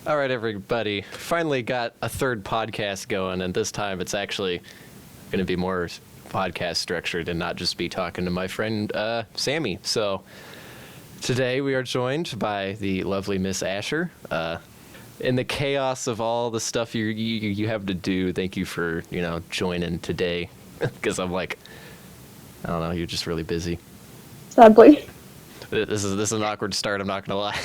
All right, everybody. Finally got a third podcast going, and this time it's actually going to be more podcast structured and not just be talking to my friend Sammy. So today we are joined by the lovely Miss Asher. In the chaos of all the stuff you have to do, thank you for joining today, because I'm like, I don't know, you're just really busy. Sadly. This is an awkward start. I'm not gonna lie.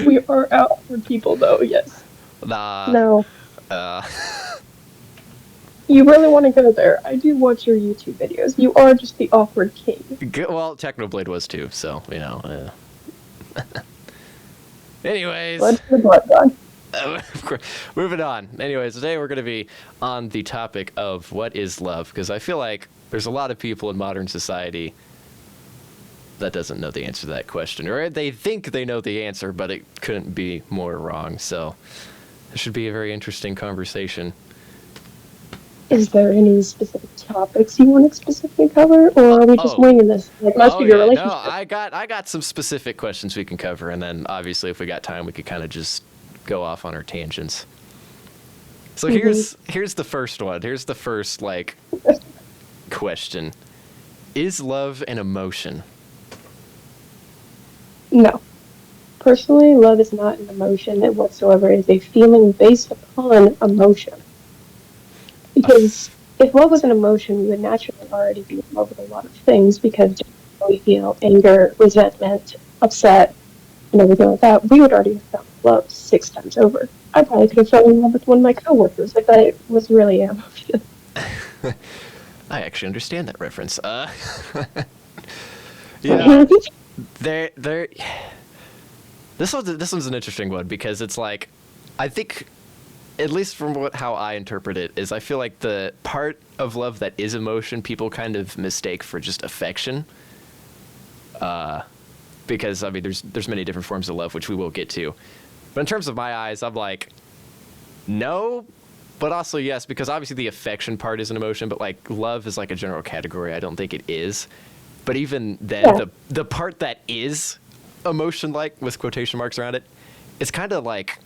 We are out for people, though, yes. Nah. No. Uh, You really want to go there. I do watch your YouTube videos. You are just the awkward king. well, Technoblade was too, so, Anyways. Blood for the blood god. Moving on. Anyways, today we're going to be on the topic of what is love, because I feel like there's a lot of people in modern society that doesn't know the answer to that question, or they think they know the answer, but it couldn't be more wrong. So it should be a very interesting conversation. Is there any specific topics you want to specifically cover, or are we just winging this? Like, must be your relationship. No, I got some specific questions we can cover, and then obviously if we got time, we could kind of just go off on our tangents. So here's the first one. Here's the first question: is love an emotion? No. Personally, love is not an emotion whatsoever. It is a feeling based upon emotion. Because if love was an emotion, we would naturally already be in love with a lot of things, because we feel anger, resentment, upset, and everything like that, we would already have found love 6 times over. I probably could have fallen in love with one of my coworkers if that was really an emotion. I actually understand that reference. This one's an interesting one, because it's like, I think, at least from how I interpret it, is I feel like the part of love that is emotion, people kind of mistake for just affection. Because I mean, there's many different forms of love, which we will get to. But in terms of my eyes, I'm like, no, but also yes, because obviously the affection part is an emotion, but like love is like a general category. I don't think it is. But even then, the part that is emotion, like with quotation marks around it, it's kind of like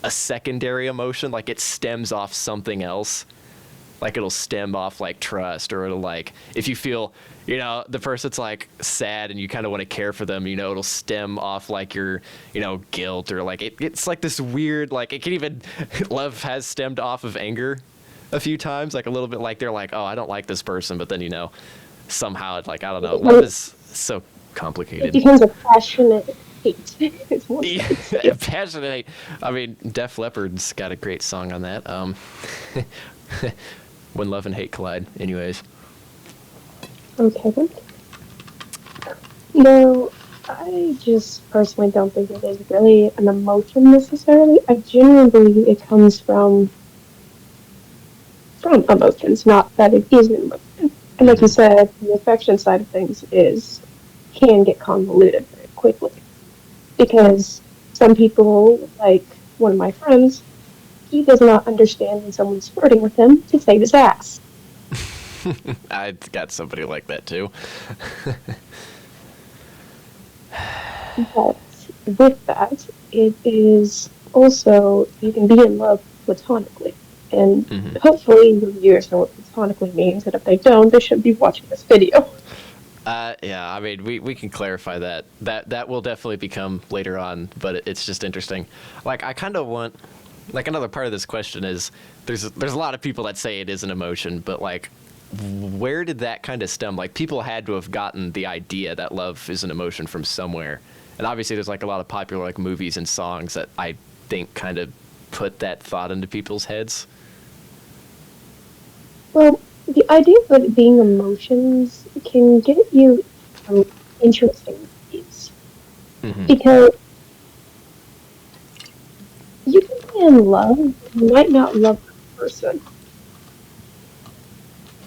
a secondary emotion. Like it stems off something else. Like it'll stem off like trust, or it'll like, if you feel, the person's like sad and you kind of want to care for them, it'll stem off like your, guilt, or like it's like this weird, like it can even, love has stemmed off of anger a few times, like a little bit, like they're like, oh, I don't like this person, but then, somehow it's like, I don't know, love is so complicated. It becomes a passionate hate. Passionate hate. I mean, Def Leppard's got a great song on that. When love and hate collide. Anyways. Okay then. No, I just personally don't think it is really an emotion necessarily. I genuinely believe it comes from emotions, not that it is an emotion. And like you said, the affection side of things can get convoluted very quickly. Because some people, like one of my friends, he does not understand when someone's flirting with him to save his ass. I got somebody like that too. But with that, it is also, you can be in love platonically. And hopefully your viewers know what platonically means, and if they don't, they shouldn't be watching this video. Yeah, I mean, we can clarify that. That will definitely become later on, but it's just interesting. Like, I kind of want, like, another part of this question is, there's a lot of people that say it is an emotion, but like, where did that kind of stem? Like, people had to have gotten the idea that love is an emotion from somewhere. And obviously there's like a lot of popular like movies and songs that I think kind of put that thought into people's heads. Well, the idea of it being emotions can get you interesting ways. Because you can be in love, you might not love the person.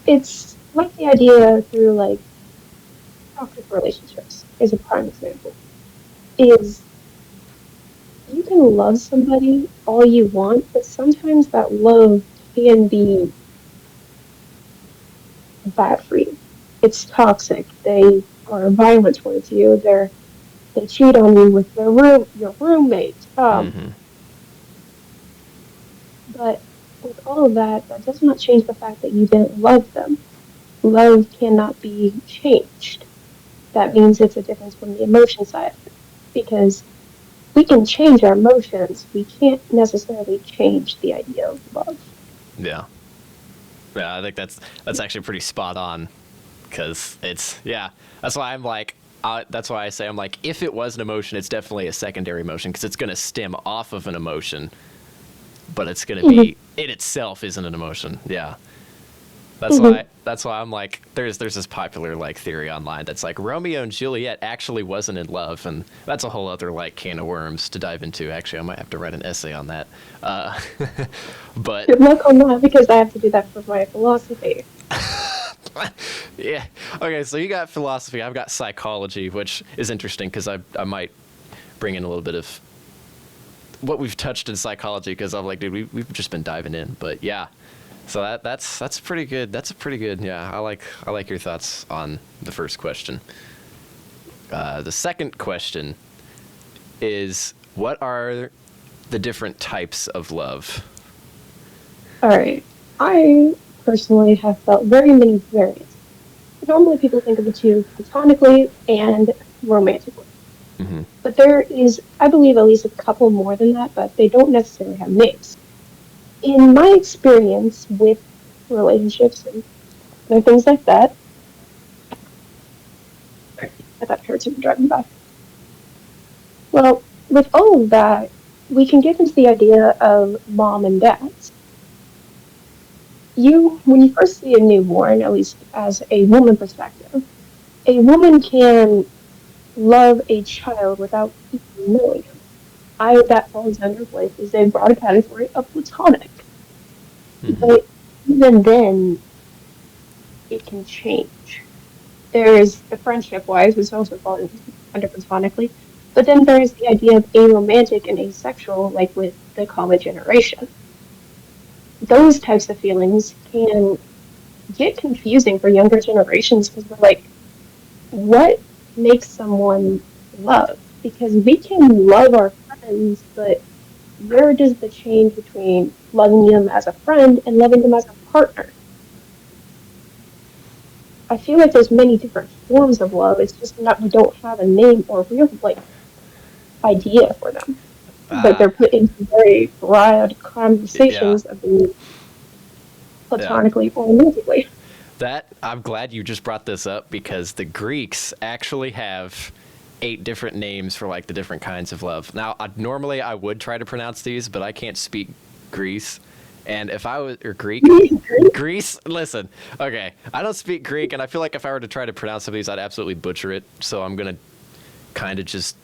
It's like the idea through like toxic relationships is a prime example. Is you can love somebody all you want, but sometimes that love can be bad for you. It's toxic. They are violent towards you. They're they cheat on you with your roommate. Mm-hmm. But with all of that, that does not change the fact that you didn't love them. Love cannot be changed. That means it's a difference from the emotion side of it. Because we can change our emotions, we can't necessarily change the idea of love. Yeah. Yeah, I think that's actually pretty spot on, because it's, yeah, that's why I'm like, that's why I say I'm like, if it was an emotion, it's definitely a secondary emotion, because it's going to stem off of an emotion, but it's going to be, it itself isn't an emotion. Yeah. That's why I'm like, there's this popular like theory online that's like Romeo and Juliet actually wasn't in love, and that's a whole other like can of worms to dive into. Actually, I might have to write an essay on that. But Good luck on that, because I have to do that for my philosophy. yeah, okay. So you got philosophy, I've got psychology, which is interesting because I might bring in a little bit of what we've touched in psychology, because I'm like, dude, we've just been diving in, but yeah. So that's pretty good. That's a pretty good. Yeah, I like your thoughts on the first question. The second question is, what are the different types of love? Alright. I personally have felt very many variants. Normally people think of the two platonically and romantically. Mm-hmm. But there is, I believe, at least a couple more than that, but they don't necessarily have names. In my experience with relationships and things like that, I thought I heard someone driving by. Well, with all of that, we can get into the idea of mom and dads. When you first see a newborn, at least as a woman perspective, a woman can love a child without even knowing him. That falls under what is a broad category of platonic. Mm-hmm. But even then, it can change. There's the friendship wise, which also falls under platonically. But then there's the idea of aromantic and asexual, like with the common generation. Those types of feelings can get confusing for younger generations, because we're like, what makes someone love? Because we can love our friends, but where does the change between loving them as a friend and loving them as a partner? I feel like there's many different forms of love. It's just not, we don't have a name or real like idea for them. But they're put into very broad conversations of being platonically or romantically. That, I'm glad you just brought this up, because the Greeks actually have 8 different names for like the different kinds of love. Now, normally I would try to pronounce these, but I can't speak Greece. And if I was, or Greek, Greece, listen, okay, I don't speak Greek, and I feel like if I were to try to pronounce some of these, I'd absolutely butcher it. So I'm going to kind of just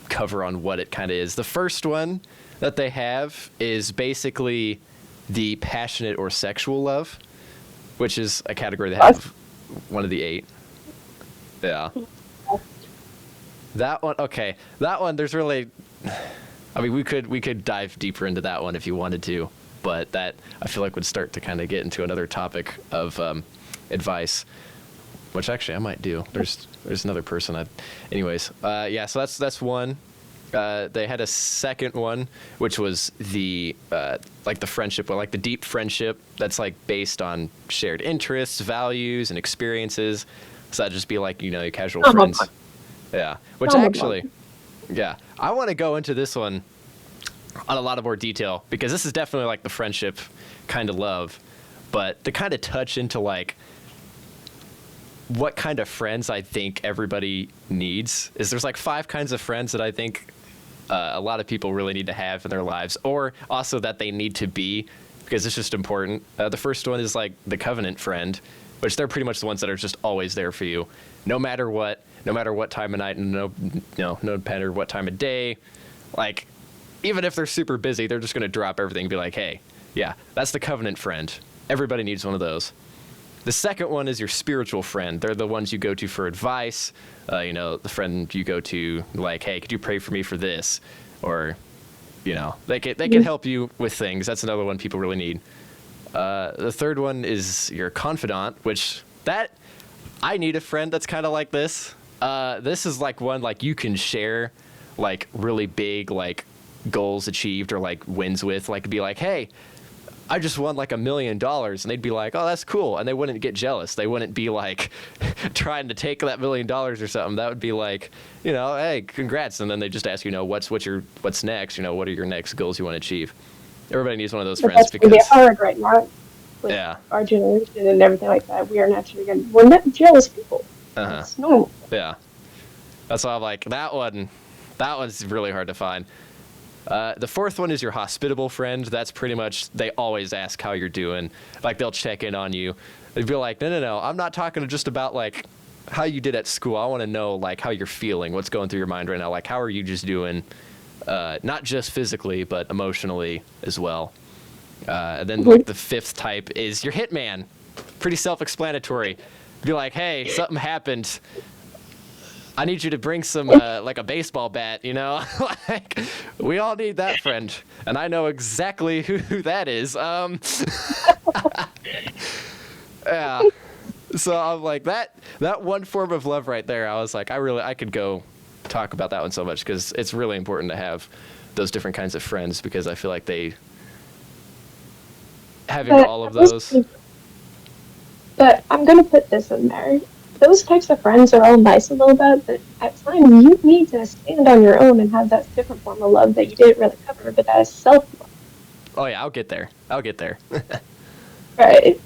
cover on what it kind of is. The first one that they have is basically the passionate or sexual love, which is a category they have one of the 8. Yeah. That one, okay. That one, there's really, I mean, we could dive deeper into that one if you wanted to, but that I feel like would start to kind of get into another topic of advice, which actually I might do. There's another person. Anyways, yeah. So that's one. They had a second one, which was the like the friendship, like the deep friendship that's like based on shared interests, values, and experiences. So that'd just be like, your casual friends. Yeah. Which actually, yeah, I want to go into this one on a lot of more detail, because this is definitely like the friendship kind of love, but to kind of touch into like what kind of friends I think everybody needs is, there's like 5 kinds of friends that I think a lot of people really need to have in their lives, or also that they need to be, because it's just important. The first one is like the covenant friend, which they're pretty much the ones that are just always there for you, no matter what time of night, and no matter what time of day. Like, even if they're super busy, they're just going to drop everything and be like, hey, yeah, that's the covenant friend. Everybody needs one of those. The second one is your spiritual friend. They're the ones you go to for advice. The friend you go to, like, hey, could you pray for me for this? Or, they can help you with things. That's another one people really need. The third one is your confidant, which I need a friend that's kind of like this. This is like one like you can share like really big like goals achieved or like wins with, like be like, hey, I just won like $1 million, and they'd be like, oh, that's cool, and they wouldn't get jealous. They wouldn't be like trying to take that $1 million or something. That would be like, you know, hey, congrats, and then they just ask, you know, what's next, you know, what are your next goals you want to achieve. Everybody needs one of those But friends that's going to because be hard right now with yeah, our generation and everything like that. We are naturally we're not jealous people. uh-huh. It's normal. Yeah, that's why I'm like that one. That one's really hard to find. The fourth one is your hospitable friend. That's pretty much, they always ask how you're doing. Like, they'll check in on you. They'd be like, no, I'm not talking just about, like, how you did at school. I want to know, like, how you're feeling, what's going through your mind right now. Like, how are you just doing, not just physically, but emotionally as well. And then, like, the fifth type is your hitman. Pretty self-explanatory. Be like, hey, something happened. I need you to bring some, like a baseball bat, you know? Like, we all need that friend. And I know exactly who that is. Yeah. So I'm like, that one form of love right there, I was like, I could go talk about that one so much because it's really important to have those different kinds of friends because I feel like having all of those. But I'm going to put this in there. Those types of friends are all nice a little bit, but at times you need to stand on your own and have that different form of love that you didn't really cover, but that is self-love. Oh yeah, I'll get there. Right.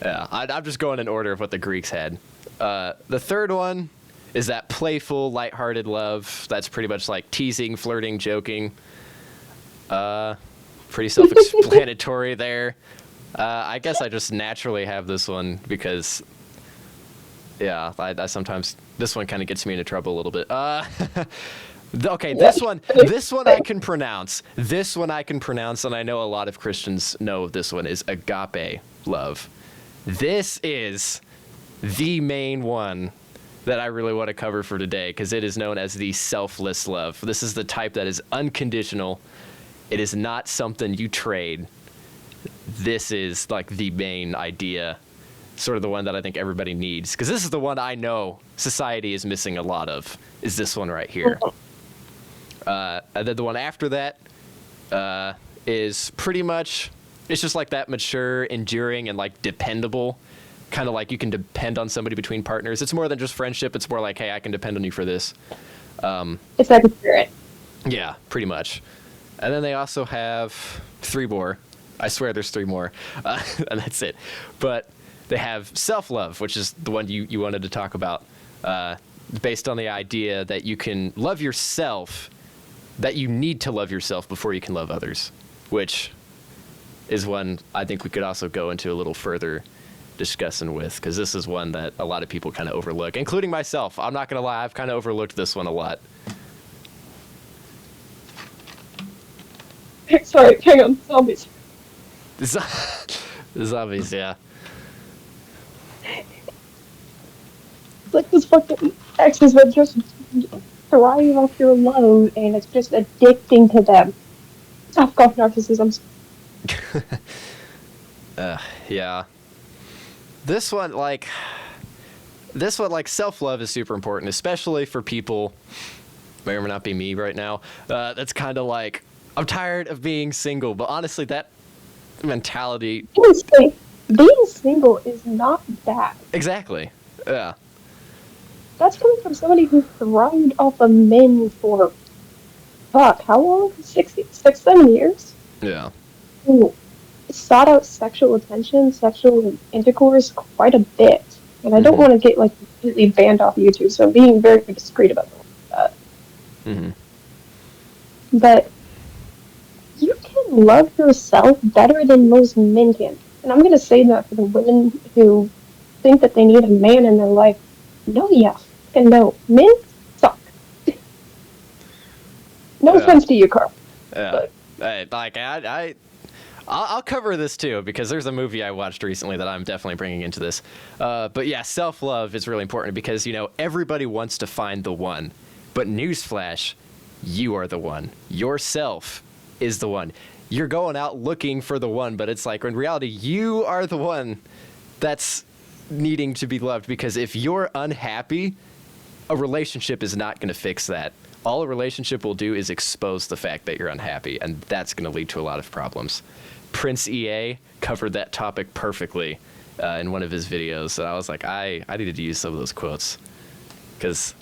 Yeah, I'm just going in order of what the Greeks had. The third one is that playful, lighthearted love. That's pretty much like teasing, flirting, joking. Pretty self-explanatory there. I guess I just naturally have this one because, yeah, I sometimes, this one kind of gets me into trouble a little bit. Okay, this one I can pronounce. This one I can pronounce, and I know a lot of Christians know this one is agape love. This is the main one that I really want to cover for today because it is known as the selfless love. This is the type that is unconditional. It is not something you trade. This is like the main idea, sort of the one that I think everybody needs because this is the one I know society is missing a lot of, is this one right here. And then the one after that is pretty much, it's just like that mature, enduring, and like dependable, kind of like you can depend on somebody between partners. It's more than just friendship. It's more like, hey, I can depend on you for this. It's like a spirit. Yeah, pretty much. And then they also have 3 more. I swear there's 3 more, and that's it. But they have self-love, which is the one you wanted to talk about, based on the idea that you can love yourself, that you need to love yourself before you can love others, which is one I think we could also go into a little further discussing with, because this is one that a lot of people kind of overlook, including myself. I'm not going to lie, I've kind of overlooked this one a lot. Sorry, hang on, zombies. Zombies, yeah. Like this fucking exes that just thrive off your love, and it's just addicting to them. Off narcissism. Yeah. This one, like, self-love is super important, especially for people, may or may not be me right now, that's kind of like, I'm tired of being single, but honestly, that mentality... Being single is not bad. Exactly, yeah. That's coming from somebody who thrived off of men for, fuck, how long? 7 years? Yeah. Who sought out sexual attention, sexual intercourse quite a bit. And I don't want to get, like, completely banned off YouTube, so I'm being very discreet about that. But you can love yourself better than most men can. And I'm going to say that for the women who think that they need a man in their life. No, yeah. And no. Men suck. No offense to you, Carl. Yeah. Like, I'll cover this too, because there's a movie I watched recently that I'm definitely bringing into this. But yeah, self-love is really important because, you know, everybody wants to find the one. But newsflash, you are the one. Yourself is the one. You're going out looking for the one, but it's like, in reality, you are the one that's needing to be loved, because if you're unhappy, a relationship is not going to fix that. All a relationship will do is expose the fact that you're unhappy, and that's going to lead to a lot of problems. Prince EA covered that topic perfectly in one of his videos, and I was like, I needed to use some of those quotes. Because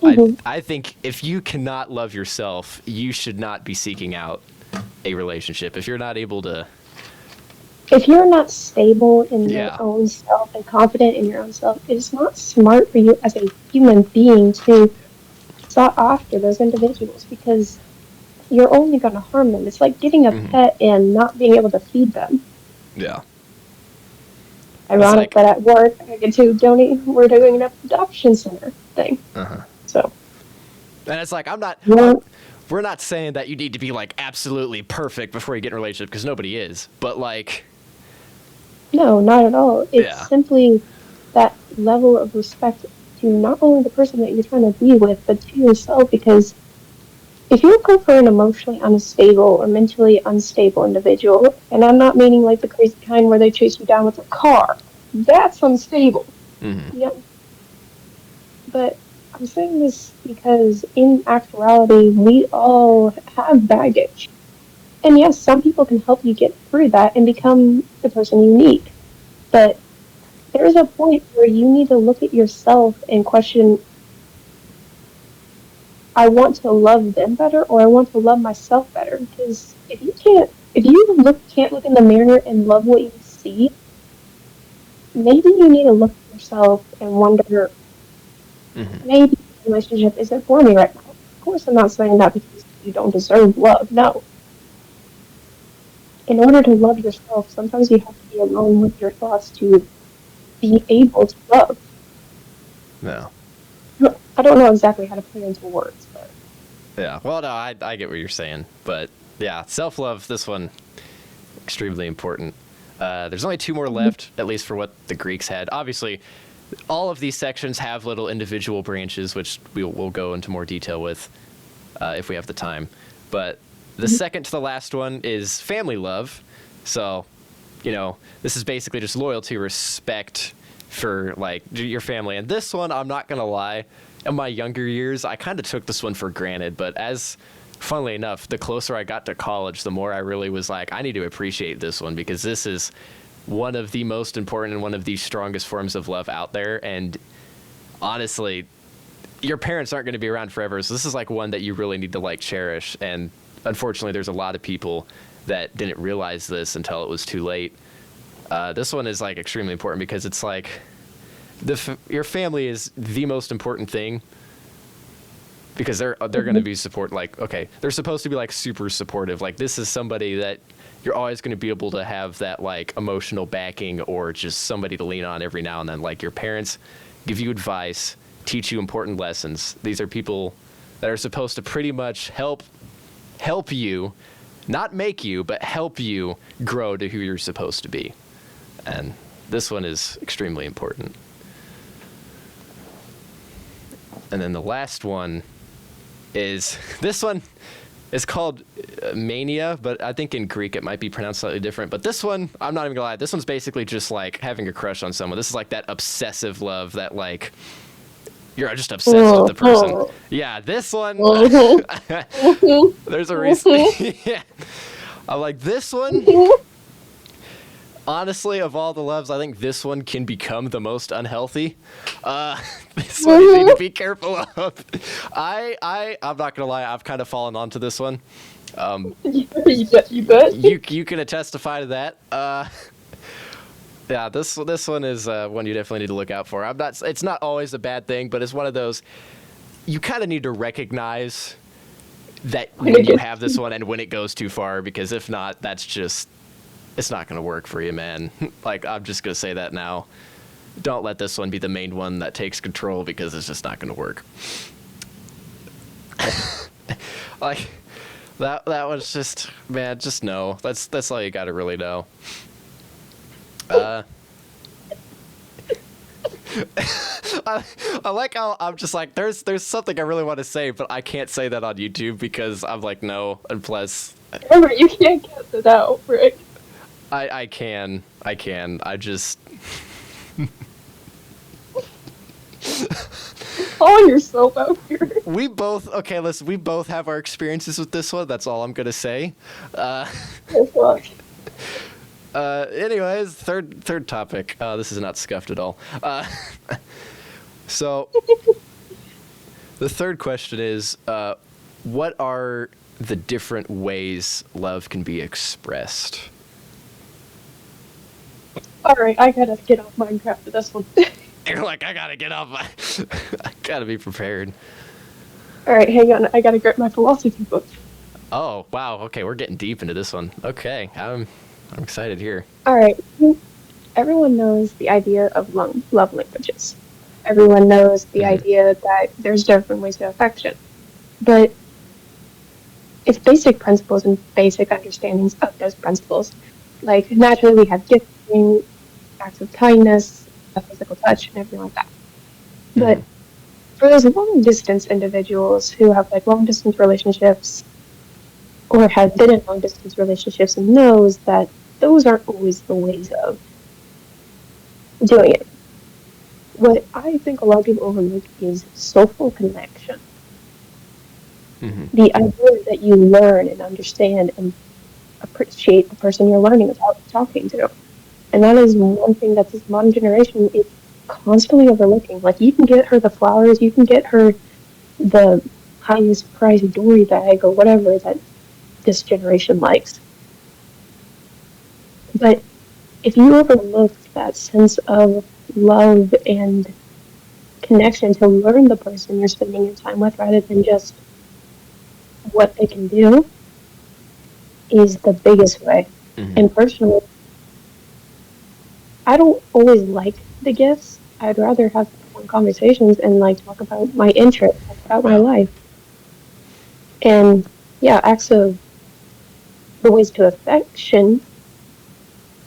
I think if you cannot love yourself, you should not be seeking out a relationship. If you're not able to... If you're not stable in your own self and confident in your own self, it's not smart for you as a human being to sought after those individuals, because you're only going to harm them. It's like getting a pet and not being able to feed them. Yeah. Ironic that at work I get to donate. We're doing an adoption center thing. So. And it's like, we're not saying that you need to be like absolutely perfect before you get in a relationship, because nobody is. But like. No, not at all. It's simply that level of respect to not only the person that you're trying to be with, but to yourself, because if you go for an emotionally unstable or mentally unstable individual, and I'm not meaning like the crazy kind where they chase you down with a car, that's unstable. Yep. But I'm saying this because in actuality, we all have baggage. And yes, some people can help you get through that and become the person you need. But there's a point where you need to look at yourself and question, I want to love them better, or I want to love myself better. Because if you can't look in the mirror and love what you see, maybe you need to look at yourself and wonder, maybe the relationship isn't for me right now. Of course, I'm not saying that because you don't deserve love. No. In order to love yourself, sometimes you have to be alone with your thoughts to be able to love. No. I don't know exactly how to put it into words, but... Yeah, well, no, I get what you're saying. But, yeah, self-love, this one, extremely important. There's only 2 more left, at least for what the Greeks had. Obviously, all of these sections have little individual branches, which we'll go into more detail with if we have the time. But the second to the last one is family love. So, this is basically just loyalty, respect for, like, your family. And this one, I'm not going to lie, in my younger years, I kind of took this one for granted. But funnily enough, the closer I got to college, the more I really was like, I need to appreciate this one, because this is one of the most important and one of the strongest forms of love out there. And honestly, your parents aren't going to be around forever. So this is like one that you really need to like cherish. And unfortunately, there's a lot of people that didn't realize this until it was too late. This one is like extremely important because it's like your family is the most important thing, because they're going to be they're supposed to be like super supportive. Like, this is somebody that you're always going to be able to have that like emotional backing, or just somebody to lean on every now and then. Like, your parents give you advice, teach you important lessons. These are people that are supposed to pretty much help you, not make you, but help you grow to who you're supposed to be. And this one is extremely important. And then the last one is, this one is called mania, but I think in Greek it might be pronounced slightly different. But this one, I'm not even gonna lie, this one's basically just like having a crush on someone. This is like that obsessive love that like, you're just obsessed with the person. Yeah, this one, there's a reason. Yeah. I'm like, this one, honestly, of all the loves, I think this one can become the most unhealthy. This one you need to be careful of. I'm not gonna lie, I've kind of fallen onto this one. You bet. You can testify to that. Yeah, this one is one you definitely need to look out for. It's not always a bad thing, but it's one of those, you kind of need to recognize that when you have this one and when it goes too far, because if not, it's not going to work for you, man. Like, I'm just going to say that now. Don't let this one be the main one that takes control, because it's just not going to work. Like, that was just, man, just know. That's all you got to really know. I like how I'm just like, there's something I really want to say, but I can't say that on YouTube because I'm like, no, and plus... Remember, you can't cut it out, Rick. I can. I just... calling yourself out here. We both listen. We both have our experiences with this one. That's all I'm gonna say. Oh, fuck. Anyways, third topic. This is not scuffed at all. So the third question is, what are the different ways love can be expressed? Alright, I gotta get off Minecraft for this one. You're like, I gotta get off my. I gotta be prepared. Alright, hang on. I gotta grab my philosophy book. Oh wow. Okay, we're getting deep into this one. Okay, I'm excited here. Alright, everyone knows the idea of love languages. Everyone knows the idea that there's different ways to affection. But it's basic principles and basic understandings of those principles. Like, naturally, we have gifting, acts of kindness, a physical touch, and everything like that. But for those long-distance individuals who have, like, long-distance relationships or have been in long-distance relationships and knows that those aren't always the ways of doing it. What I think a lot of people overlook is social connection. The idea that you learn and understand and appreciate the person you're learning about talking to. And that is one thing that this modern generation is constantly overlooking. Like, you can get her the flowers, you can get her the highest prize dory bag or whatever that this generation likes. But if you overlook that sense of love and connection to learn the person you're spending your time with rather than just what they can do, is the biggest way. And personally, I don't always like the gifts. I'd rather have fun conversations and like talk about my interests, talk about my life. And yeah, acts of the ways to affection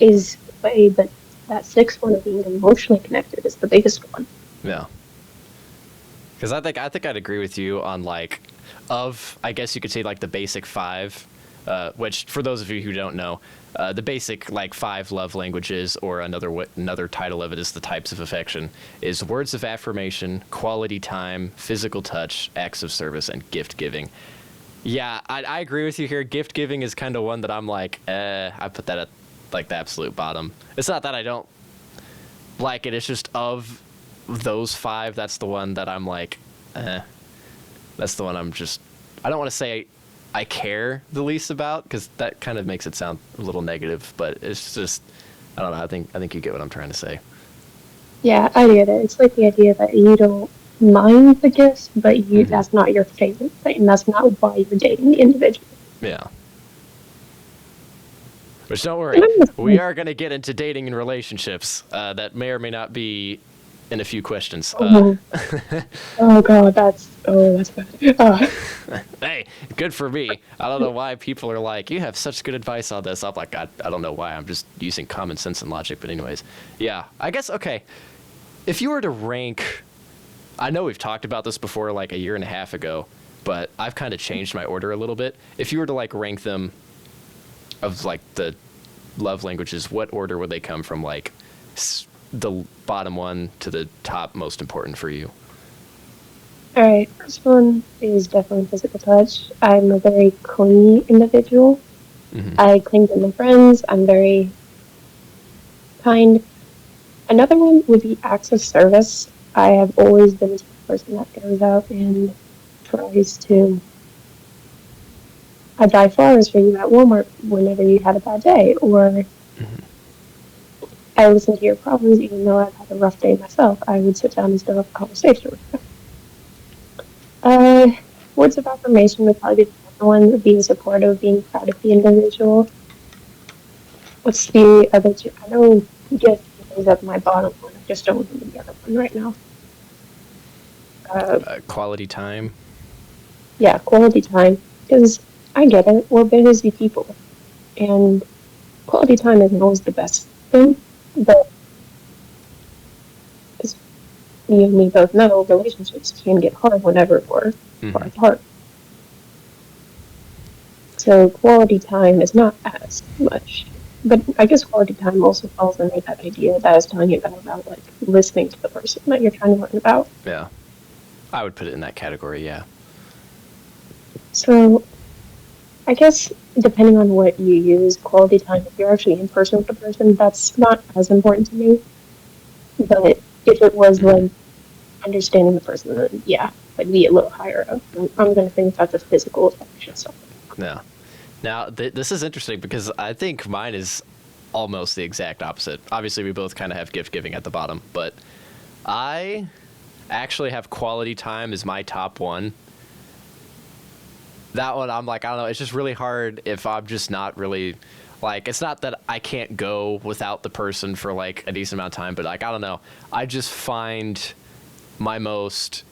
is the way, but that sixth one of being emotionally connected is the biggest one. Yeah. Because I think I'd agree with you on like, I guess you could say like the basic five, which for those of you who don't know, the basic like 5 love languages, or another title of it is the types of affection, is words of affirmation, quality time, physical touch, acts of service, and gift giving. Yeah, I agree with you here. Gift giving is kind of one that I'm like, I put that at like the absolute bottom. It's not that I don't like it. It's just of those 5, that's the one that I'm like, that's the one I don't want to say I care the least about, because that kind of makes it sound a little negative, but it's just, I don't know. I think you get what I'm trying to say. Yeah, I get it. It's like the idea that you don't mind the gifts, but that's not your favorite thing. And that's not why you're dating the individual. Yeah. Which, don't worry, we are going to get into dating and relationships. That may or may not be in a few questions. Oh god, that's bad. Hey, good for me. I don't know why people are like, you have such good advice on this. I'm like, I don't know why. I'm just using common sense and logic. But anyways, yeah, I guess, okay. If you were to rank, I know we've talked about this before like a year and a half ago, but I've kind of changed my order a little bit. If you were to like rank them of like the love languages, what order would they come from, like the bottom one to the top most important for you? Alright, first one is definitely physical touch. I'm a very clingy individual. I cling to my friends. I'm very kind. Another one would be acts of service. I have always been the person that goes out and tries to buy flowers for you at Walmart whenever you had a bad day, or I listen to your problems even though I've had a rough day myself. I would sit down and start up a conversation with you. Words of affirmation would probably be the second one, being supportive, being proud of the individual. What's the other two? I know gift is at my bottom one. I just don't remember the other one right now. Quality time. Yeah, quality time. Because I get it, we're busy people. And quality time isn't always the best thing, but as you and me both know, relationships can get hard whenever we're far apart. So quality time is not as much. But I guess quality time also falls under that idea that I was telling you about like listening to the person that you're trying to learn about. Yeah. I would put it in that category, yeah. So I guess depending on what you use, quality time, if you're actually in person with the person, that's not as important to me. But if it was Mm-hmm. like understanding the person, then yeah, I'd be a little higher up. I'm going to think that's a physical affection. So. Yeah. Now, this is interesting because I think mine is almost the exact opposite. Obviously, we both kind of have gift giving at the bottom, but I actually have quality time as my top one. That one, I'm like, I don't know, it's just really hard if I'm just not really, like, it's not that I can't go without the person for, like, a decent amount of time, but, like, I don't know. I just find my most,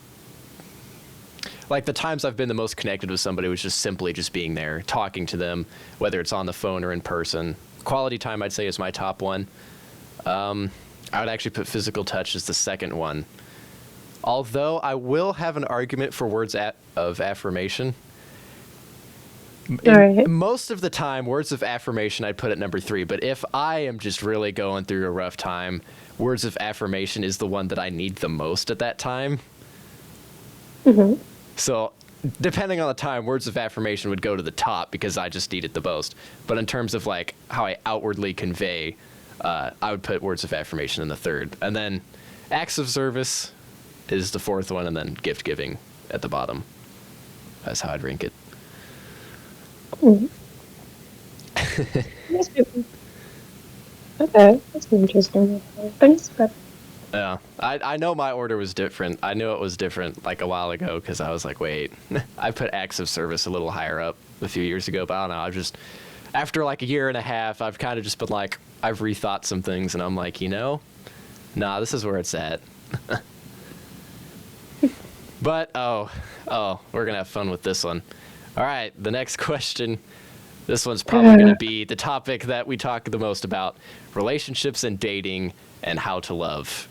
like, the times I've been the most connected with somebody was just simply just being there, talking to them, whether it's on the phone or in person. Quality time, I'd say, is my top one. I would actually put physical touch as the second one. Although I will have an argument for words of affirmation. Alright. Most of the time, words of affirmation I'd put at number 3. But if I am just really going through a rough time, words of affirmation is the one that I need the most at that time. Mm-hmm. So depending on the time, words of affirmation would go to the top because I just need it the most. But in terms of like how I outwardly convey, I would put words of affirmation in the third. And then acts of service is the fourth one, and then gift giving at the bottom. That's how I'd rank it. Mm-hmm. Okay, that's an interesting. Thanks, but Yeah, I know my order was different. I knew it was different like a while ago because I was like, wait, I put acts of service a little higher up a few years ago, but I don't know. I've just, after like a year and a half, I've kind of just been like, I've rethought some things, and I'm like, nah, this is where it's at. But, oh, we're going to have fun with this one. All right, the next question. This one's probably going to be the topic that we talk the most about: relationships and dating and how to love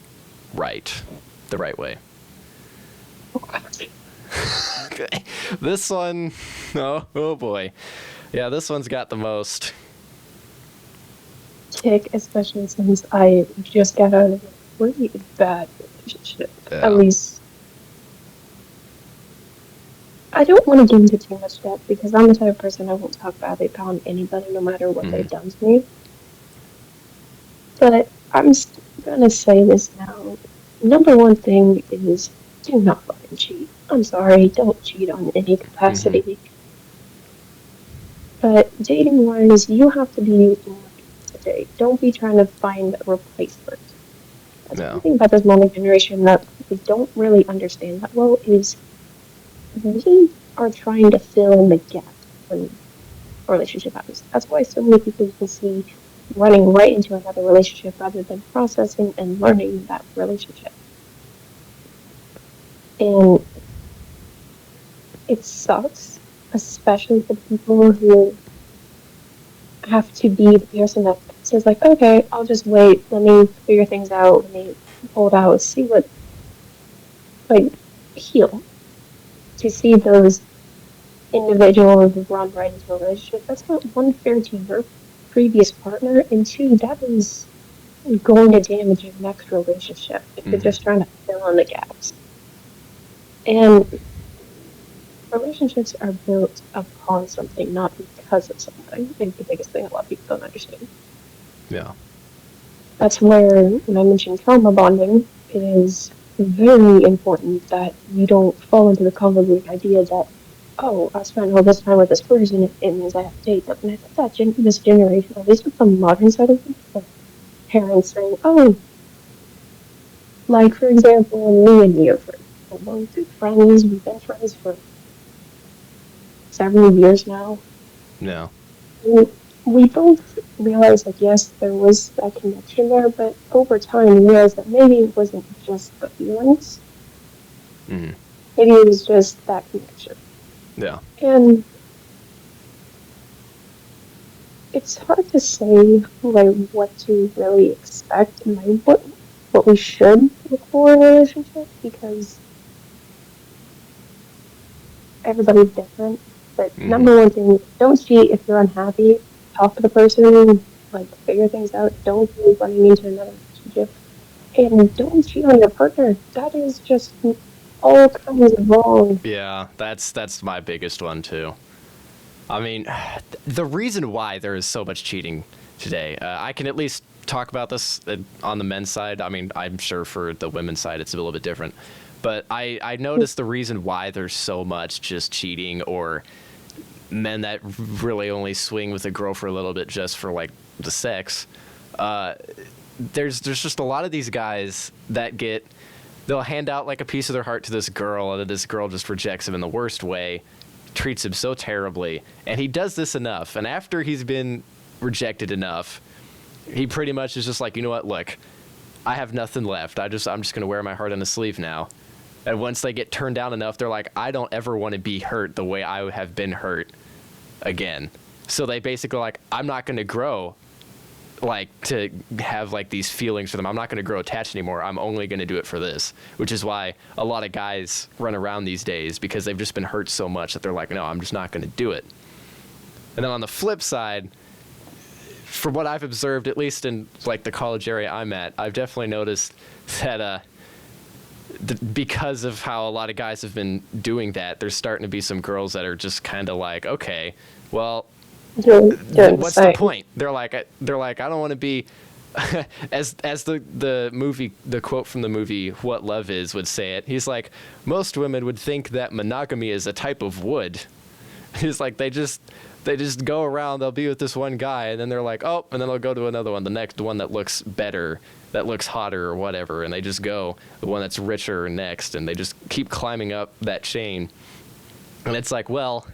the right way. Okay. This one, oh boy. Yeah, this one's got the most. tick, especially since I just got out of a pretty bad relationship. Yeah. At least I don't want to get into too much depth because I'm the type of person I won't talk badly about anybody no matter what they've done to me. But I'm gonna say this now. Number one thing is do not fucking cheat. I'm sorry, don't cheat on any capacity. But dating wise, you have to be to date. Don't be trying to find a replacement. That's one thing about this moment generation that we don't really understand that well is we are trying to fill in the gap when a relationship happens. That's why so many people you can see running right into another relationship rather than processing and learning that relationship. And it sucks, especially for people who have to be the person that says like, okay, I'll just wait, let me figure things out, let me hold out, see what, like, heal. To see those individuals run right into a relationship, that's not one, fair to your previous partner, and two, that is going to damage your next relationship if you're just trying to fill in the gaps. And relationships are built upon something, not because of something. I think the biggest thing a lot of people don't understand. Yeah. That's where, when I mentioned trauma bonding, it is very important that you don't fall into the convoluted idea that, oh, I spent all this time with this person, it means I have to date them. And I think that this generation, at least with the modern side of things, like parents saying, oh, like, for example, me and you, we're good friends, we've been friends for several years now. No. We both realized that, yes, there was that connection there, but over time we realized that maybe it wasn't just the feelings. Mm-hmm. Maybe it was just that connection. Yeah. And it's hard to say like what to really expect and like what we should look for in a relationship because everybody's different. But number one thing, don't cheat if you're unhappy. Talk to the person, like figure things out. Don't be running into another relationship. And don't cheat on your partner. That is just all kinds of wrong. Yeah, that's my biggest one too. I mean, the reason why there is so much cheating today, I can at least talk about this on the men's side. I mean, I'm sure for the women's side it's a little bit different. But I noticed the reason why there's so much just cheating, or men that really only swing with a girl for a little bit just for like the sex. There's just a lot of these guys that they'll hand out like a piece of their heart to this girl, and then this girl just rejects him in the worst way, treats him so terribly, and he does this enough, and after he's been rejected enough, he pretty much is just like, you know what, look, I have nothing left. I'm just gonna wear my heart on a sleeve now. And once they get turned down enough, they're like, I don't ever want to be hurt the way I have been hurt again. So they basically like, I'm not gonna grow like to have like these feelings for them. I'm not going to grow attached anymore. I'm only going to do it for this, which is why a lot of guys run around these days, because they've just been hurt so much that they're like, no, I'm just not going to do it. And then on the flip side, from what I've observed, at least in like the college area I'm at, I've definitely noticed that because of how a lot of guys have been doing that, there's starting to be some girls that are just kind of like, okay, well, what's the point? They're like, I don't want to be, as the quote from the movie What Love Is would say it. He's like, most women would think that monogamy is a type of wood. He's like, they just go around, they'll be with this one guy, and then they're like, oh, and then they'll go to another one, the next one that looks better, that looks hotter or whatever, and they just go the one that's richer next, and they just keep climbing up that chain. And it's like, well,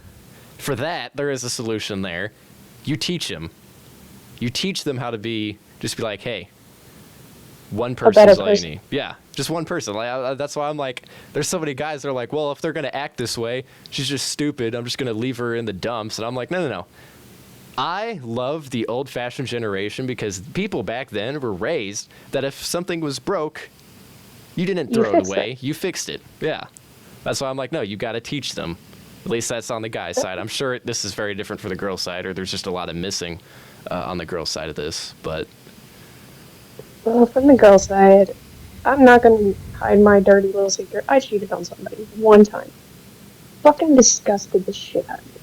for that, there is a solution there. You teach them. You teach them how to just be like, hey, one person is all you need. Yeah, just one person. That's why I'm like, there's so many guys that are like, well, if they're going to act this way, she's just stupid. I'm just going to leave her in the dumps. And I'm like, no. I love the old-fashioned generation, because people back then were raised that if something was broke, you didn't throw it away. You fixed it. Yeah. That's why I'm like, no, you got to teach them. At least that's on the guy's side. I'm sure this is very different for the girl's side, or there's just a lot of missing on the girl's side of this. But well, from the girl's side, I'm not going to hide my dirty little secret. I cheated on somebody one time. Fucking disgusted the shit out of me.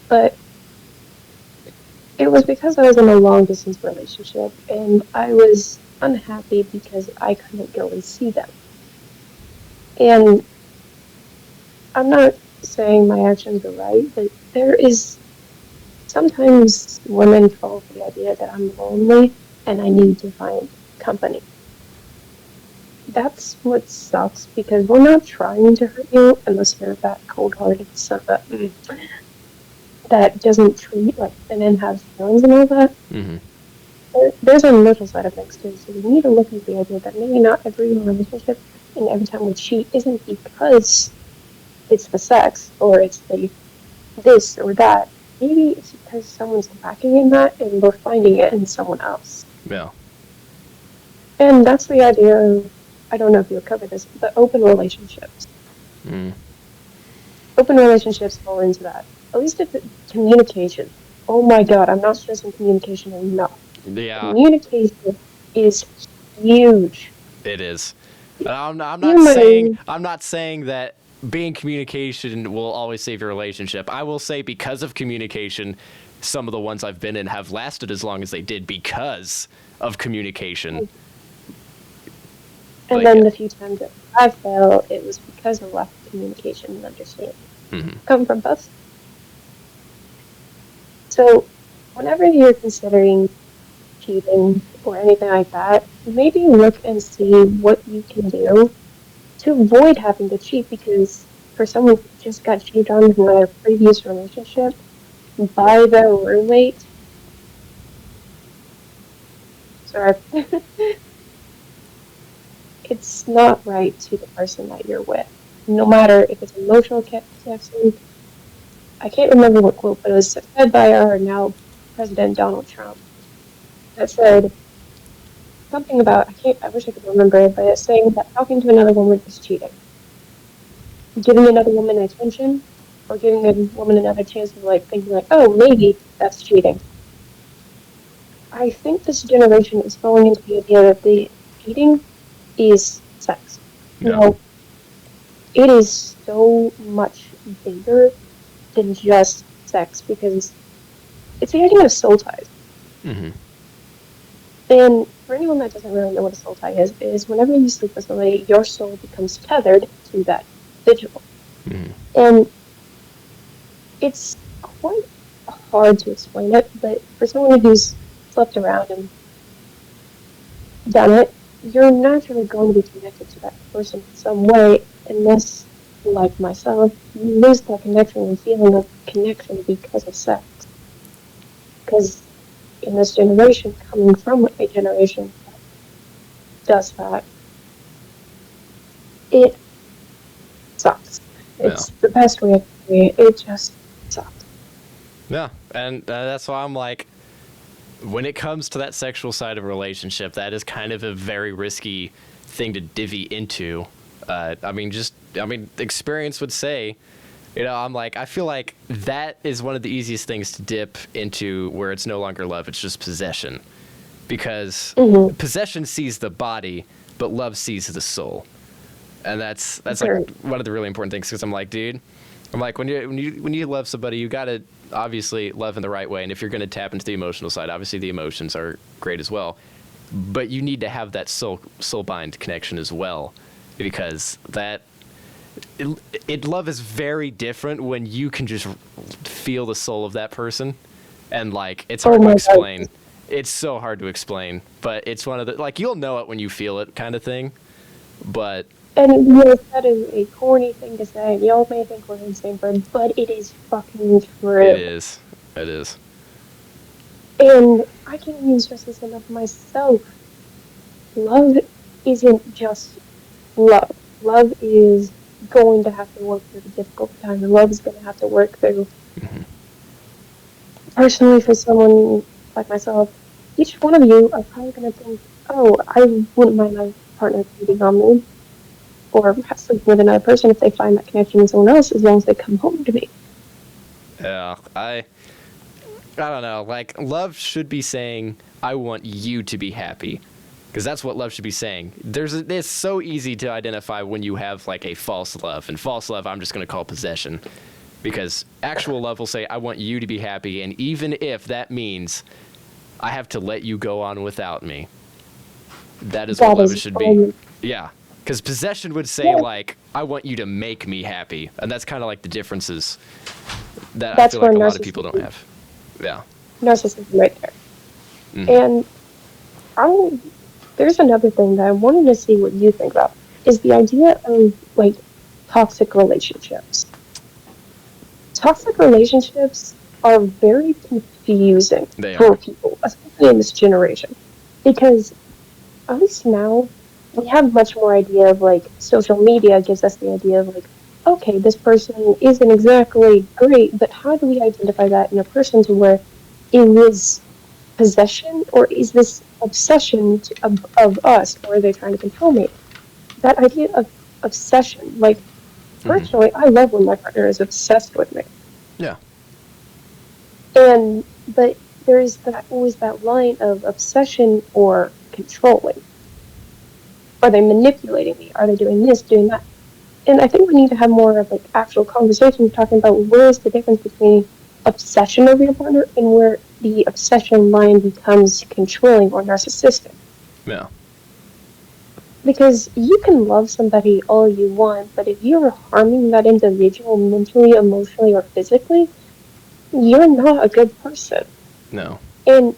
But it was because I was in a long-distance relationship, and I was unhappy because I couldn't go and see them. And I'm not saying my actions are right, but there is sometimes women fall for the idea that I'm lonely and I need to find company. That's what sucks, because we're not trying to hurt you unless you're that cold-hearted son that doesn't treat like and then have feelings and all that. Mm-hmm. There's a mental side of things too, so we need to look at the idea that maybe not every relationship and every time we cheat isn't because it's the sex, or it's the this or that. Maybe it's because someone's lacking in that, and we're finding it in someone else. Yeah. And that's the idea of, I don't know if you'll cover this, but open relationships. Mm. Open relationships fall into that. At least if it's communication. Oh my god, I'm not stressing communication enough. Yeah. Communication is huge. It is. I'm not saying that being communication will always save your relationship. I will say, because of communication, some of the ones I've been in have lasted as long as they did because of communication. And then the few times that I failed, it was because of lack of communication and understanding. Mm-hmm. Come from both. So, whenever you're considering cheating or anything like that, maybe look and see what you can do to avoid having to cheat, because for someone who just got cheated on in their previous relationship by their roommate, sorry, it's not right to the person that you're with. No matter if it's emotional texting. I can't remember what quote, but it was said by our now President Donald Trump that said something about, I wish I could remember it, but it's saying that talking to another woman is cheating. Giving another woman attention, or giving a woman another chance of like thinking like, oh, maybe that's cheating. I think this generation is falling into the idea that the cheating is sex. Yeah. Now, it is so much bigger than just sex, because it's the idea of soul ties. Mm-hmm. And for anyone that doesn't really know what a soul tie is whenever you sleep with somebody, your soul becomes tethered to that individual. Mm-hmm. And it's quite hard to explain it, but for someone who's slept around and done it, you're naturally going to be connected to that person in some way, unless, like myself, you lose that connection and feeling of connection because of sex. Because in this generation, coming from a generation that does that, it sucks. Yeah. It's the best way I can say it. It just sucks. Yeah, and that's why I'm like, when it comes to that sexual side of a relationship, that is kind of a very risky thing to divvy into. Experience would say, I'm like, I feel like that is one of the easiest things to dip into where it's no longer love, it's just possession. Because possession sees the body, but love sees the soul. And that's Sure. like one of the really important things, because I'm like, dude, when you love somebody, you gotta obviously love in the right way. And if you're gonna tap into the emotional side, obviously the emotions are great as well. But you need to have that soul bind connection as well, because love is very different when you can just feel the soul of that person, and like it's hard to explain. God. It's so hard to explain, but it's one of the, like, you'll know it when you feel it kind of thing. But And that is a corny thing to say. Y'all may think we're insane, but it is fucking true. it is. And I can use just this enough myself. Love isn't just love. Love is going to have to work through the difficult time. And love is going to have to work through. Personally, for someone like myself, each one of you are probably going to think, oh, I wouldn't mind my partner cheating on me, or sleep with another person if they find that connection with someone else, as long as they come home to me. Yeah, I don't know. Like, love should be saying, I want you to be happy. Because that's what love should be saying. It's so easy to identify when you have, like, a false love. And false love, I'm just going to call possession. Because actual love will say, I want you to be happy. And even if that means I have to let you go on without me, that is what love should be. Yeah. Because possession would say, like, I want you to make me happy. And that's kind of like the differences that I feel like a lot of people don't have. Yeah. Narcissism right there. And there's another thing that I wanted to see what you think about, is the idea of, like, toxic relationships. Toxic relationships are very confusing for people, especially in this generation. Because at least now, we have much more idea of, like, social media gives us the idea of, like, okay, this person isn't exactly great, but how do we identify that in a person to where it is possession, or is this obsession of us, or are they trying to control me? That idea of obsession, like, personally, I love when my partner is obsessed with me. Yeah. But there is always that line of obsession or controlling. Are they manipulating me? Are they doing this, doing that? And I think we need to have more of, like, actual conversations talking about where is the difference between obsession over your partner and where the obsession line becomes controlling or narcissistic. Yeah. Because you can love somebody all you want, but if you're harming that individual mentally, emotionally, or physically, you're not a good person. No. And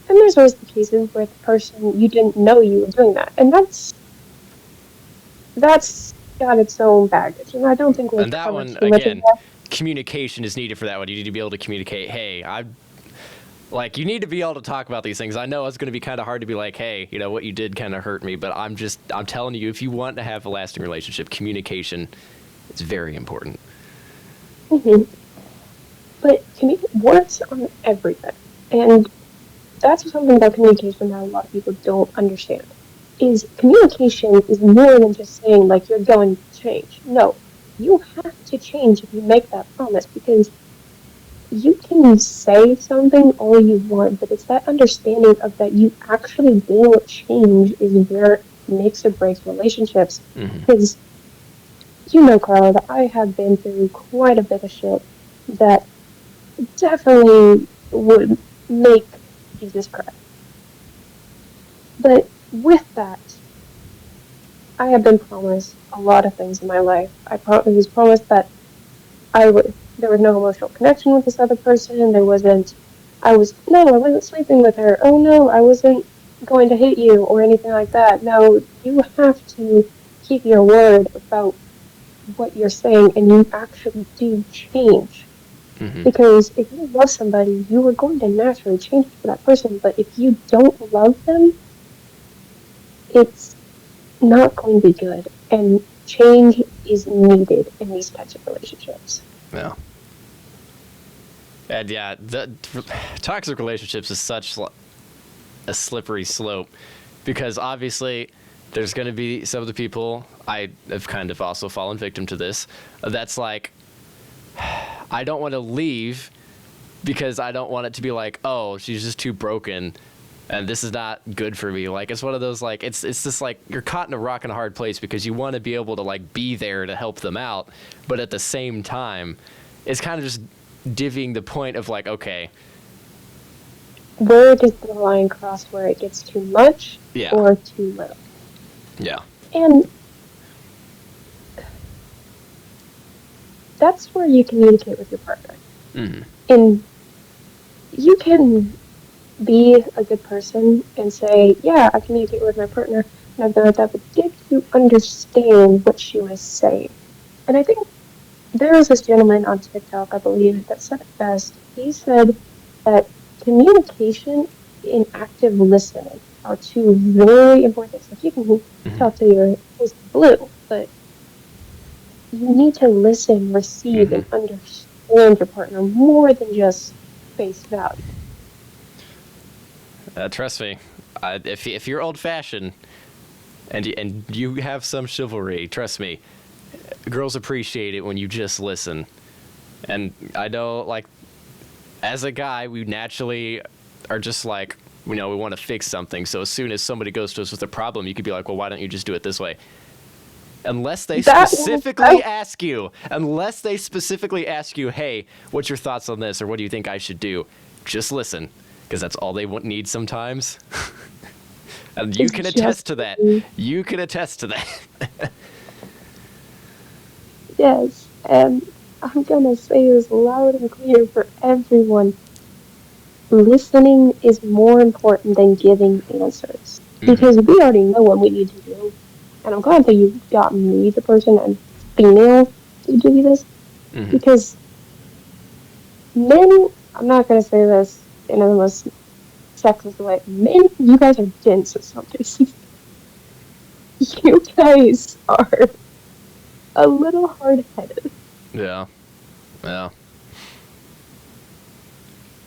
there's always the cases where the person, you didn't know you were doing that. And that's got its own baggage. And I don't think we're And that one, again, communication is needed for that one. You need to be able to communicate, hey, you need to be able to talk about these things. I know it's going to be kind of hard to be like, hey, what you did kind of hurt me, but I'm telling you, if you want to have a lasting relationship, communication is very important. But words aren't everything. And that's something about communication that a lot of people don't understand. Is communication is more than just saying, like, you're going to change. No, you have to change if you make that promise, because you can say something all you want, but it's that understanding of that you actually will change is where makes or breaks relationships. Mm-hmm. Because you know, Carla, that I have been through quite a bit of shit that definitely would make Jesus cry. But with that, I have been promised a lot of things in my life. Was promised that there was no emotional connection with this other person. I wasn't sleeping with her. Oh no, I wasn't going to hit you or anything like that. No, you have to keep your word about what you're saying, and you actually do change. Mm-hmm. Because if you love somebody, you are going to naturally change for that person. But if you don't love them, it's not going to be good. And change is needed in these types of relationships. Yeah. And yeah, the toxic relationships is such a slippery slope, because obviously there's going to be some of the people, I have kind of also fallen victim to this, that's like, I don't want to leave because I don't want it to be like, oh, she's just too broken and this is not good for me. Like, it's one of those, like, it's just like you're caught in a rock and a hard place, because you want to be able to like be there to help them out, but at the same time it's kind of just divvying the point of like, okay, where does the line cross where it gets too much or too little? Yeah. And that's where you communicate with your partner. Mm-hmm. And you can be a good person and say, yeah, I communicate with my partner and I've done that, but did you understand what she was saying? And I think there was this gentleman on TikTok, I believe, that said it best. He said that communication and active listening are two very important things. Like, you can talk to your face blue, but you need to listen, receive, and understand your partner more than just face value. Trust me, if you're old-fashioned and you have some chivalry, trust me, girls appreciate it when you just listen. And I know, like, as a guy, we naturally are just like, we want to fix something. So as soon as somebody goes to us with a problem, you could be like, well, why don't you just do it this way? Unless they specifically ask you, hey, what's your thoughts on this? Or what do you think I should do? Just listen, because that's all they need sometimes. And you can attest to that. You can attest to that. Yes, and I'm gonna say this loud and clear for everyone. Listening is more important than giving answers. Because we already know what we need to do. And I'm glad that you got me, the person and female, to give you this. Because men, I'm not gonna say this in the most sexist way, men, you guys are dense at some cases. You guys are a little hard-headed. Yeah.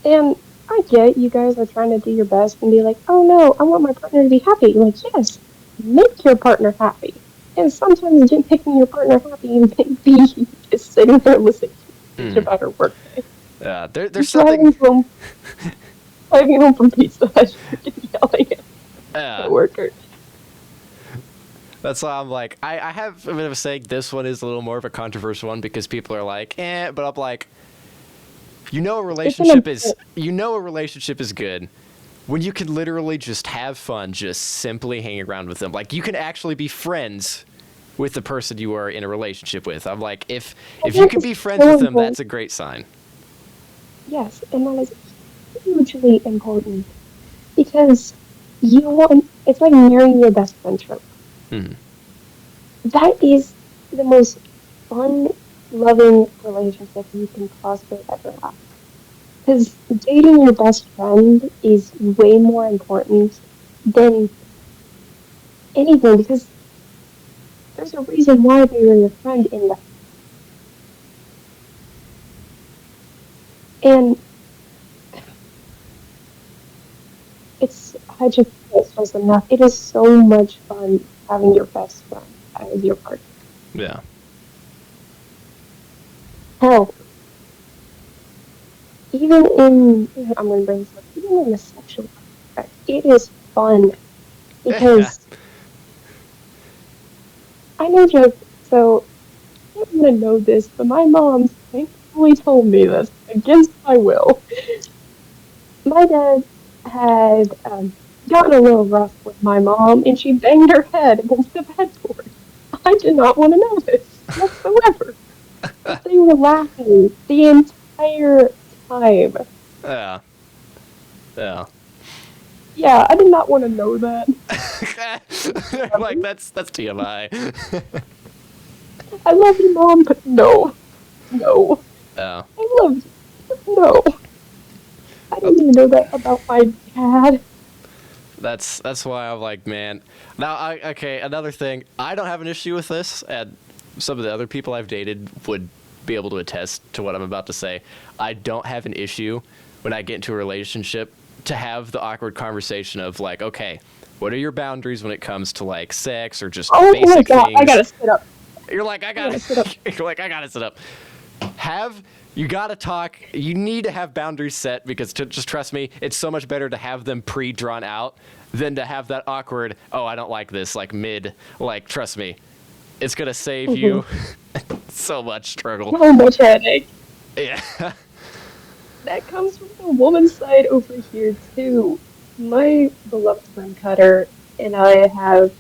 And I get you guys are trying to do your best and be like, oh no, I want my partner to be happy. You're like, yes, make your partner happy. And sometimes making your partner happy may be just sitting there listening to about her workday. Yeah, there's something. Driving home from Pizza Hut and yelling at the worker. That's why I'm like, I have a bit of a saying. This one is a little more of a controversial one, because people are like, but I'm like, a relationship is good when you can literally just have fun, just simply hang around with them. Like, you can actually be friends with the person you are in a relationship with. I'm like, if you can be friends with them, that's a great sign. Yes, and that is hugely important, because it's like marrying your best friend trope. That is the most fun, loving relationship you can possibly ever have. Because dating your best friend is way more important than anything, because there's a reason why they were your friend in life. And I just can't stress enough. It is so much fun having your best friend as your partner. Yeah. Hell, even in the sexual aspect, it is fun, because I know, Jeff. So I don't want to know this, but my mom thankfully told me this against my will. My dad had gotten a little rough with my mom, and she banged her head against the headboard. I did not want to know this whatsoever, but they were laughing the entire time. Yeah. Yeah. Yeah, I did not want to know that. Like that's TMI. I love you, Mom, but no. No. Yeah. I love you, but no. I didn't even know that about my dad. That's why I'm like, man. Now, okay, another thing. I don't have an issue with this, and some of the other people I've dated would be able to attest to what I'm about to say. I don't have an issue when I get into a relationship to have the awkward conversation of like, okay, what are your boundaries when it comes to like sex or just Oh my basic god, things? I gotta sit up. You're like, I gotta sit up. You're like, I gotta sit up. You gotta talk. You need to have boundaries set because just trust me, it's so much better to have them pre-drawn out than to have that awkward, oh, I don't like this, like mid, like, trust me. It's gonna save you so much struggle. So much headache. Yeah. That comes from the woman's side over here, too. My beloved friend Cutter and I have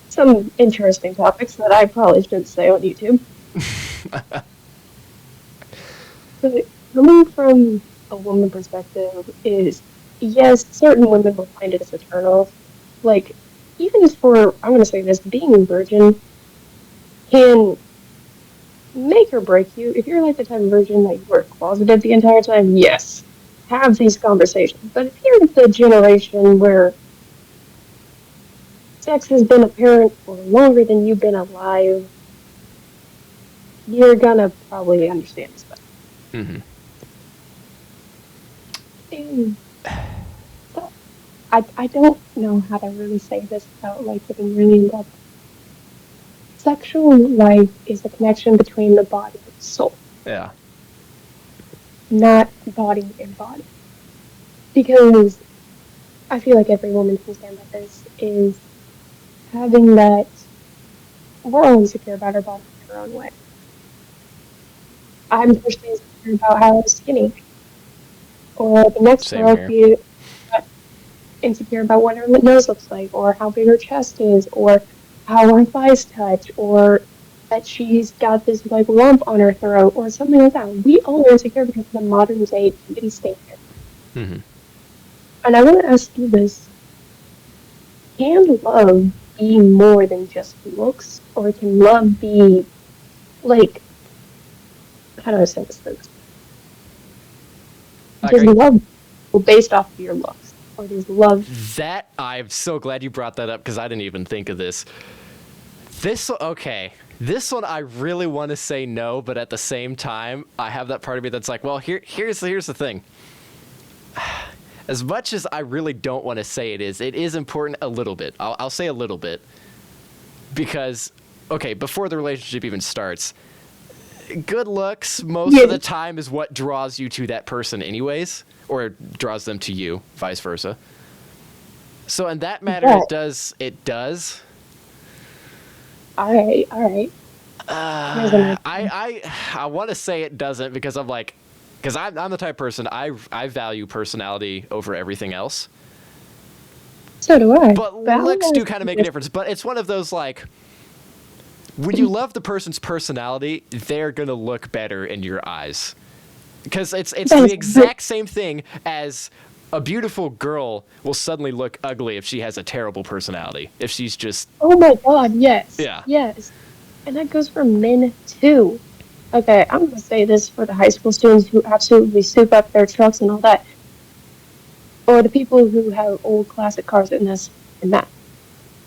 some interesting topics that I probably shouldn't say on YouTube. But coming from a woman perspective is, yes, certain women will find it as a turnoff. Like, even as for, I'm going to say this, being a virgin can make or break you. If you're like the type of virgin that you were closeted the entire time, yes, have these conversations. But if you're the generation where sex has been apparent for longer than you've been alive, you're gonna probably understand this better. Mm-hmm. And so, I don't know how to really say this without like getting really in depth. Sexual life is a connection between the body and soul. Yeah. Not body and body. Because I feel like every woman can stand by this is having that we're all insecure about our body in our own way. I'm personally insecure about how I'm skinny. Or the next Same girl here. be insecure about what her nose looks like, or how big her chest is, or how her thighs touch, or that she's got this like lump on her throat, or something like that. We all are insecure because of the modern day beauty standard. Mm-hmm. And I want to ask you this. Can love be more than just looks? Or can love be, like, how do I say this? Does love based off of your looks? Or does love... That, I'm so glad you brought that up because I didn't even think of this. This one I really want to say no, but at the same time, I have that part of me that's like, well, here's the thing. As much as I really don't want to say it is important a little bit. I'll say a little bit. Because, okay, before the relationship even starts, good looks most of the time is what draws you to that person anyways, or draws them to you, vice versa. So in that matter, it does. All right. I want to say it doesn't because I'm like, because I'm the type of person, I value personality over everything else. So do I. But looks do kind of make a difference. But it's one of those like, when you love the person's personality, they're going to look better in your eyes. Because it's the exact same thing as a beautiful girl will suddenly look ugly if she has a terrible personality. If she's just... Oh my god, yes. Yeah. Yes. And that goes for men, too. Okay, I'm going to say this for the high school students who absolutely soup up their trucks and all that. Or the people who have old classic cars and this and that.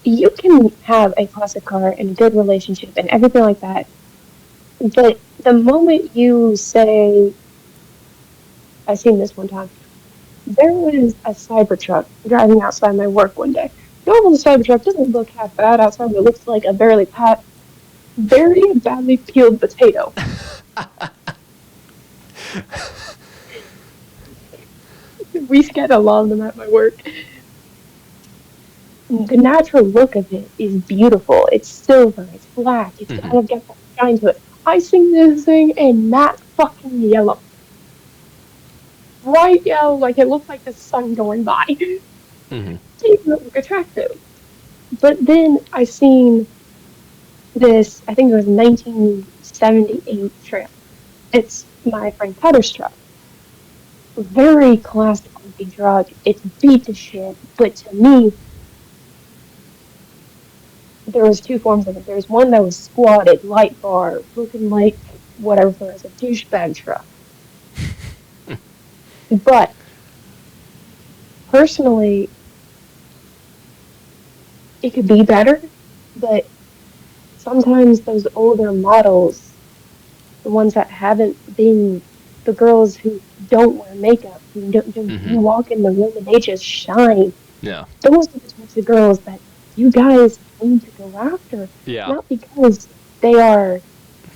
You can have a classic car and a good relationship and everything like that. But the moment you say... I seen this one time. There was a Cybertruck driving outside my work one day. Normally, the Cybertruck doesn't look half bad outside, but it looks like a very badly peeled potato. We get along them at my work. the natural look of it is beautiful. It's silver, it's black, it's Mm-hmm. kind of got that shine to it. I seen this thing in matte fucking yellow. Bright yellow, like it looked like the sun going by. It Mm-hmm. didn't look attractive. But then I seen this, I think it was 1978 trip. It's my friend Cutter's truck. Very classic looking truck. It's beat to shit, but to me, there was two forms of it. There's one that was squatted, light bar, looking like whatever as a douchebag truck. But personally, it could be better. But sometimes those older models, the ones that haven't been the girls who don't wear makeup, who don't, Mm-hmm. you walk in the room and they just shine. Yeah. Those are the types of girls that you guys need to go after. Yeah. Not because they are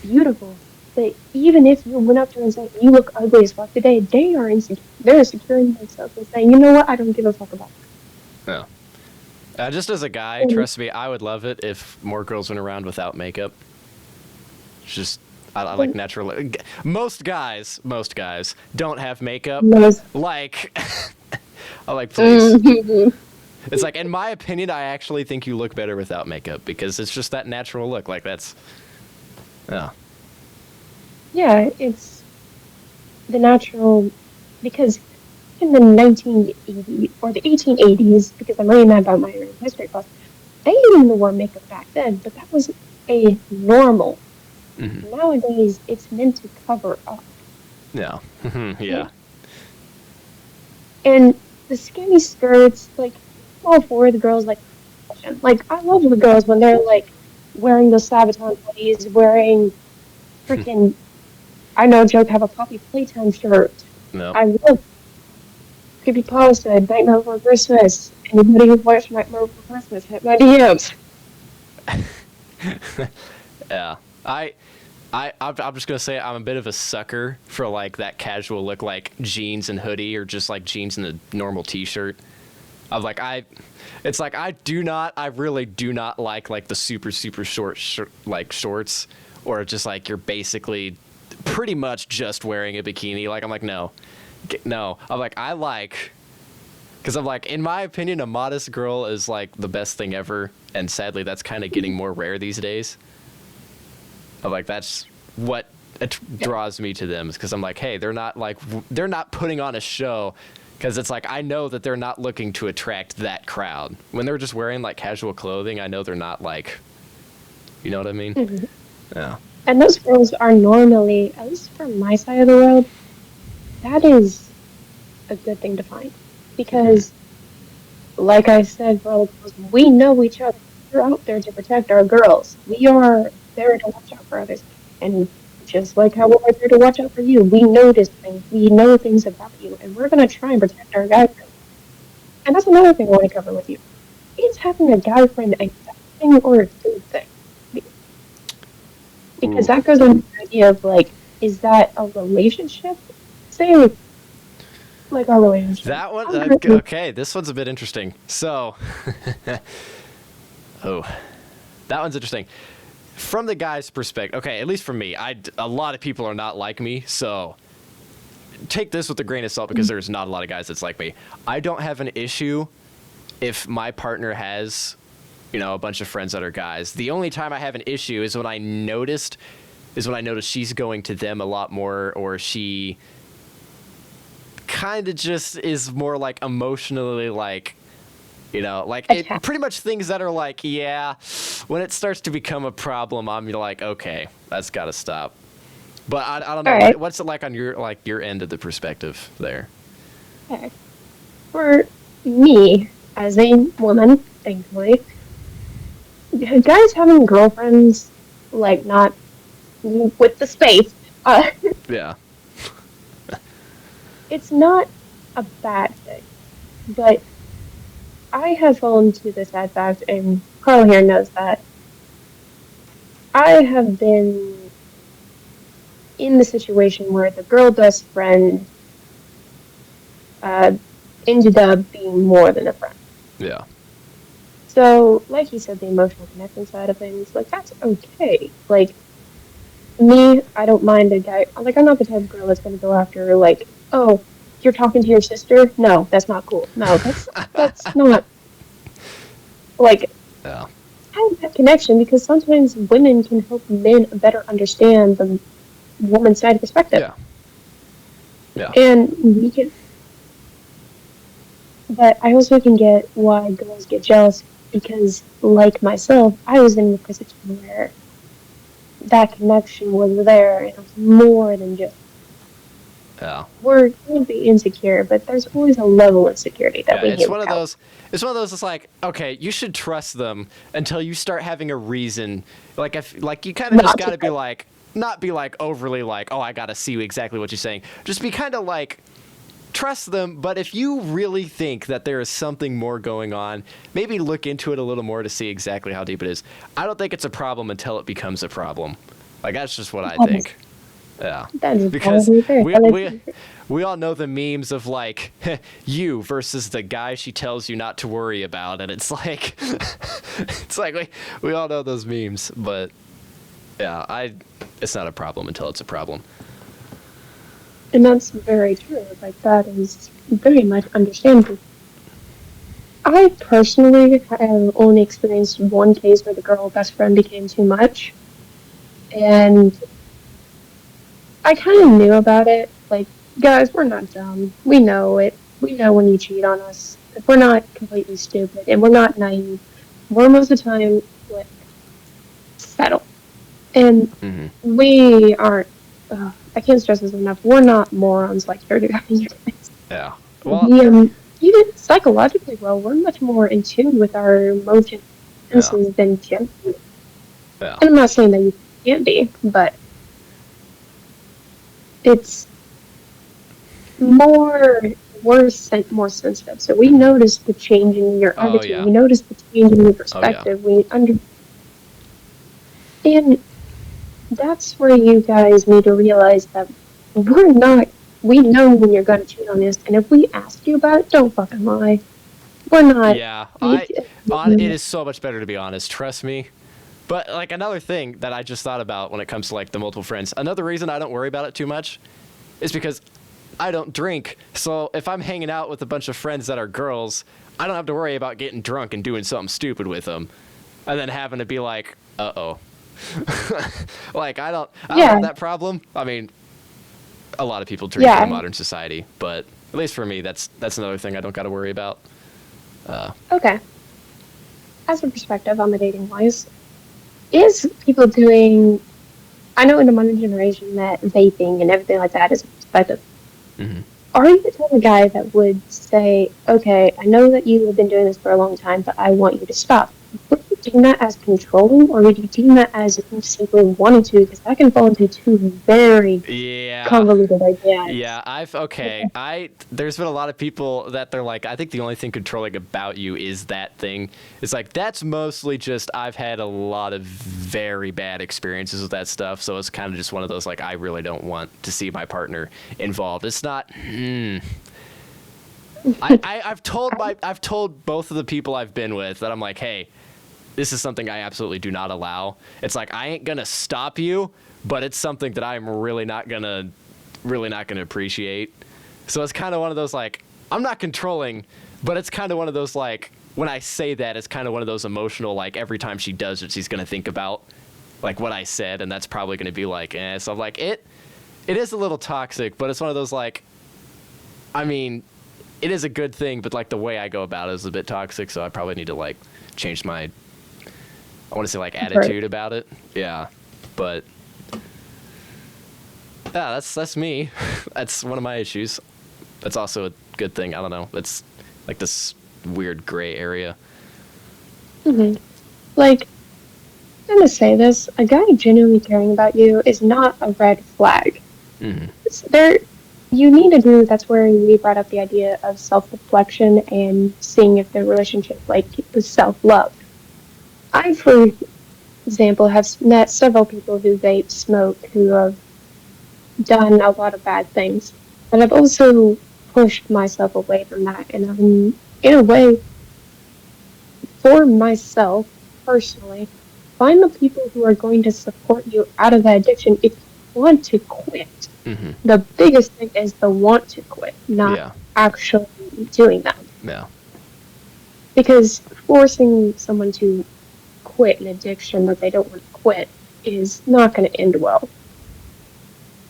beautiful, but even if you went up to them and said, you look ugly as fuck today, they are insecure. They're securing themselves and saying, you know what, I don't give a fuck about Yeah. Just as a guy, that. trust me, I would love it if more girls went around without makeup. It's just, I like natural. Most guys don't have makeup. Most, Like, I like, please. It's like, in my opinion, I actually think you look better without makeup because it's just that natural look. Like, that's, yeah. yeah, it's the natural, because in the 1980s or the 1880s, because I'm reading that about my history class, they even wore makeup back then, but that was a normal. Mm-hmm. Nowadays, it's meant to cover up. Yeah. Yeah. And the skinny skirts, like, all for the girls, like, I love the girls when they're, like, wearing those Sabaton hoodies, wearing freaking, I know Joke have a Poppy Playtime shirt. No. I love Creepypasta, Nightmare Before Christmas. Anybody who watched Nightmare Before Christmas, hit my DMs. Yeah. I'm just gonna say I'm a bit of a sucker for like that casual look, like jeans and hoodie, or just like jeans and a normal T-shirt. Of like I really do not like the super short like shorts, or just like you're basically pretty much just wearing a bikini. Like I'm like no. I'm like because I'm like, in my opinion, a modest girl is like the best thing ever, and sadly that's kind of getting more rare these days. I'm like, that's what draws me to them, is because I'm like, hey, they're not putting on a show, because it's like I know that they're not looking to attract that crowd. When they're just wearing like casual clothing, I know they're not like, you know what I mean? Mm-hmm. Yeah. And those girls are normally, at least from my side of the world, that is a good thing to find. Because, like I said, for all the girls, we know each other. We're out there to protect our girls. We are there to watch out for others. And just like how we're there to watch out for you, we notice things. We know things about you. And we're going to try and protect our guy friend. And that's another thing I want to cover with you. Is having a guy friend a bad thing or a good thing? Because that goes on the idea of, like, is that a relationship? Say, like, our relationship. That one, okay, this one's a bit interesting. So, that one's interesting. From the guy's perspective, okay, at least for me, a lot of people are not like me, so take this with a grain of salt, because there's not a lot of guys that's like me. I don't have an issue if my partner has, a bunch of friends that are guys. The only time I have an issue is when I noticed she's going to them a lot more, or she kind of just is more like emotionally like, it pretty much things that are like, yeah, when it starts to become a problem, I'm like, okay, that's got to stop. But I don't know, right. What's it like on your end of the perspective there? Okay. For me, as a woman, thankfully, guys having girlfriends, like, not with the space, Yeah. it's not a bad thing. But I have fallen to the sad fact, and Carl here knows that, I have been in the situation where the girl best friend ended up being more than a friend. Yeah. So, like you said, the emotional connection side of things, like, that's okay. Like, me, I don't mind a guy. Like, I'm not the type of girl that's going to go after, like, oh, you're talking to your sister? No, that's not cool. No, that's not, like, Yeah. have that connection because sometimes women can help men better understand the woman's side perspective. Yeah. Yeah. And we can, but I also can get why girls get jealous because, like myself, I was in a position where that connection was there and it was more than just Yeah. we're going to be insecure, but there's always a level of insecurity that Yeah, we it's hit one of without. those. It's one of those. It's like, okay, you should trust them until you start having a reason. Like, if like you kind of just Not got to to be like, not be like overly like, oh, I got to see exactly what you're saying. Just be kind of like, trust them. But if you really think that there is something more going on, maybe look into it a little more to see exactly how deep it is. I don't think it's a problem until it becomes a problem. Like, that's just what I think. Yeah, that is because probably fair. we all know the memes of like you versus the guy she tells you not to worry about, and it's like it's like we all know those memes, but yeah, it's not a problem until it's a problem. And that's very true. Like, that is very much understandable. I personally have only experienced one case where the girl best friend became too much. And I kind of knew about it. Like, guys, we're not dumb. We know it. We know when you cheat on us. If we're not completely stupid and we're not naive, we're most of the time like settle. And Hmm. we aren't. I can't stress this enough. We're not morons like you're doing. You guys. Yeah. Well. We even psychologically, well, we're much more in tune with our emotions Yeah. than Jim. Yeah. And I'm not saying that you can't be, but it's more more sensitive. So we notice the change in your Oh attitude. yeah. We notice the change in your Oh yeah. perspective. And that's where you guys need to realize that we're not. We know when you're going to cheat on us, and if we ask you about it, don't fucking lie. We're not. Yeah. You, It is so much better to be honest. Trust me. But like another thing that I just thought about when it comes to like the multiple friends, another reason I don't worry about it too much is because I don't drink. So if I'm hanging out with a bunch of friends that are girls, I don't have to worry about getting drunk and doing something stupid with them, and then having to be like, uh-oh. Like I don't yeah, have that problem. I mean, a lot of people drink yeah. in modern society, but at least for me, that's another thing I don't got to worry about. Okay. As a perspective on the dating wise, is people doing? I know in the modern generation that vaping and everything like that is a perspective. Hmm. Are you the type of guy that would say, okay, I know that you have been doing this for a long time, but I want you to stop? Would you deem that as controlling, or would you deem that as you simply wanting to? Because that can fall into two very Yeah. convoluted ideas. Yeah, there's been a lot of people that they're like, I think the only thing controlling about you is that thing. It's like, that's mostly just, I've had a lot of very bad experiences with that stuff. So it's kind of just one of those, like, I really don't want to see my partner involved. It's not, I've told both of the people I've been with that I'm like, hey, this is something I absolutely do not allow. It's like, I ain't gonna stop you, but it's something that I'm really not gonna appreciate. So it's kind of one of those like, I'm not controlling, but it's kind of one of those like, when I say that, it's kind of one of those emotional, like every time she does it, she's gonna think about like what I said, and that's probably gonna be like, eh. So I'm like, it is a little toxic, but it's one of those like, I mean, it is a good thing, but like the way I go about it is a bit toxic, so I probably need to like change my, I want to say like attitude about it. Yeah, but yeah, that's me. That's one of my issues. That's also a good thing. I don't know. It's like this weird gray area. Like, I'm gonna say this: a guy genuinely caring about you is not a red flag. There, you need to do. That's where we brought up the idea of self-reflection and seeing if the relationship like was self-love. I, for example, have met several people who vape, smoke, who have done a lot of bad things, but I've also pushed myself away from that, and I'm in a way for myself, personally, find the people who are going to support you out of that addiction if you want to quit. Mm-hmm. The biggest thing is the want to quit, not Yeah. actually doing that. Yeah. Because forcing someone to quit an addiction that they don't want to quit is not going to end well.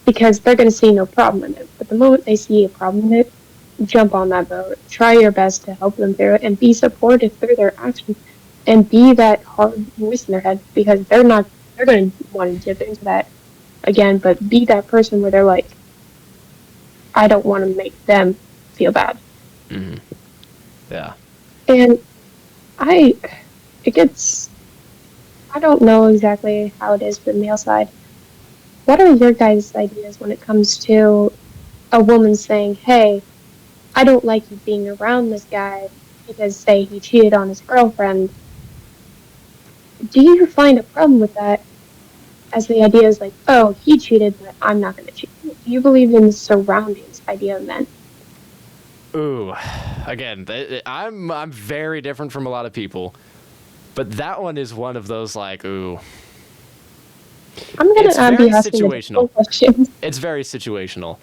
Because they're going to see no problem in it. But the moment they see a problem in it, jump on that boat. Try your best to help them through it and be supportive through their actions and be that hard voice in their head because they're going to want to dip into that again, but be that person where they're like, I don't want to make them feel bad. Mm-hmm. Yeah. And it gets, I don't know exactly how it is for the male side. What are your guys' ideas when it comes to a woman saying, hey, I don't like you being around this guy because, say, he cheated on his girlfriend? Do you find a problem with that as the idea is like, oh, he cheated, but I'm not going to cheat? Do you believe in the surroundings idea of men? Ooh, again, I'm very different from a lot of people, but that one is one of those like, ooh. I'm going It's to be very asking situational. a question. It's very situational.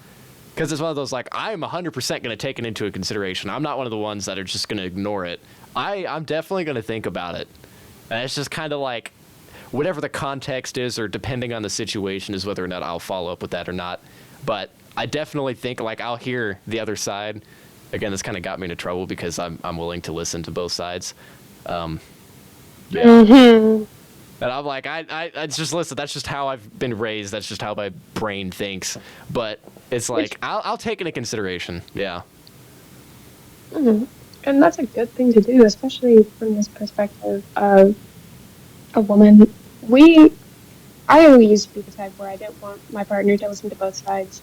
Because it's one of those, like, I'm 100% going to take it into consideration. I'm not one of the ones that are just going to ignore it. I'm definitely going to think about it. And it's just kind of like, whatever the context is, or depending on the situation, is whether or not I'll follow up with that or not. But I definitely think, like, I'll hear the other side. Again, this kind of got me into trouble because I'm willing to listen to both sides. Yeah. Mm-hmm. And I'm like, I just listen. That's just how I've been raised. That's just how my brain thinks. But it's like, I'll take into consideration. Yeah. Mm-hmm. And that's a good thing to do, especially from this perspective of a woman. I always used to be the type where I didn't want my partner to listen to both sides.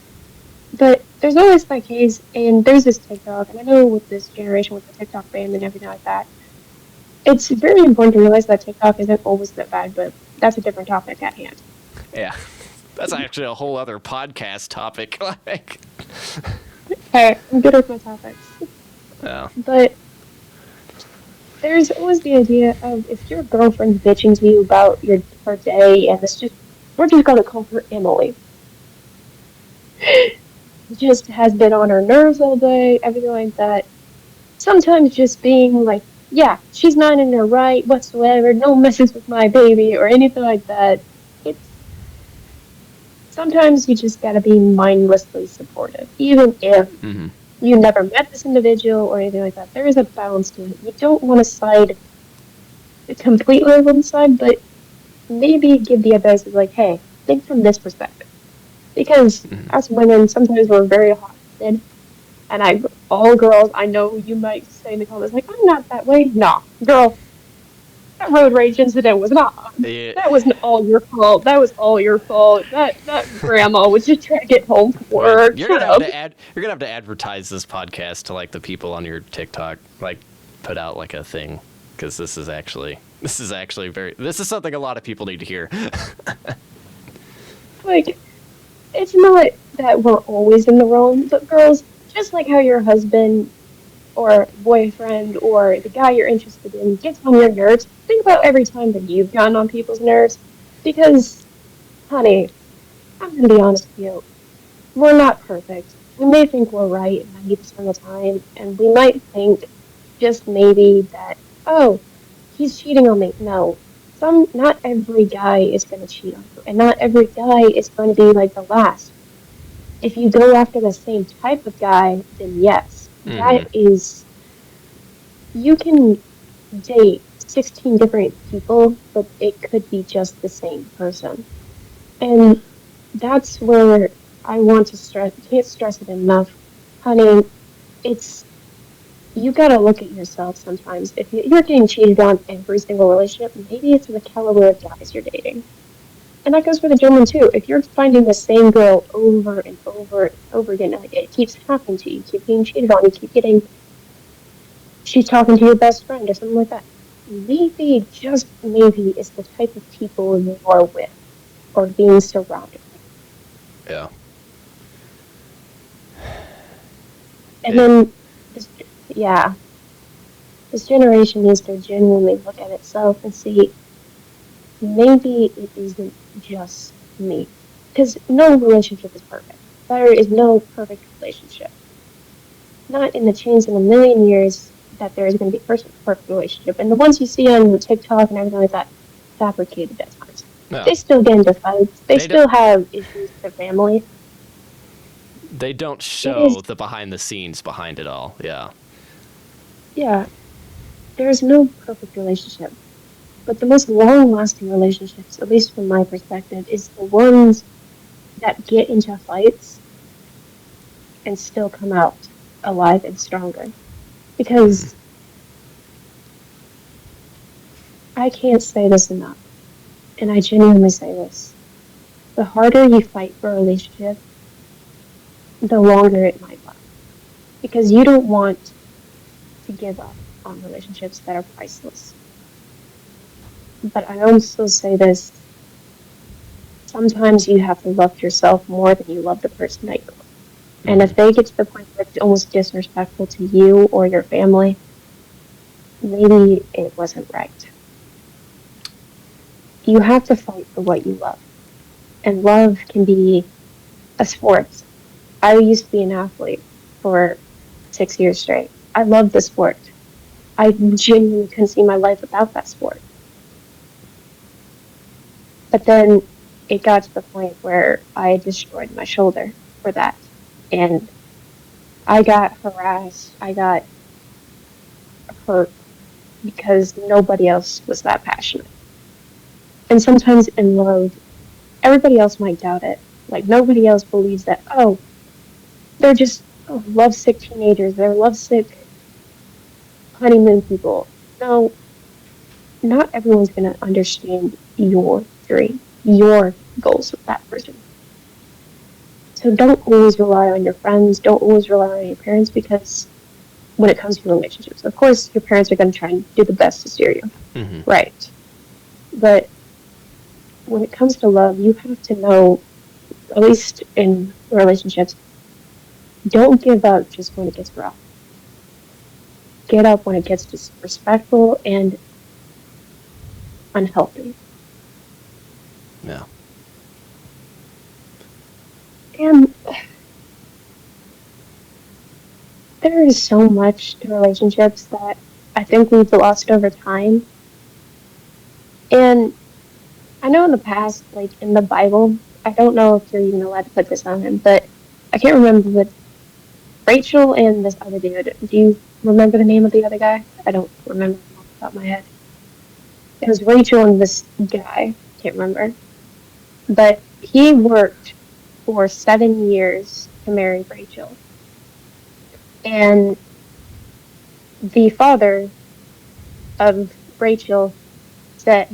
But there's always that case, and there's this TikTok, and I know with this generation, with the TikTok ban and everything like that, it's very important to realize that TikTok isn't always that bad, but that's a different topic at hand. Yeah. That's actually a whole other podcast topic. Like, Okay, I'm good with my topics. yeah. But there's always the idea of if your girlfriend's bitching to you about her day, and we're just gonna call her Emily. Just has been on her nerves all day, everything like that. Sometimes just being like, yeah, she's not in her right whatsoever, no messes with my baby, or anything like that. Sometimes you just gotta be mindlessly supportive, even if Mm-hmm. you never met this individual or anything like that. There is a balance to it. You don't want to side completely on one side, but maybe give the advice of like, hey, think from this perspective. Because as women, sometimes we're very hot-headed, and all girls, I know you might say in the comments, like, I'm not that way. Nah, girl, that road rage incident was not. Yeah. That wasn't all your fault. That was all your fault. That grandma was just trying to get home from work. You're Shut gonna up. have to advertise this podcast to like the people on your TikTok, like put out like a thing, because this is actually this is something a lot of people need to hear. Like, it's not that we're always in the wrong, but girls, just like how your husband or boyfriend or the guy you're interested in gets on your nerves, think about every time that you've gotten on people's nerves. Because, honey, I'm going to be honest with you, we're not perfect. We may think we're right 90% of the time, and we might think just maybe that, oh, he's cheating on me. No. Not every guy is going to cheat on you, and not every guy is going to be like the last. If you go after the same type of guy, then yes, that is, you can date 16 different people, but it could be just the same person. And that's where I want to can't stress it enough. Honey, you gotta look at yourself sometimes. If you're getting cheated on every single relationship, maybe it's the caliber of guys you're dating. And that goes for the gentleman too. If you're finding the same girl over and over and over again, like it keeps happening to you, you keep being cheated on, she's talking to your best friend or something like that. Maybe, just maybe, it's the type of people you are with or being surrounded with. Yeah. And then, yeah. This generation needs to genuinely look at itself and see maybe it isn't just me. Because no relationship is perfect. There is no perfect relationship. Not in the chance in a million years that there is going to be a perfect relationship. And the ones you see on TikTok and everything like that, fabricated at times. No, They still get into fights. They they don't. still have issues with their family. They don't It is, show the behind the scenes behind it all. Yeah. yeah, there's no perfect relationship. But the most long lasting relationships, at least from my perspective, is the ones that get into fights and still come out alive and stronger. Mm-hmm. Because I can't say this enough, and I genuinely say this. The harder you fight for a relationship, the longer it might last. Because you don't want to give up on relationships that are priceless. But I also say this, sometimes you have to love yourself more than you love the person that you're with. And Mm-hmm. if they get to the point where it's almost disrespectful to you or your family, maybe it wasn't right. You have to fight for what you love. And love can be a sport. I used to be an athlete for 6 years straight. I loved the sport. I genuinely couldn't see my life without that sport. But then it got to the point where I destroyed my shoulder for that. And I got harassed. I got hurt because nobody else was that passionate. And sometimes in love, everybody else might doubt it. Like nobody else believes that, oh, they're just lovesick teenagers. They're lovesick honeymoon people. No, not everyone's going to understand your dream, your goals with that person. So don't always rely on your friends. Don't always rely on your parents because when it comes to relationships, of course, your parents are going to try and do the best to steer you. Mm-hmm. Right. But when it comes to love, you have to know, at least in relationships, don't give up just when it gets rough. Get up when it gets disrespectful and unhealthy. Yeah. And there is so much to relationships that I think we've lost over time. And I know in the past, like in the Bible, I don't know if you're even allowed to put this on him, but I can't remember, but Rachel and this other dude, do you remember the name of the other guy? I don't remember off the top of my head. It was Rachel and this guy, can't remember. But he worked for 7 years to marry Rachel. And the father of Rachel set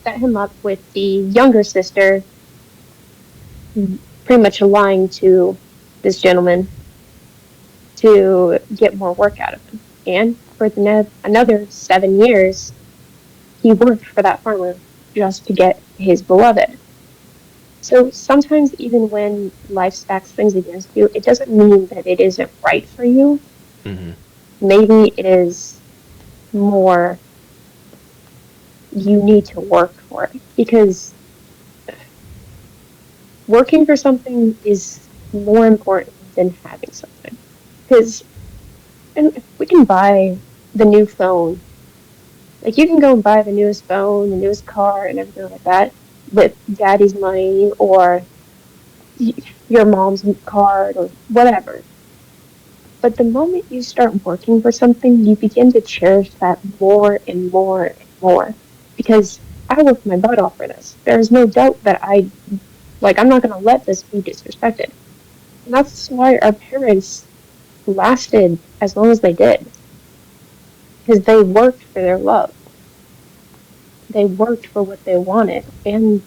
him up with the younger sister, pretty much lying to this gentleman to get more work out of him. And for another 7 years, he worked for that farmer just to get his beloved. So sometimes, even when life stacks things against you, it doesn't mean that it isn't right for you. Mm-hmm. Maybe it is more you need to work for it because working for something is more important than having something. Because and we can buy the new phone. Like you can go and buy the newest phone, the newest car, and everything like that with daddy's money or your mom's card or whatever. But the moment you start working for something, you begin to cherish that more and more and more. Because I worked my butt off for this. There's no doubt that I'm not going to let this be disrespected. And that's why our parents lasted as long as they did. Because they worked for their love. They worked for what they wanted. And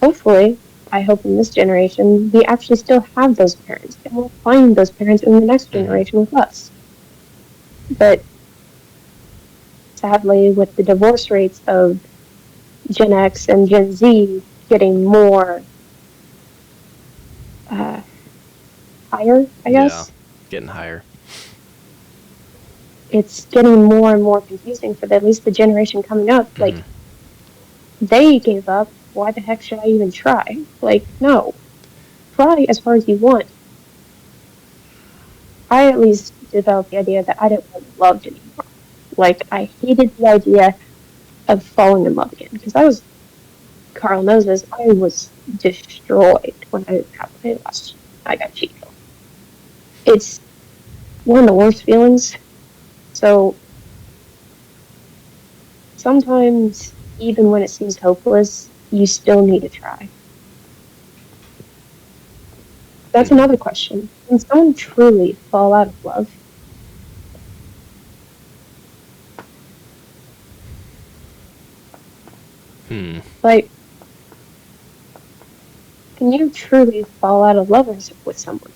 hopefully, I hope in this generation, we actually still have those parents. And we'll find those parents in the next Mm-hmm. generation with us. But sadly, with the divorce rates of Gen X and Gen Z getting more higher, I Yeah. guess, Getting higher. it's getting more and more confusing for at least the generation coming up. Like, they gave up. Why the heck should I even try? Like, no. Try as hard as you want. I at least developed the idea that I didn't want loved anymore. Like, I hated the idea of falling in love again. Because Carl knows this, I was destroyed when I got cheated on. It's one of the worst feelings. So, sometimes, even when it seems hopeless, you still need to try. That's another question. Can someone truly fall out of love? Like, can you truly fall out of love with someone?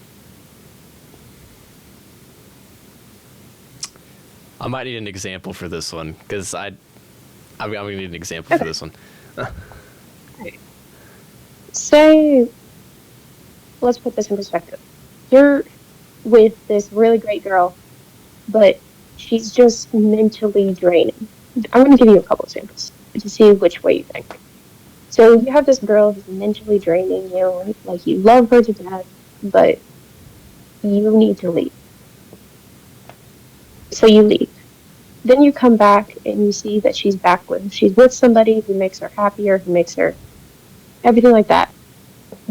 I might need an example for this one because I'm gonna need an example for this one. Right. Say, let's put this in perspective. You're with this really great girl, but she's just mentally draining. I'm going to give you a couple examples to see which way you think. So you have this girl who's mentally draining you, like you love her to death, but you need to leave. So you leave. Then you come back and you see that she's with somebody who makes her happier, who makes her everything like that.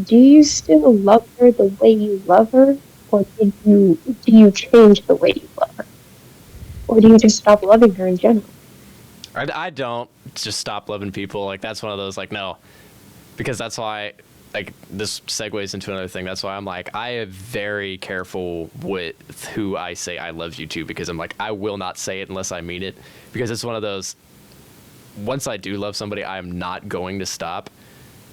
Do you still love her the way you love her, or do you change the way you love her, or do you just stop loving her in general? I don't just stop loving people. Like, that's one of those, like, no. Because that's why, like, this segues into another thing. That's why I'm like, I am very careful with who I say I love you to, because I'm like, I will not say it unless I mean it. Because it's one of those, once I do love somebody, I am not going to stop.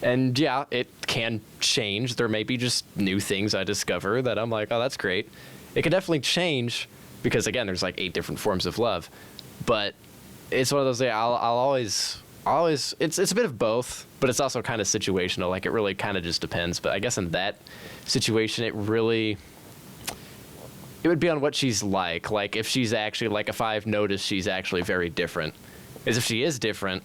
And yeah, it can change. There may be just new things I discover that I'm like, oh, that's great. It can definitely change because, again, there's like 8 different forms of love. But it's one of those, I'll always, it's a bit of both, but it's also kind of situational. Like, it really kind of just depends. But I guess in that situation, it would be on what she's like. Like, if she's actually, like, if I've noticed she's actually very different. Because if she is different,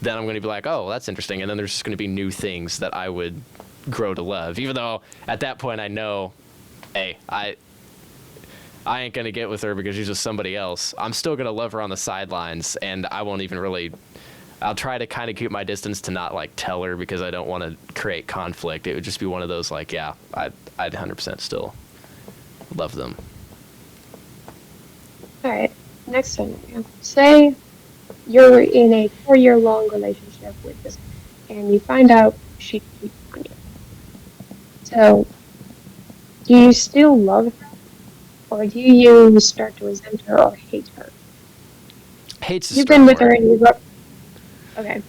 then I'm going to be like, oh, that's interesting. And then there's just going to be new things that I would grow to love. Even though at that point I know, hey, I ain't going to get with her because she's just somebody else. I'm still going to love her on the sidelines, and I won't even really, I'll try to kind of keep my distance to not, like, tell her because I don't want to create conflict. It would just be one of those, like, yeah, I'd 100% still love them. All right, next scenario. Say you're in a 4-year-long relationship with this girl, and you find out she cheats on you. So, do you still love her, or do you start to resent her or hate her? Hate's a You've strong been with her word. and you okay,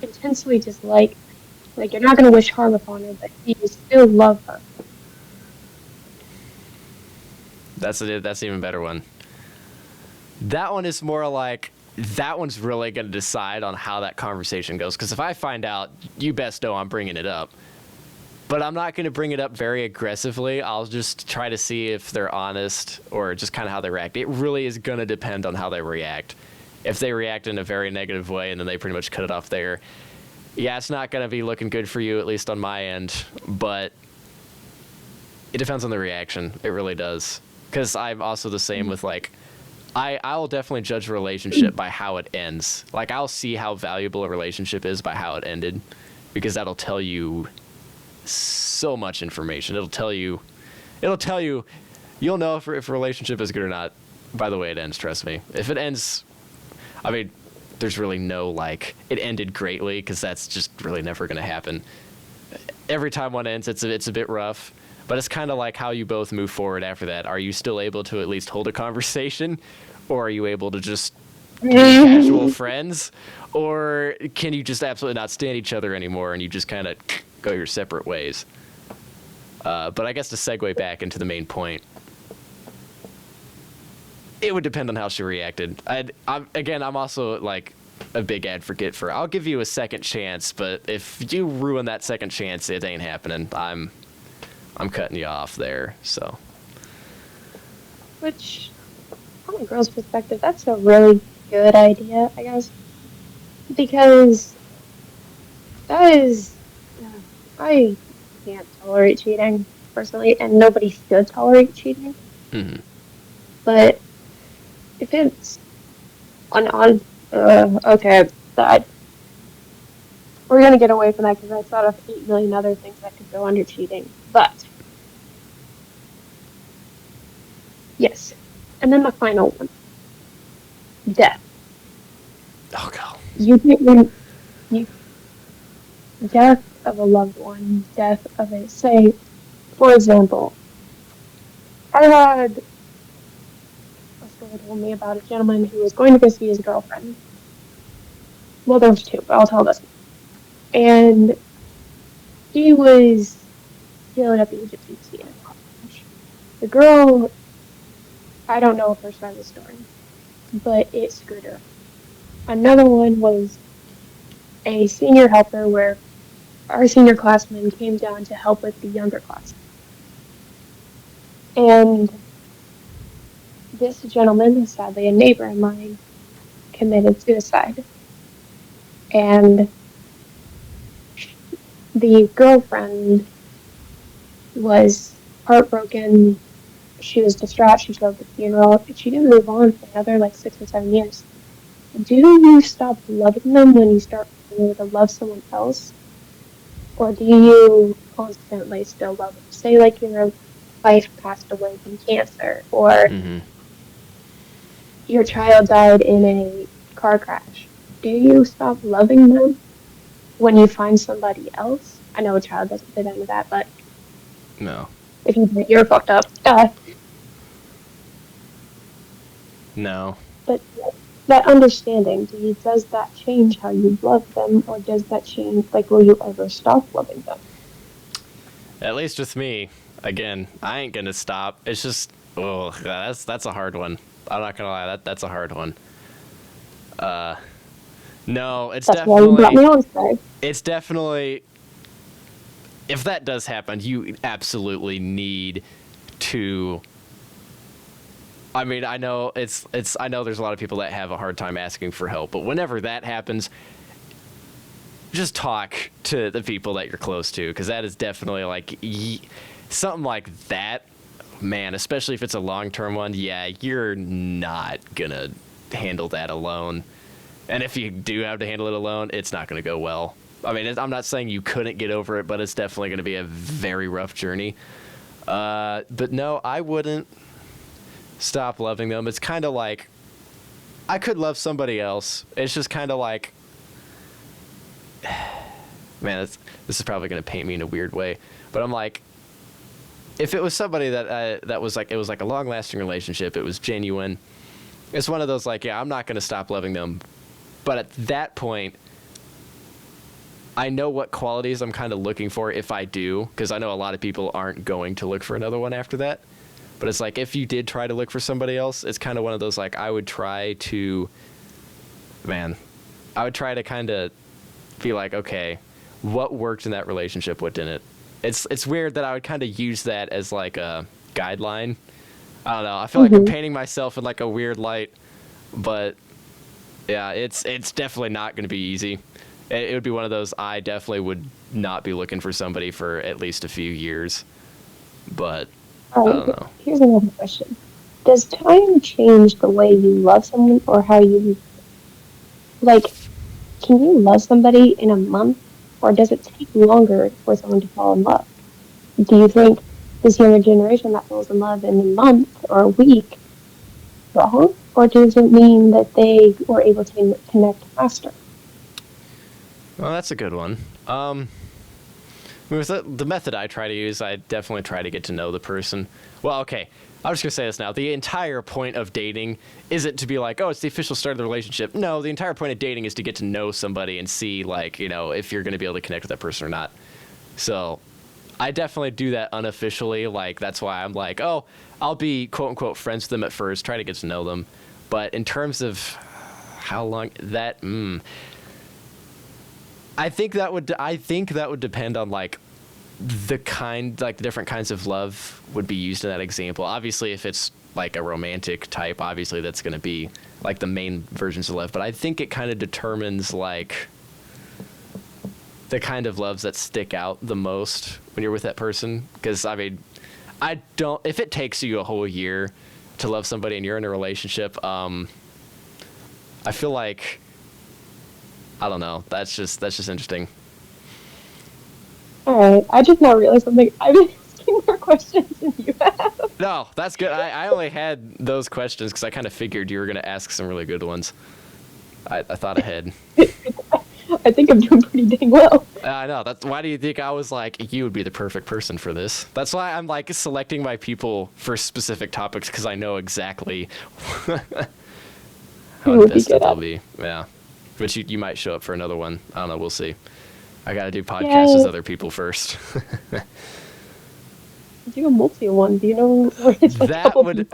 intensely dislike, like you're not going to wish harm upon her, but you still love her. That's an even better one. That one is more like, that one's really going to decide on how that conversation goes. Because if I find out, you best know I'm bringing it up. But I'm not going to bring it up very aggressively. I'll just try to see if they're honest or just kind of how they react. It really is going to depend on how they react. If they react in a very negative way and then they pretty much cut it off there, yeah, it's not going to be looking good for you, at least on my end. But it depends on the reaction. It really does. Because I'm also the same with, like, I'll definitely judge a relationship by how it ends. Like, I'll see how valuable a relationship is by how it ended, because that'll tell you so much information. It'll tell you, you'll know if a relationship is good or not by the way it ends, trust me. If it ends, I mean, there's really no, like, it ended greatly, because that's just really never going to happen. Every time one ends, it's a bit rough. But it's kind of like how you both move forward after that. Are you still able to at least hold a conversation? Or are you able to just be casual friends? Or can you just absolutely not stand each other anymore and you just kind of go your separate ways? But I guess to segue back into the main point, it would depend on how she reacted. I'm also, like, a big advocate for, I'll give you a second chance, but if you ruin that second chance, it ain't happening. I'm cutting you off there, so. Which, from a girl's perspective, that's a really good idea, I guess, because that is, I can't tolerate cheating personally, and nobody should tolerate cheating. Hmm. But if it's okay, that we're gonna get away from that because I thought of 8 million other things that could go under cheating. But yes, and then the final one, death. Oh god. You can you death of a loved one, death of a say, for example, I had a story told me about a gentleman who was going to go see his girlfriend. Well, there was two, but I'll tell this one. And he was still at the age of 18 in college. The girl, I don't know her side of the story, but it screwed her. Another one was a senior helper where our senior classman came down to help with the younger class. And this gentleman, sadly a neighbor of mine, committed suicide. And the girlfriend was heartbroken. She was distraught. She showed the funeral. She didn't move on for another like 6 or 7 years. Do you stop loving them when you start to love someone else? Or do you constantly still love them? Say like your wife passed away from cancer, or Hmm. your child died in a car crash. Do you stop loving them when you find somebody else? I know a child doesn't fit into that, but No. if you're fucked up. No. But that understanding, does that change how you love them, or does that change, like, will you ever stop loving them? At least with me, again, I ain't gonna stop. It's just, oh, that's a hard one. I'm not gonna lie, that's a hard one. No, That's why you brought me on today. it's definitely, if that does happen, you absolutely need to. I mean, I know I know there's a lot of people that have a hard time asking for help, but whenever that happens, just talk to the people that you're close to, because that is definitely like something like that, man, especially if it's a long-term one. Yeah, you're not gonna handle that alone, and if you do have to handle it alone, it's not gonna go well. I mean, I'm not saying you couldn't get over it, but it's definitely gonna be a very rough journey. But no, I wouldn't stop loving them. It's kind of like I could love somebody else. It's just kind of like, man, this is probably going to paint me in a weird way, but I'm like, if it was somebody that was like, it was like a long-lasting relationship, it was genuine. It's one of those like, yeah, I'm not going to stop loving them, but at that point, I know what qualities I'm kind of looking for if I do, because I know a lot of people aren't going to look for another one after that. But it's like, if you did try to look for somebody else, it's kind of one of those like, I would try to kind of be like, okay, what worked in that relationship, what didn't. It's weird that I would kind of use that as like a guideline. I don't know, I feel like I'm painting myself in like a weird light, but yeah, it's definitely not going to be easy. It would be one of those, I definitely would not be looking for somebody for at least a few years, but I don't know. Here's another question. Does time change the way you love someone, or how you, like, can you love somebody in a month, or does it take longer for someone to fall in love? Do you think this younger generation that falls in love in a month or a week wrong, or does it mean that they were able to connect faster? Well, that's a good one. With the method I try to use, I definitely try to get to know the person. Well, okay, I'm just going to say this now. The entire point of dating isn't to be like, oh, it's the official start of the relationship. No, the entire point of dating is to get to know somebody and see, like, you know, if you're going to be able to connect with that person or not. So I definitely do that unofficially. Like, that's why I'm like, oh, I'll be quote-unquote friends with them at first, try to get to know them. But in terms of how long I think that would depend on, like, the different kinds of love would be used in that example. Obviously, if it's like a romantic type, obviously that's going to be like the main versions of love. But I think it kind of determines like the kind of loves that stick out the most when you're with that person. Because I mean, if it takes you a whole year to love somebody and you're in a relationship, I feel like, I don't know. That's just interesting. All right, I just now realized something. I've been asking more questions than you have. No, that's good. I only had those questions because I kind of figured you were going to ask some really good ones. I thought ahead. I think I'm doing pretty dang well. I know. That's why do you think I was like, you would be the perfect person for this? That's why I'm like selecting my people for specific topics because I know exactly how invested they'll be. Yeah. But you might show up for another one. I don't know. We'll see. I got to do podcasts with other people first. Do a multi one. Do you know where it's like that would?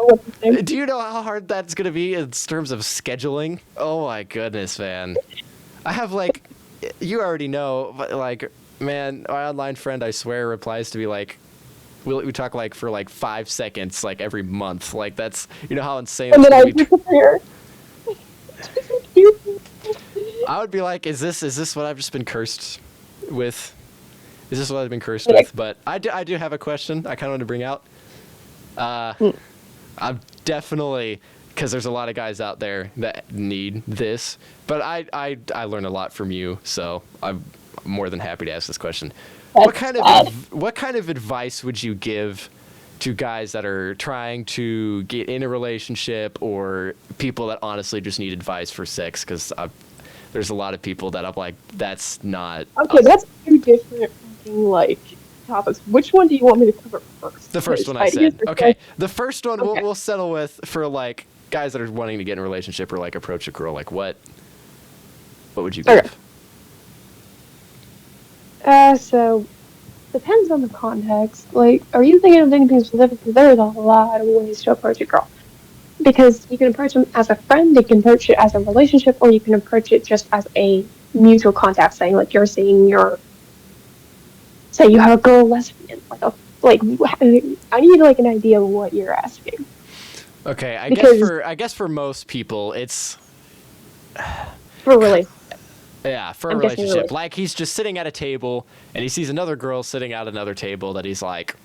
Do you know how hard that's gonna be in terms of scheduling? Oh my goodness, man! I have like, you already know, but like, man, my online friend, I swear, replies to me like, we talk like for like 5 seconds, like every month. Like that's, you know how insane. And then I disappear. I would be like, is this what I've just been cursed with? Is this what I've been cursed with? But I do have a question I kind of want to bring out. I'm definitely, because there's a lot of guys out there that need this, but I learn a lot from you, so I'm more than happy to ask this question. What kind of advice would you give to guys that are trying to get in a relationship or people that honestly just need advice for sex? Because there's a lot of people that I'm like, that's not... Okay, that's two different like topics. Which one do you want me to cover first? The first one I said. Okay, the first one we'll settle with for like guys that are wanting to get in a relationship or like approach a girl. Like what would you give? So depends on the context. Like, are you thinking of anything specific? Because there's a lot of ways to approach a girl. Because you can approach them as a friend, you can approach it as a relationship, or you can approach it just as a mutual contact, saying like you're saying say you have a girl lesbian, like I need like an idea of what you're asking. Okay, I guess for most people it's for a relationship. Yeah, for a relationship. Like he's just sitting at a table and he sees another girl sitting at another table that he's like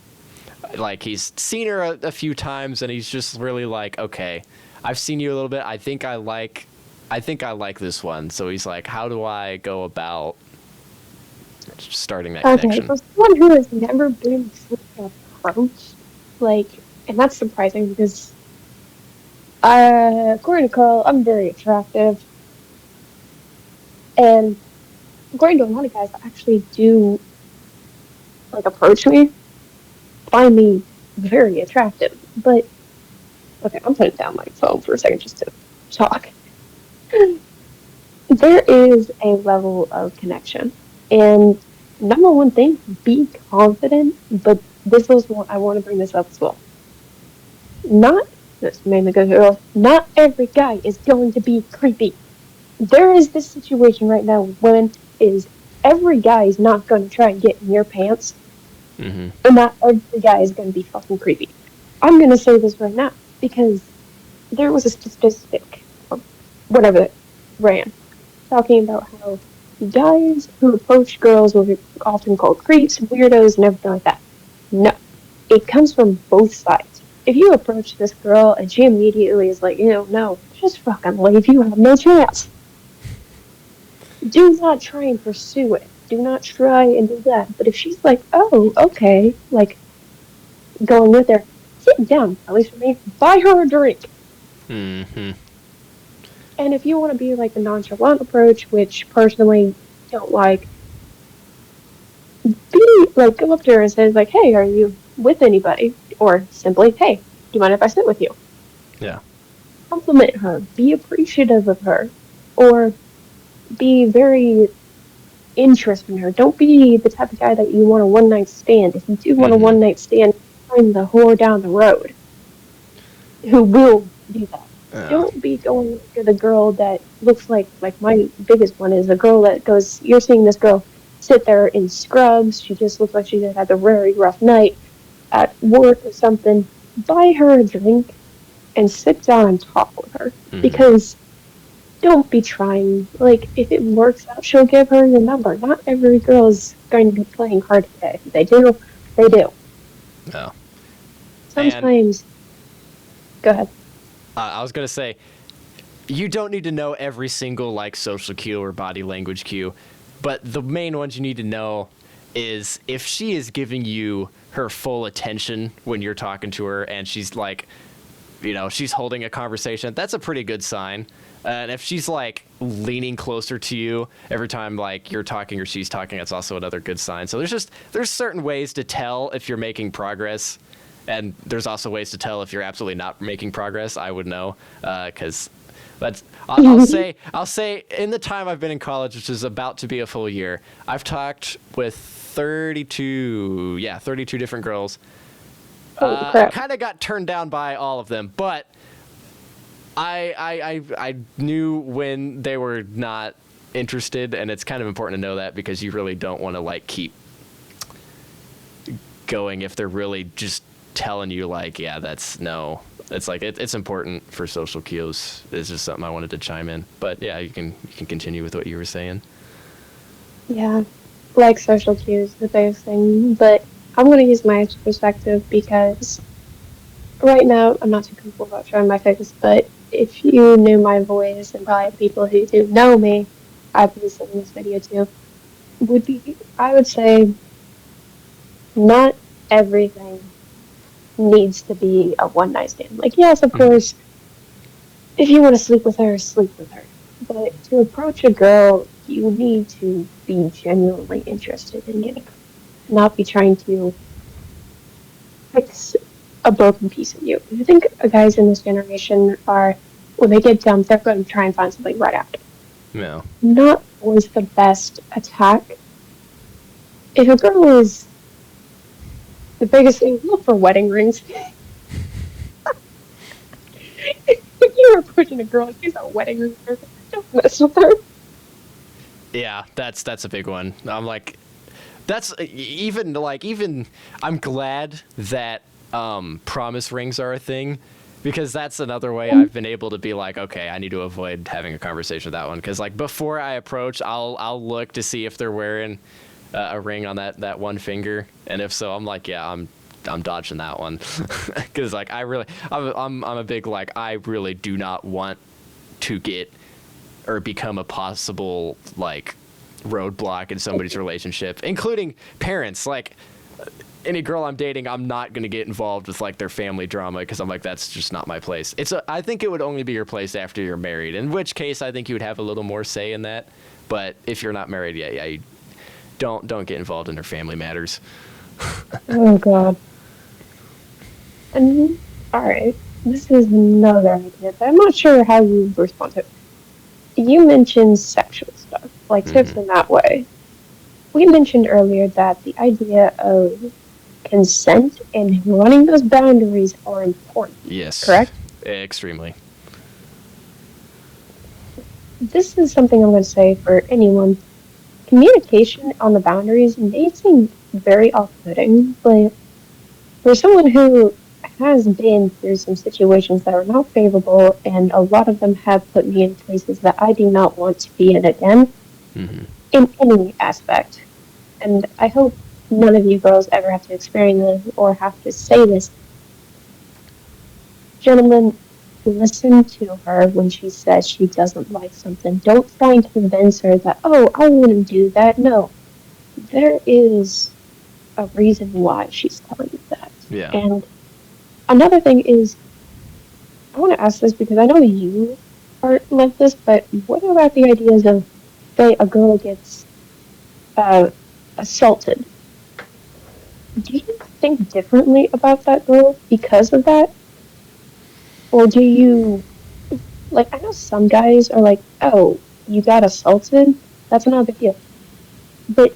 he's seen her a few times and he's just really like, okay, I've seen you a little bit. I think I like this one. So he's like, how do I go about starting that connection? Okay, for someone who has never been approached, and that's surprising because, according to Carl, I'm very attractive, and according to a lot of guys that actually do, approach me, find me very attractive, but, okay, I'm putting down my phone for a second just to talk. There is a level of connection. And number one thing, be confident, but this was what I want to bring this up as well. This mainly goes to girls, not every guy is going to be creepy. There is this situation right now when every guy is not going to try and get in your pants, and not every guy is going to be fucking creepy. I'm going to say this right now, because there was a statistic, or whatever it ran, talking about how guys who approach girls will be often called creeps, weirdos, and everything like that. No. It comes from both sides. If you approach this girl and she immediately is like, no, just fucking leave, you have no chance. Do not try and pursue it. Do not try and do that. But if she's like, oh, okay, going with her, sit down, at least for me, buy her a drink. Mm-hmm. And if you want to be the nonchalant approach, which personally don't like, go up to her and say hey, are you with anybody? Or simply, hey, do you mind if I sit with you? Yeah. Compliment her. Be appreciative of her. Or be very interested in her. Don't be the type of guy that you want a one-night stand. If you do want a one-night stand, find the whore down the road who will do that. Don't be going after the girl that looks like my biggest one is a girl that goes, you're seeing this girl sit there in scrubs. She just looks like she just had a very rough night at work or something. Buy her a drink and sit down and talk with her. Because don't be trying. Like, if it works out, she'll give her your number. Not every girl is going to be playing hard to get. If they do, they do. No. Sometimes. Go ahead. I was going to say, you don't need to know every single, like, social cue or body language cue, but the main ones you need to know is if she is giving you her full attention when you're talking to her and she's, like, you know, she's holding a conversation, that's a pretty good sign. And if she's, like, leaning closer to you every time, like, you're talking or she's talking, that's also another good sign. So there's certain ways to tell if you're making progress, and there's also ways to tell if you're absolutely not making progress. I would know, because I'll say in the time I've been in college, which is about to be a full year, I've talked with 32 different girls. I kind of got turned down by all of them, but I knew when they were not interested, and it's kind of important to know that because you really don't want to, like, keep going if they're really just telling you, like, yeah, that's no. It's like it's important for social cues. It's just something I wanted to chime in. But yeah, you can continue with what you were saying. Yeah, like social cues, the biggest thing. But I'm going to use my perspective because right now I'm not too comfortable about showing my face. But if you knew my voice, and probably people who do know me, I've been saying this video too, I would say not everything needs to be a one-night stand. Like, yes, of course, if you want to sleep with her, sleep with her. But to approach a girl, you need to be genuinely interested in getting her. Not be trying to fix a broken piece of you. I think guys in this generation are, when they get dumped, they're going to try and find something right after. No. Not always the best attack. If a girl is the biggest thing, look for wedding rings. If you're approaching a girl and she's got a wedding ring, don't mess with her. Yeah, that's a big one. I'm like, that's even I'm glad that promise rings are a thing, because that's another way I've been able to be like, okay, I need to avoid having a conversation with that one, because, like, before I approach, I'll look to see if they're wearing a ring on that one finger, and if so, I'm like, yeah, I'm dodging that one, because, like, I'm a big, like, I really do not want to get or become a possible, like, roadblock in somebody's relationship, including parents. Like, any girl I'm dating, I'm not going to get involved with, like, their family drama, because I'm like, that's just not my place. I think it would only be your place after you're married, in which case I think you would have a little more say in that. But if you're not married yet, you don't get involved in their family matters. Oh, God. And, alright, this is another idea, but I'm not sure how you respond to it. You mentioned sexual stuff, like tips in that way. We mentioned earlier that the idea of consent and running those boundaries are important. Yes. Correct? Extremely. This is something I'm going to say for anyone. Communication on the boundaries may seem very off-putting, but for someone who has been through some situations that are not favorable, and a lot of them have put me in places that I do not want to be in again, in any aspect. And I hope none of you girls ever have to experience this or have to say this. Gentlemen, listen to her when she says she doesn't like something. Don't try and convince her that, oh, I wouldn't do that. No. There is a reason why she's telling you that. Yeah. And another thing is, I want to ask this because I know you aren't like this, but what about the ideas of, say, a girl gets assaulted? Do you think differently about that girl because of that? Or do you, like, I know some guys are like, oh, you got assaulted? That's not a big deal. But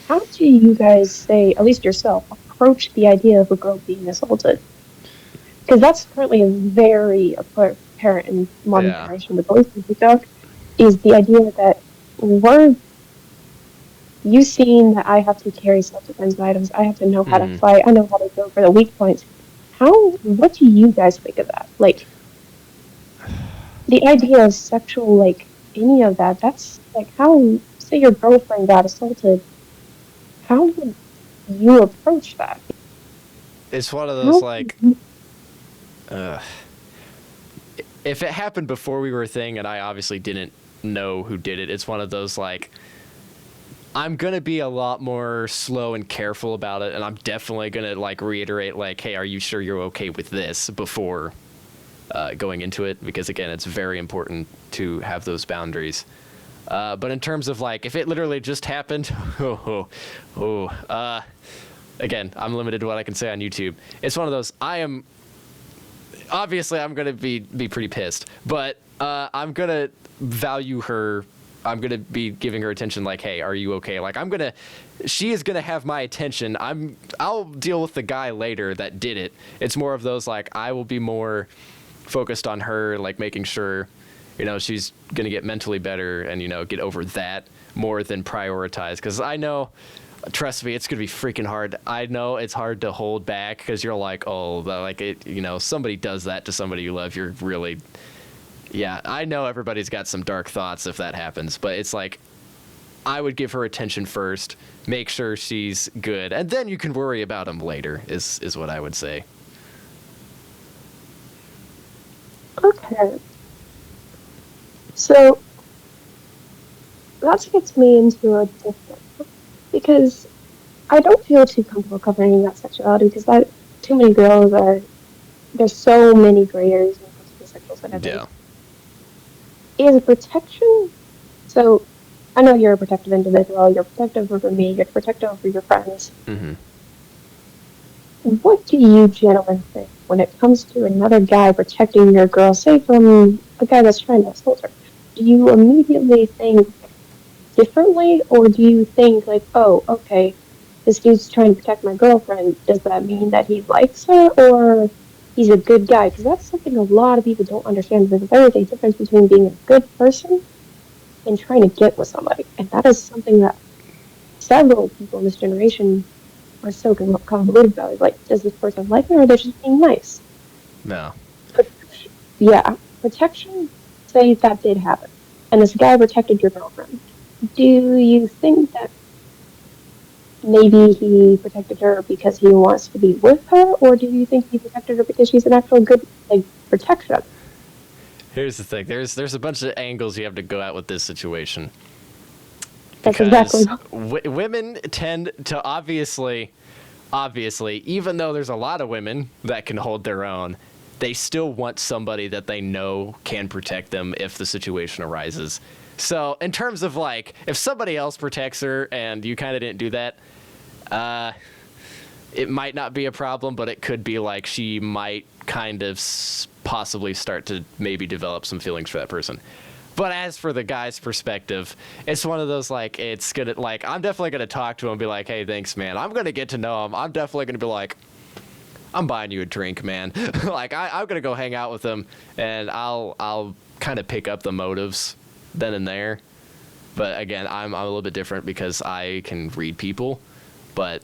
how do you guys say, at least yourself, approach the idea of a girl being assaulted? Because that's currently very apparent in modern generation with boys and TikTok, is the idea that we're you seen that I have to carry self-defense items. I have to know how to Mm-hmm. fight. I know how to go for the weak points. What do you guys think of that? Like, the idea of sexual, like, any of that, that's, like, how, say your girlfriend got assaulted, how would you approach that? It's one of those How, like, uh, if it happened before we were a thing, and I obviously didn't know who did it, it's one of those like, I'm gonna be a lot more slow and careful about it, and I'm definitely gonna like reiterate like, hey, are you sure you're okay with this before going into it? Because again, it's very important to have those boundaries. But in terms of like, if it literally just happened, again, I'm limited to what I can say on YouTube. It's one of those. I'm gonna be pretty pissed, but I'm gonna value her. I'm gonna be giving her attention. Like, hey, are you okay? Like, she is gonna have my attention. I'll deal with the guy later that did it. It's more of those like, I will be more focused on her, like making sure, she's gonna get mentally better and get over that more than prioritize. Because I know, trust me, it's gonna be freaking hard. I know it's hard to hold back because you're like, oh, like it, somebody does that to somebody you love, you're really, yeah. I know everybody's got some dark thoughts if that happens, but it's like, I would give her attention first, make sure she's good, and then you can worry about them later. Is what I would say. okay. So, that gets me into a different, because I don't feel too comfortable covering that sexuality, because too many girls there's so many gray areas when it comes to sexual identity. Yeah. Is protection, so I know you're a protective individual, you're protective over me, you're protective over your friends. Mm-hmm. What do you gentlemen think when it comes to another guy protecting your girl, say from a guy that's trying to assault her? Do you immediately think differently, or do you think like, oh, okay, this dude's trying to protect my girlfriend, does that mean that he likes her, or he's a good guy? Because that's something a lot of people don't understand. There's a very big difference between being a good person and trying to get with somebody, and that is something that several people in this generation are so convoluted about. It's like, does this person like me, or are they just being nice? No. Yeah, protection, say that did happen, and this guy protected your girlfriend. Do you think that maybe he protected her because he wants to be with her, or do you think he protected her because she's an actual good, like, protection? Here's the thing. There's a bunch of angles you have to go at with this situation. That's Because exactly. women tend to obviously, even though there's a lot of women that can hold their own, they still want somebody that they know can protect them if the situation arises. So in terms of like, if somebody else protects her and you kind of didn't do that, it might not be a problem, but it could be like she might kind of possibly start to maybe develop some feelings for that person. But as for the guy's perspective, it's one of those like, it's gonna like, I'm definitely gonna talk to him and be like, hey, thanks, man. I'm gonna get to know him. I'm definitely gonna be like, I'm buying you a drink, man. Like I'm gonna go hang out with him, and I'll kind of pick up the motives then and there. But again, I'm a little bit different because I can read people, but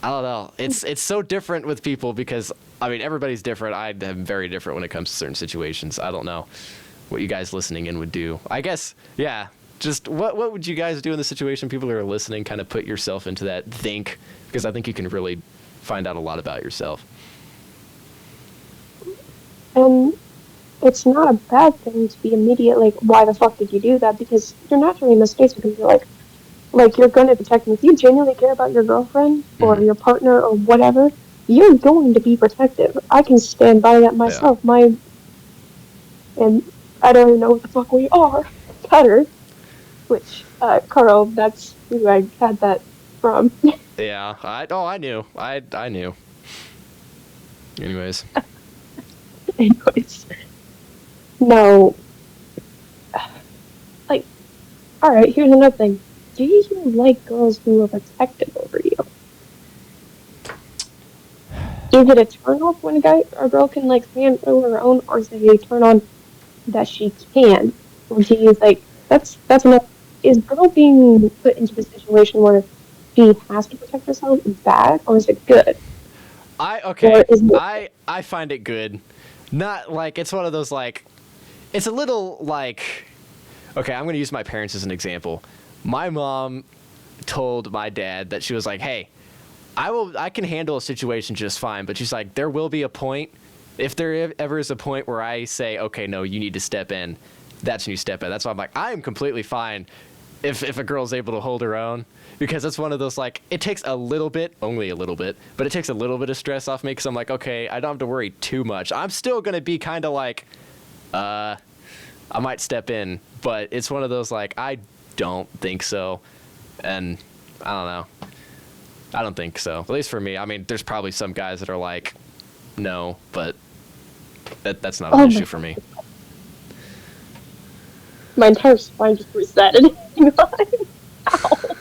I don't know. It's so different with people because I mean everybody's different. I'm very different when it comes to certain situations. I don't know what you guys listening in would do. I guess, yeah. Just what would you guys do in the situation? People who are listening, kind of put yourself into that think, because I think you can really find out a lot about yourself. And it's not a bad thing to be immediate, like, why the fuck did you do that? Because you're naturally in this space because you're like you're going to protect them. If you genuinely care about your girlfriend or your partner or whatever, you're going to be protective. I can stand by that myself. Yeah. And I don't even know what the fuck we are. Cutter. Which, Carl, that's who I had that from. Yeah, I knew. I knew. Anyways. No. Like, alright, here's another thing. Do you like girls who are protective over you? Is it a turn off when a guy or girl can, like, stand over her own, or is it a turn on that she can? Or do you, like, that's enough. is girl being put into the situation where she has to protect herself bad, or is it good? Or Okay. is it I find it good. Not like it's one of those like it's a little like okay, I'm going to use my parents as an example. My mom told my dad that she was like, "Hey, I can handle a situation just fine, but she's like there will be a point if there ever is a point where I say, "Okay, no, you need to step in." That's when you step in. That's why I'm like I am completely fine if a girl's able to hold her own because it's one of those like it takes a little bit, only a little bit, but it takes a little bit of stress off me because I'm like, okay, I don't have to worry too much. I'm still gonna be kind of like, I might step in, but it's one of those like I don't think so, and I don't know. I don't think so. At least for me. I mean, there's probably some guys that are like, no, but that's not an issue for me. my entire spine just resetted? Ow.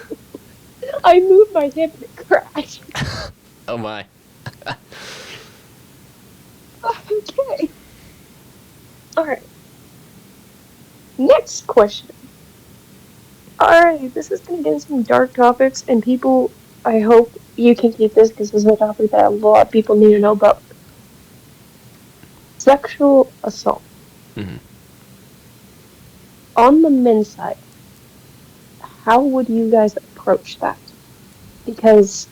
I moved my hip and it crashed. Oh my. Okay. Alright. Next question. Alright, this is going to get into some dark topics, and people, I hope you can keep this because this is a topic that a lot of people need to know about. Sexual assault. Mm-hmm. On the men's side, how would you guys approach that? Because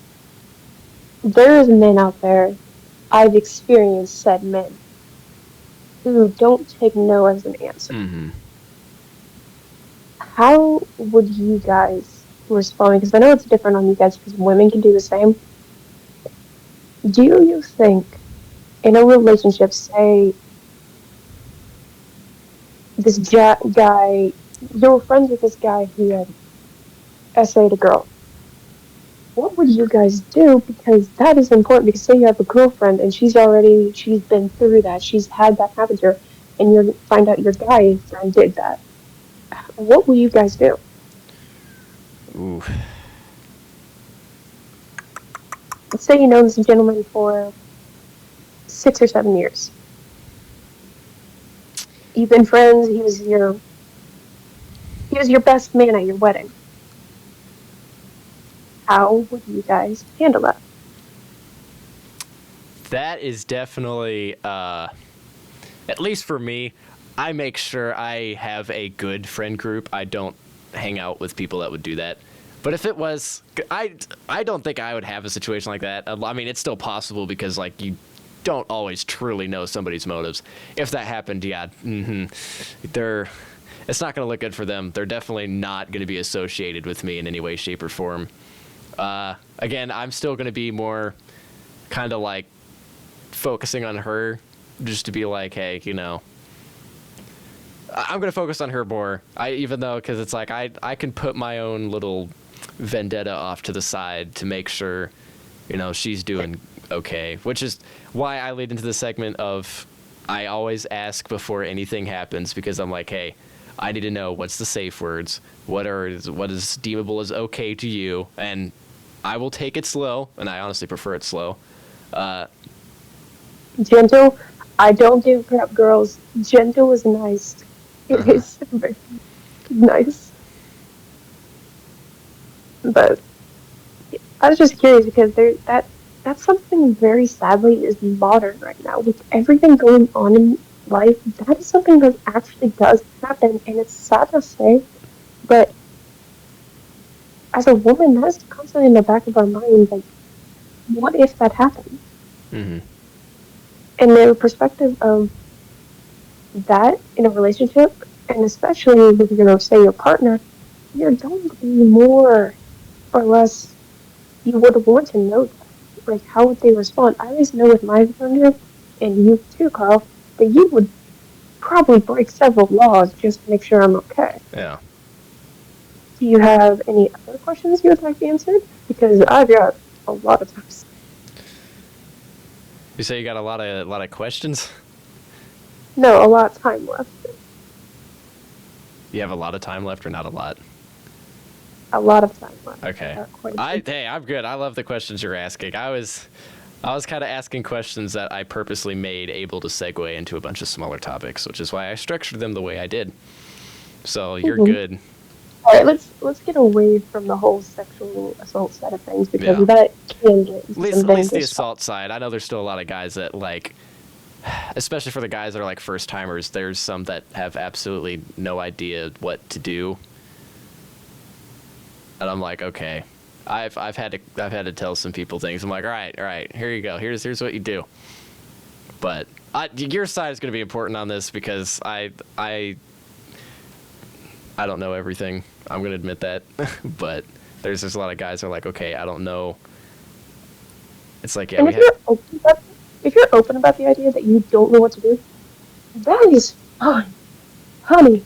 there's men out there, I've experienced said men, who don't take no as an answer. Mm-hmm. How would you guys respond? Because I know it's different on you guys because women can do the same. Do you think in a relationship, say this guy, you were friends with this guy who had essayed a girl, what would you guys do? Because that is important, because say you have a girlfriend and she's been through that, she's had that happen to her, and you find out your guy friend did that. What will you guys do? Ooh. Let's say you know this gentleman for 6 or 7 years. You've been friends, he was your best man at your wedding. How would you guys handle that? That is definitely, at least for me, I make sure I have a good friend group. I don't hang out with people that would do that. But if it was, I don't think I would have a situation like that. I mean, it's still possible because, like, you don't always truly know somebody's motives. If that happened, yeah, it's not going to look good for them. They're definitely not going to be associated with me in any way, shape, or form. Again, I'm still going to be more kind of like focusing on her just to be like, hey, you know, I'm going to focus on her more. Even though, because it's like I can put my own little vendetta off to the side to make sure, you know, she's doing okay, which is why I lead into the segment of I always ask before anything happens, because I'm like, hey, I need to know what's the safe words, what is deemable as okay to you, and I will take it slow, and I honestly prefer it slow. Gentle. I don't give a crap, girls. Gentle is nice. It is very nice. But I was just curious because that's something very sadly is modern right now. With everything going on in life, that is something that actually does happen, and it's sad to say, but as a woman, that's constantly in the back of our mind, like, what if that happened? Mm-hmm. And the perspective of that in a relationship, and especially with your partner, you're going to be more or less, you would want to know that. Like, how would they respond? I always know with my partner, and you too, Carl, that you would probably break several laws just to make sure I'm okay. Yeah. Do you have any other questions you would like answered? Because I've got a lot of times. You say you got a lot of questions? No, a lot of time left. You have a lot of time left, or not a lot? A lot of time left. Okay. Hey, I'm good. I love the questions you're asking. I was kind of asking questions that I purposely made able to segue into a bunch of smaller topics, which is why I structured them the way I did. So you're good. All right, let's get away from the whole sexual assault side of things because Yeah. that can get At some least the dangerous stuff. assault side. I know there's still a lot of guys that like, especially for the guys that are like first timers. There's some that have absolutely no idea what to do, and I'm like, okay, I've had to tell some people things. I'm like, all right, here you go. Here's what you do. But your side is going to be important on this because I don't know everything. I'm going to admit that, but there's a lot of guys that are like, okay, I don't know. It's like, yeah, And if you're open about the idea that you don't know what to do, that is fine, honey.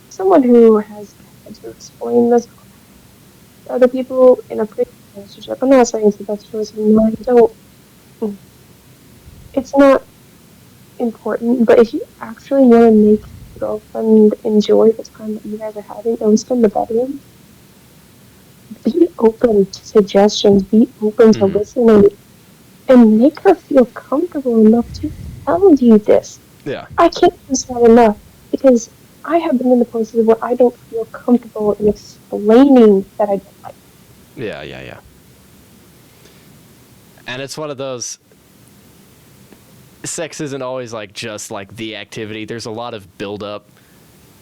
Someone who has had to explain this to other people in a previous relationship. I'm not saying it's the best choice. No, you don't. It's not important. But if you actually want to make your girlfriend enjoy the time that you guys are having, at least in the bedroom, be open to suggestions. Be open to listening, and make her feel comfortable enough to tell you this. Yeah. I can't stress that enough because I have been in the places where I don't feel comfortable in explaining that I don't like. Yeah. And it's one of those, sex isn't always like just like the activity. There's a lot of build-up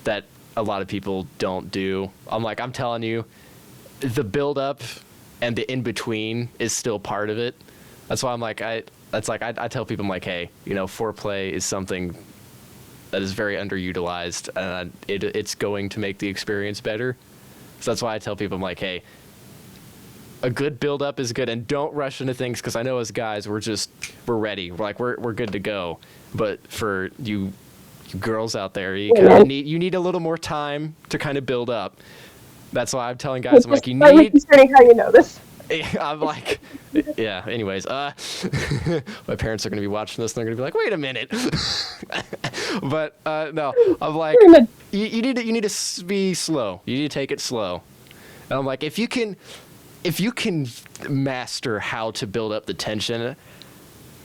that a lot of people don't do. I'm telling you, the build-up and the in-between is still part of it. That's why I tell people, I'm like, hey, foreplay is something that is very underutilized, and it's going to make the experience better. So that's why I tell people, I'm like, hey, a good build-up is good, and don't rush into things, because I know as guys, we're ready. We're good to go. But for you girls out there, you need a little more time to kind of build up. That's why I'm telling guys, I'm like, you need... concerning how you know this. I'm like, yeah, anyways, my parents are going to be watching this, and they're going to be like, wait a minute. But, no, I'm like, you need to be slow. You need to take it slow. And I'm like, if you can master how to build up the tension,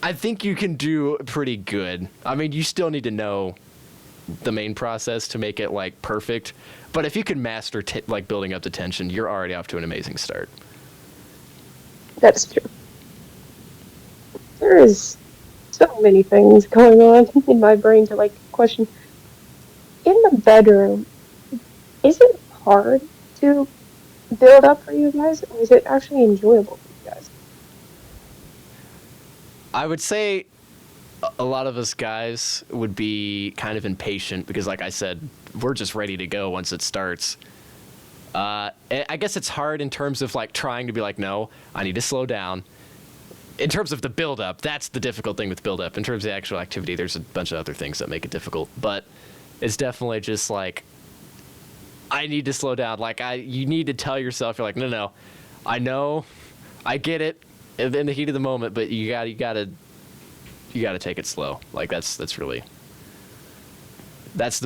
I think you can do pretty good. I mean, you still need to know the main process to make it like perfect, but if you can master like building up the tension, you're already off to an amazing start. That's true. There is so many things going on in my brain to like question. In the bedroom, is it hard to build up for you guys, or is it actually enjoyable for you guys? I would say a lot of us guys would be kind of impatient because, like I said, we're just ready to go once it starts. I guess it's hard in terms of like trying to be like, no, I need to slow down. In terms of the build-up, that's the difficult thing with build-up. In terms of the actual activity, there's a bunch of other things that make it difficult. But it's definitely just like, I need to slow down. Like, you need to tell yourself, you're like, no, I know, I get it in the heat of the moment, but you gotta take it slow. Like, that's the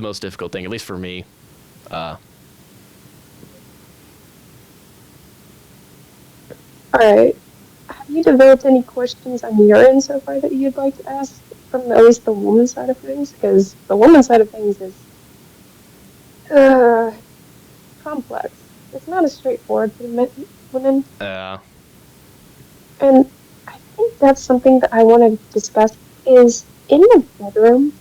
most difficult thing, at least for me. Alright. Have you developed any questions on your end so far that you'd like to ask from at least the woman's side of things? Because the woman's side of things is complex. It's not as straightforward for the women. And I think that's something that I want to discuss is in the bedroom,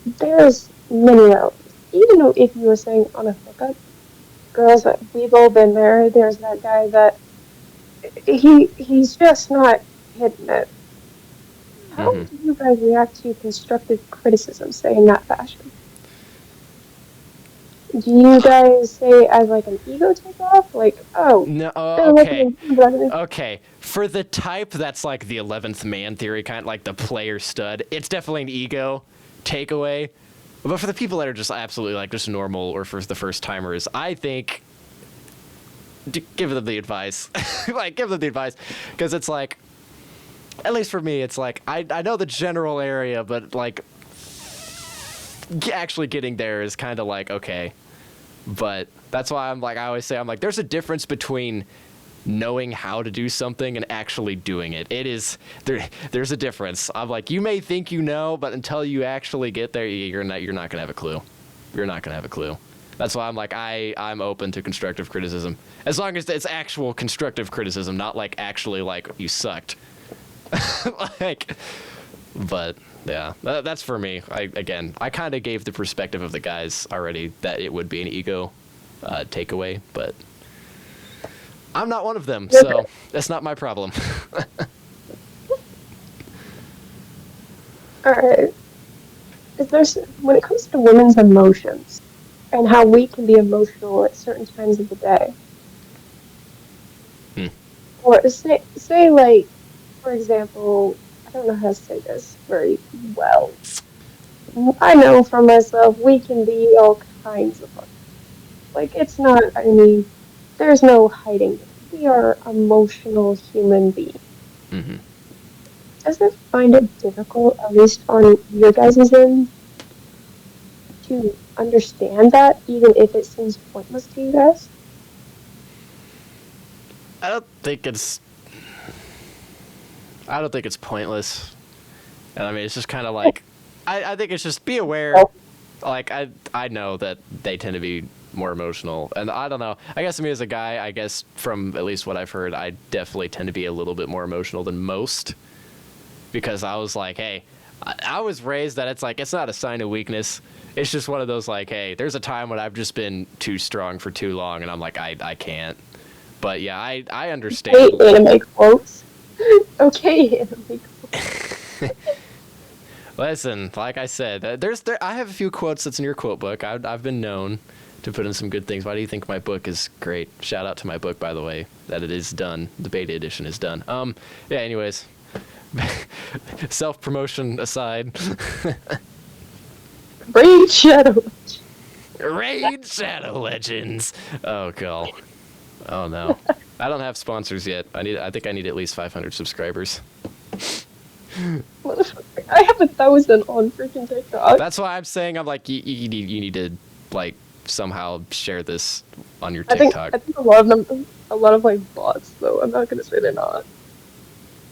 there's many relatives. Even though if you were saying on a hookup, girls, we've all been there. There's that guy that he's just not hitting it. How do you guys react to constructive criticism, say in that fashion? Do you guys say as like an ego takeoff? Like, oh, no, okay. For the type that's like the 11th man theory, kind of like the player stud, it's definitely an ego takeaway. But for the people that are just absolutely like just normal or for the first timers, I think give them the advice. Give them the advice, because it's like, at least for me, it's like I know the general area, but like actually getting there is kind of like okay. But that's why I always say, there's a difference between knowing how to do something and actually doing it. There's a difference. I'm like, you may think you know, but until you actually get there, you're not gonna have a clue. You're not gonna have a clue. That's why I'm like, I'm open to constructive criticism. As long as it's actual constructive criticism, not like actually like you sucked. Like, but yeah, that's for me. I kind of gave the perspective of the guys already that it would be an ego takeaway, but I'm not one of them, so that's not my problem. Alright. When it comes to women's emotions and how we can be emotional at certain times of the day, or say like, for example, I don't know how to say this very well. I know for myself, we can be all kinds of fun. Like, it's not, I mean, there's no hiding it. We are emotional human beings. Mm-hmm. Does it find it difficult, at least on your guys' end, to understand that, even if it seems pointless to you guys? I don't think it's pointless. And I mean, it's just kind of like, I think it's just be aware. Like, I know that they tend to be more emotional. And I don't know. I guess me as a guy, I guess from at least what I've heard, I definitely tend to be a little bit more emotional than most. Because I was like, hey, I was raised that it's like, it's not a sign of weakness. It's just one of those like, hey, there's a time when I've just been too strong for too long. And I'm like, I can't. But yeah, I understand. Okay, anime quotes. Okay, anime quotes. Listen, like I said, I have a few quotes that's in your quote book. I've been known to put in some good things. Why do you think my book is great? Shout out to my book, by the way, that it is done. The beta edition is done. Yeah, anyways. Self-promotion aside. Raid Shadow Legends. Raid Shadow Legends. Oh, God. Oh, no. I don't have sponsors yet. I think I need at least 500 subscribers. I have 1,000 on freaking TikTok. That's why I'm saying I'm like, you need to, like, somehow share this on your TikTok. I think a lot of like bots though. I'm not gonna say they're not.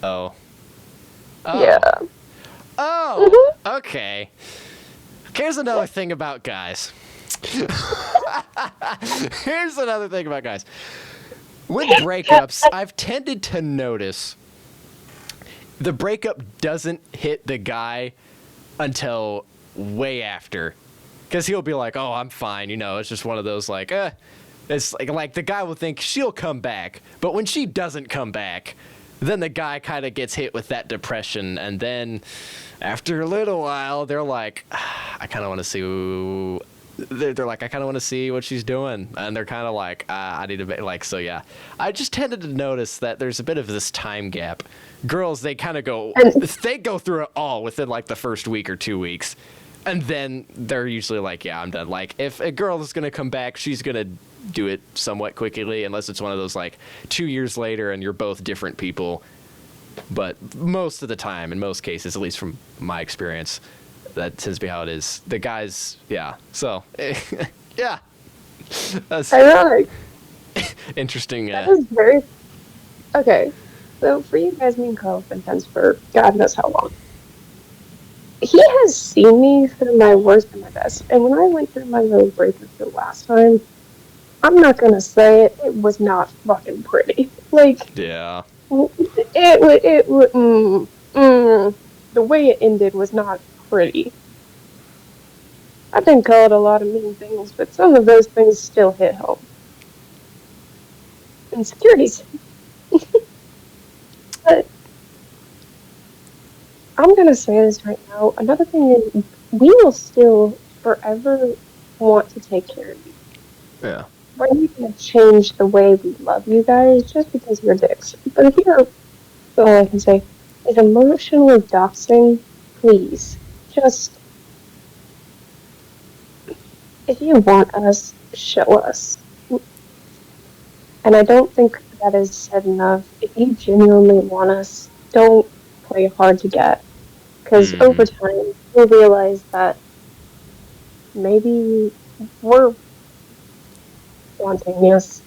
Oh. Yeah. Oh. Okay. Here's another thing about guys. Here's another thing about guys. With breakups, I've tended to notice the breakup doesn't hit the guy until way after. Because he'll be like, oh, I'm fine. You know, it's just one of those like, it's like the guy will think she'll come back. But when she doesn't come back, then the guy kind of gets hit with that depression. And then after a little while, they're like, I kind of want to see. They're like, I kind of want to see what she's doing. And they're kind of like, I need to be like, so yeah. I just tended to notice that there's a bit of this time gap. Girls, they kind of they go through it all within like the first week or 2 weeks. And then they're usually like, yeah, I'm done. Like, if a girl is going to come back, she's going to do it somewhat quickly, unless it's one of those, like, 2 years later and you're both different people. But most of the time, in most cases, at least from my experience, that tends to be how it is. The guys, yeah. So, yeah. That's ironic. Interesting. That is very... Okay. So, for you guys, me and Carl have been friends for God knows how long. He has seen me through my worst and my best. And when I went through my little breakup the last time, I'm not gonna say it, it was not fucking pretty. Like, yeah. The way it ended was not pretty. I've been called a lot of mean things, but some of those things still hit home. Insecurities. But I'm gonna say this right now. Another thing is, we will still forever want to take care of you. Yeah. We're not gonna change the way we love you guys just because you're dicks. But if you're, all I can say is emotionally doxing, please, just, if you want us, show us. And I don't think that is said enough. If you genuinely want us, don't play hard to get. Because over time, you'll realize that maybe we're wanting us.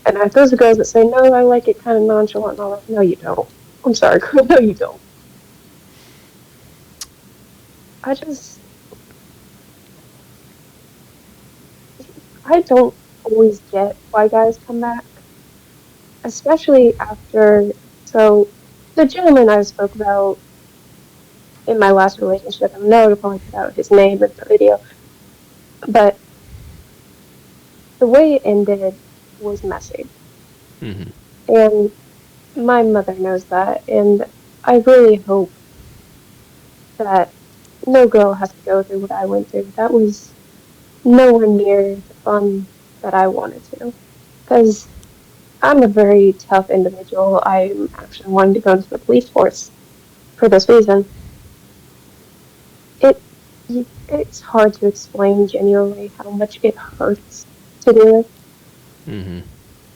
And if those are girls that say, no, I like it kind of nonchalant, and all that, no, you don't. I'm sorry, no, you don't. I don't always get why guys come back, especially after. So, the gentleman I spoke about in my last relationship, I know I'll probably put out his name in the video, but the way it ended was messy. Mm-hmm. And my mother knows that, and I really hope that no girl has to go through what I went through. That was nowhere near the fun that I wanted to. Because I'm a very tough individual. I'm actually wanting to go into the police force for this reason. It it's hard to explain genuinely how much it hurts to do it. Mm-hmm.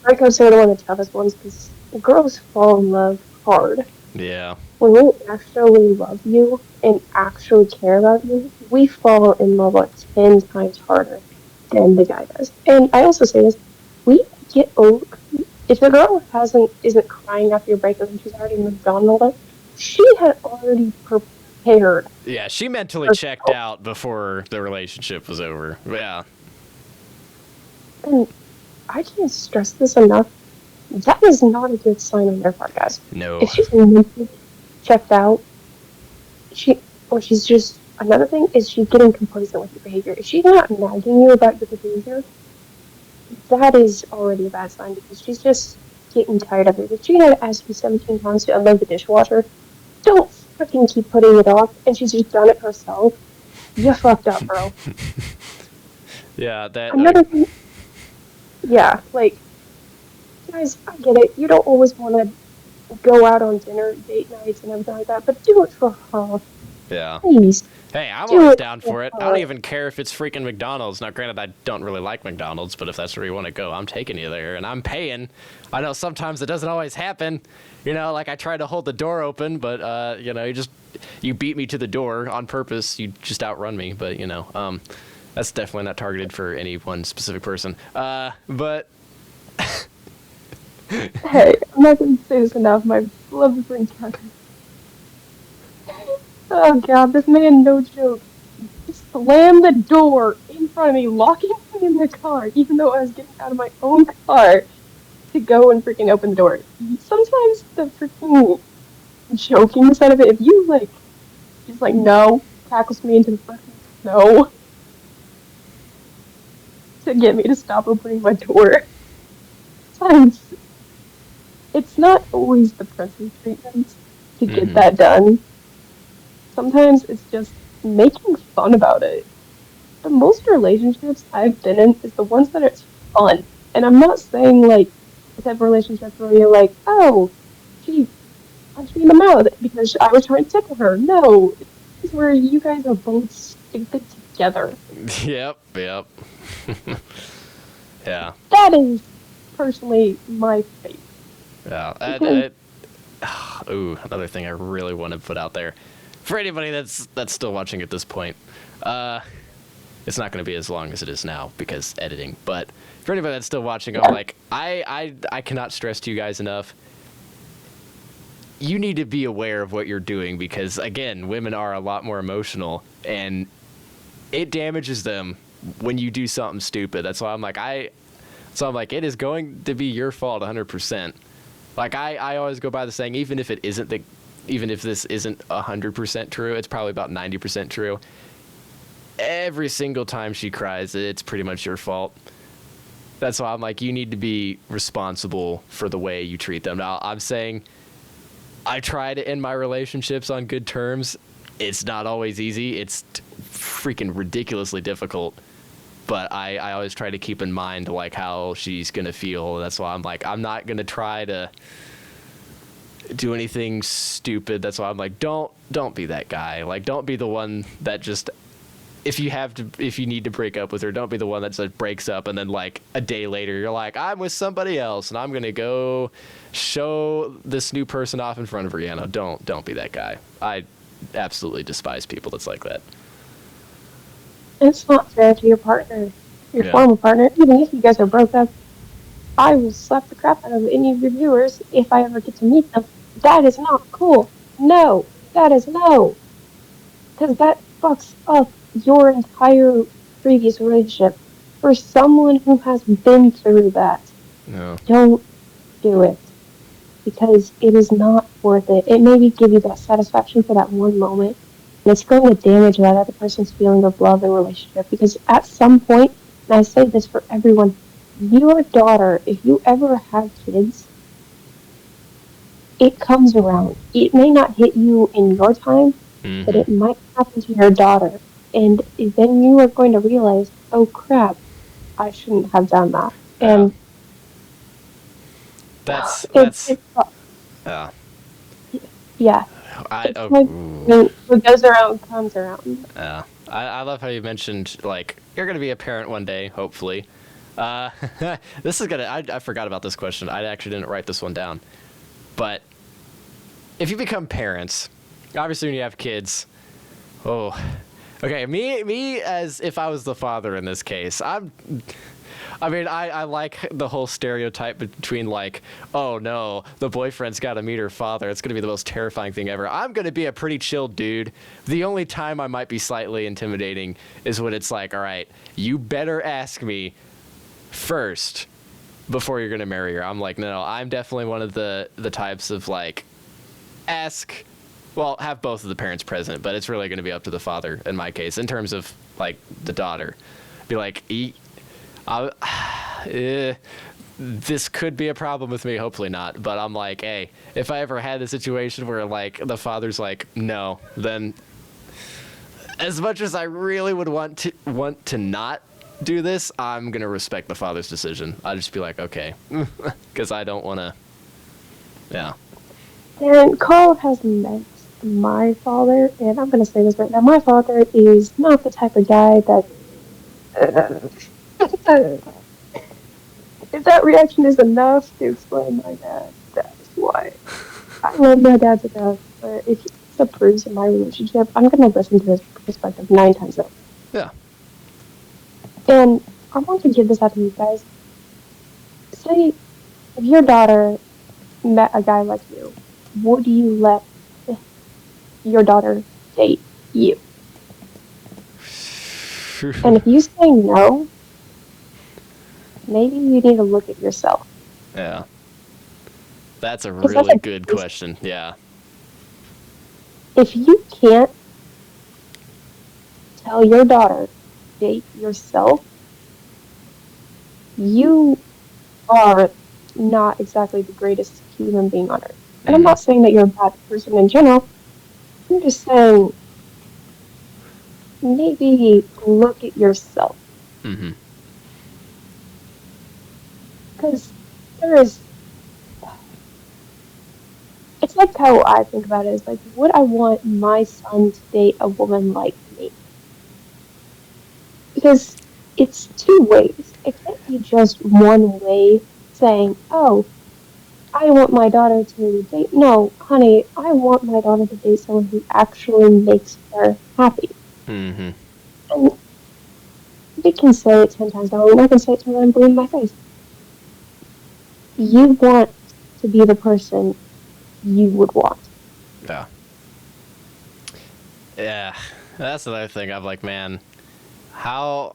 I consider one of the toughest ones because girls fall in love hard. Yeah. When we actually love you and actually care about you, we fall in love like 10 times harder than the guy does. And I also say this, we get over, if the girl isn't crying after your breakup and she's already moved on and all that, she had already prepared. Yeah, she mentally herself. checked out before the relationship was over. Yeah. And I can't stress this enough. That is not a good sign on their part, guys. No. If she's mentally checked out, she's just, another thing is she's getting complacent with your behavior. If she's not nagging you about your behavior, that is already a bad sign because she's just getting tired of it. If she had asked you 17 times to unload the dishwasher, don't freaking keep putting it off, and she's just done it herself. You fucked up, bro. Yeah, that. Another thing, yeah, like, guys, I get it. You don't always want to go out on dinner, date nights, and everything like that, but do it for her. Yeah. Please. Hey, I'm Do always it down for for it. I her. don't even care if it's freaking McDonald's. Now, granted, I don't really like McDonald's, but if that's where you want to go, I'm taking you there, and I'm paying. I know sometimes it doesn't always happen. You know, like I try to hold the door open, but you know, you beat me to the door on purpose. You just outrun me, but you know, that's definitely not targeted for any one specific person. But Hey, I'm not going to say this enough. My beloved friend Tucker. Oh god, this man, no joke, slammed the door in front of me, locking me in the car, even though I was getting out of my own car to go and freaking open the door. Sometimes the freaking joking side of it, if you like, just like no, tackles me into the fucking no to get me to stop opening my door. Sometimes it's not always the princess treatment to get that done. Sometimes it's just making fun about it. The most relationships I've been in is the ones that it's fun. And I'm not saying like the type of relationship where you're like, oh, she punched me in the mouth because I was trying to tickle her. No, it's where you guys are both stupid together. Yep. Yeah. That is personally my favorite. Yeah. Ooh, another thing I really want to put out there for anybody that's still watching at this point. It's not going to be as long as it is now because editing. But for anybody that's still watching, I'm like, I cannot stress to you guys enough. You need to be aware of what you're doing because, again, women are a lot more emotional, and it damages them when you do something stupid. That's why I'm like, it is going to be your fault 100%. Like, I always go by the saying, even if this isn't 100% true, it's probably about 90% true. Every single time she cries, it's pretty much your fault. That's why I'm like, you need to be responsible for the way you treat them. Now, I'm saying I try to end my relationships on good terms. It's not always easy. It's freaking ridiculously difficult. But I always try to keep in mind like how she's gonna feel. That's why I'm like, I'm not gonna try to do anything stupid. That's why I'm like, don't be that guy. Like, don't be the one that just, if you need to break up with her, don't be the one that just breaks up and then like a day later you're like, I'm with somebody else and I'm gonna go show this new person off in front of Rihanna. Don't be that guy. I absolutely despise people that's like that. It's not fair to your partner, your former partner, even if you guys are broke up. I will slap the crap out of any of your viewers if I ever get to meet them. That is not cool. No, that is no. Because that fucks up your entire previous relationship. For someone who has been through that, No. don't do it. Because it is not worth it. It maybe give you that satisfaction for that one moment, and it's going to damage that other person's feeling of love and relationship. Because at some point, and I say this for everyone, your daughter, if you ever have kids, it comes around. It may not hit you in your time, but it might happen to your daughter. And then you are going to realize, oh crap, I shouldn't have done that. Yeah. And That's yeah. yeah. I It's like, what goes around comes around. yeah. I love how you mentioned like you're gonna be a parent one day, hopefully. This is gonna. I forgot about this question. I actually didn't write this one down. But if you become parents, obviously when you have kids, oh, okay. Me as if I was the father in this case, I like the whole stereotype between like, oh no, the boyfriend's got to meet her father. It's going to be the most terrifying thing ever. I'm going to be a pretty chill dude. The only time I might be slightly intimidating is when it's like, all right, you better ask me first before you're going to marry her. I'm like, no, I'm definitely one of the types of like, have both of the parents present, but it's really going to be up to the father in my case, in terms of like the daughter. Be like, this could be a problem with me, hopefully not, but I'm like, hey, if I ever had a situation where like the father's like no, then as much as I really would want to not do this, I'm gonna respect the father's decision. I'll just be like, okay, because I don't want to. Yeah. And Carl has met my father, and I'm gonna say this right now. My father is not the type of guy that. If that reaction is enough to explain my dad, that's why. I love my dad to death, but if he disapproves of my relationship, I'm gonna listen to his perspective 9 times over. Yeah. And I want to give this out to you guys. Say, if your daughter met a guy like you, would you let your daughter date you? And if you say no, maybe you need to look at yourself. Yeah. That's a really good question. Yeah. If you can't tell your daughter date yourself, you are not exactly the greatest human being on earth. And I'm not saying that you're a bad person in general. I'm just saying maybe look at yourself. Because it's like how I think about it is like, would I want my son to date a woman like me? Because it's 2 ways. It can't be just one way saying, oh, I want my daughter to date. No, honey, I want my daughter to date someone who actually makes her happy. And they can say it 10 times over, and I can say it to them in my face. You want to be the person you would want. Yeah. Yeah. That's another thing. I'm like, man, how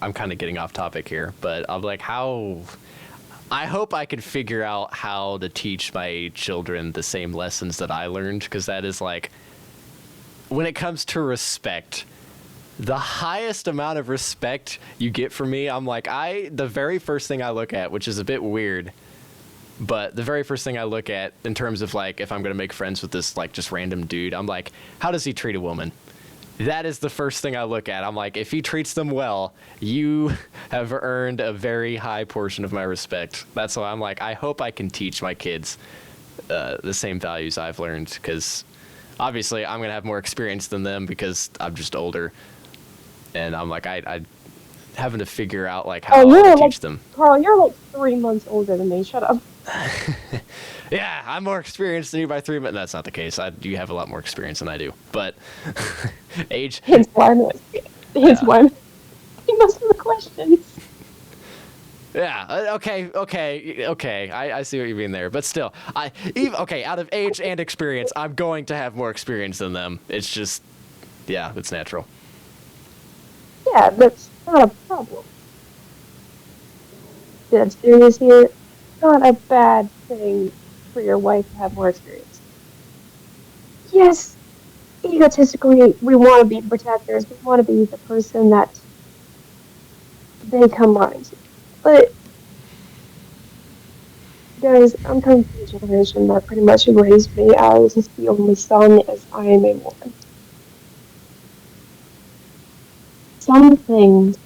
I'm kind of getting off topic here, but I'm like, I hope I can figure out how to teach my children the same lessons that I learned, because that is like, when it comes to respect, the highest amount of respect you get from me, I'm like, the very first thing I look at, which is a bit weird, but the very first thing I look at in terms of like, if I'm going to make friends with this like just random dude, I'm like, how does he treat a woman? That is the first thing I look at. I'm like, if he treats them well, you have earned a very high portion of my respect. That's why I'm like, I hope I can teach my kids the same values I've learned, because obviously I'm going to have more experience than them because I'm just older. And I'm like, I having to figure out like how to teach them. Carl, you're like 3 months older than me. Shut up. Yeah, I'm more experienced than you by 3 months. That's not the case. You have a lot more experience than I do. But age. Hence why I'm most of the questions. Yeah. Okay. I see what you mean there. But still, out of age and experience, I'm going to have more experience than them. It's just, yeah, it's natural. Yeah, that's not a problem. dead serious here. It's not a bad thing for your wife to have more experience. Yes, egotistically, we want to be protectors. We want to be the person that they come running to. But, guys, I'm coming from a generation that pretty much raised me as the only son, as I am a woman. Some things,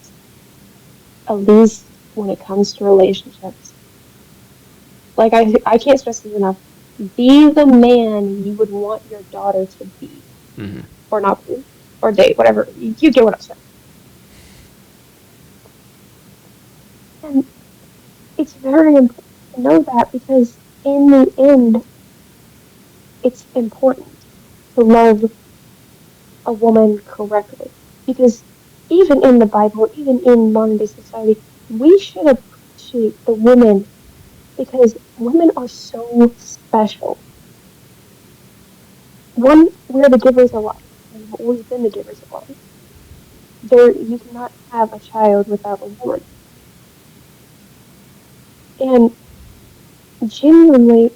at least when it comes to relationships, like I can't stress this enough, be the man you would want your daughter to be. Mm-hmm. Or not be. Or date, whatever. You get what I'm saying. And it's very important to know that because in the end, it's important to love a woman correctly. Because even in the Bible, even in modern day society, we should appreciate the women because women are so special. One, we're the givers of life. We've always been the givers of life. You cannot have a child without a woman. And genuinely,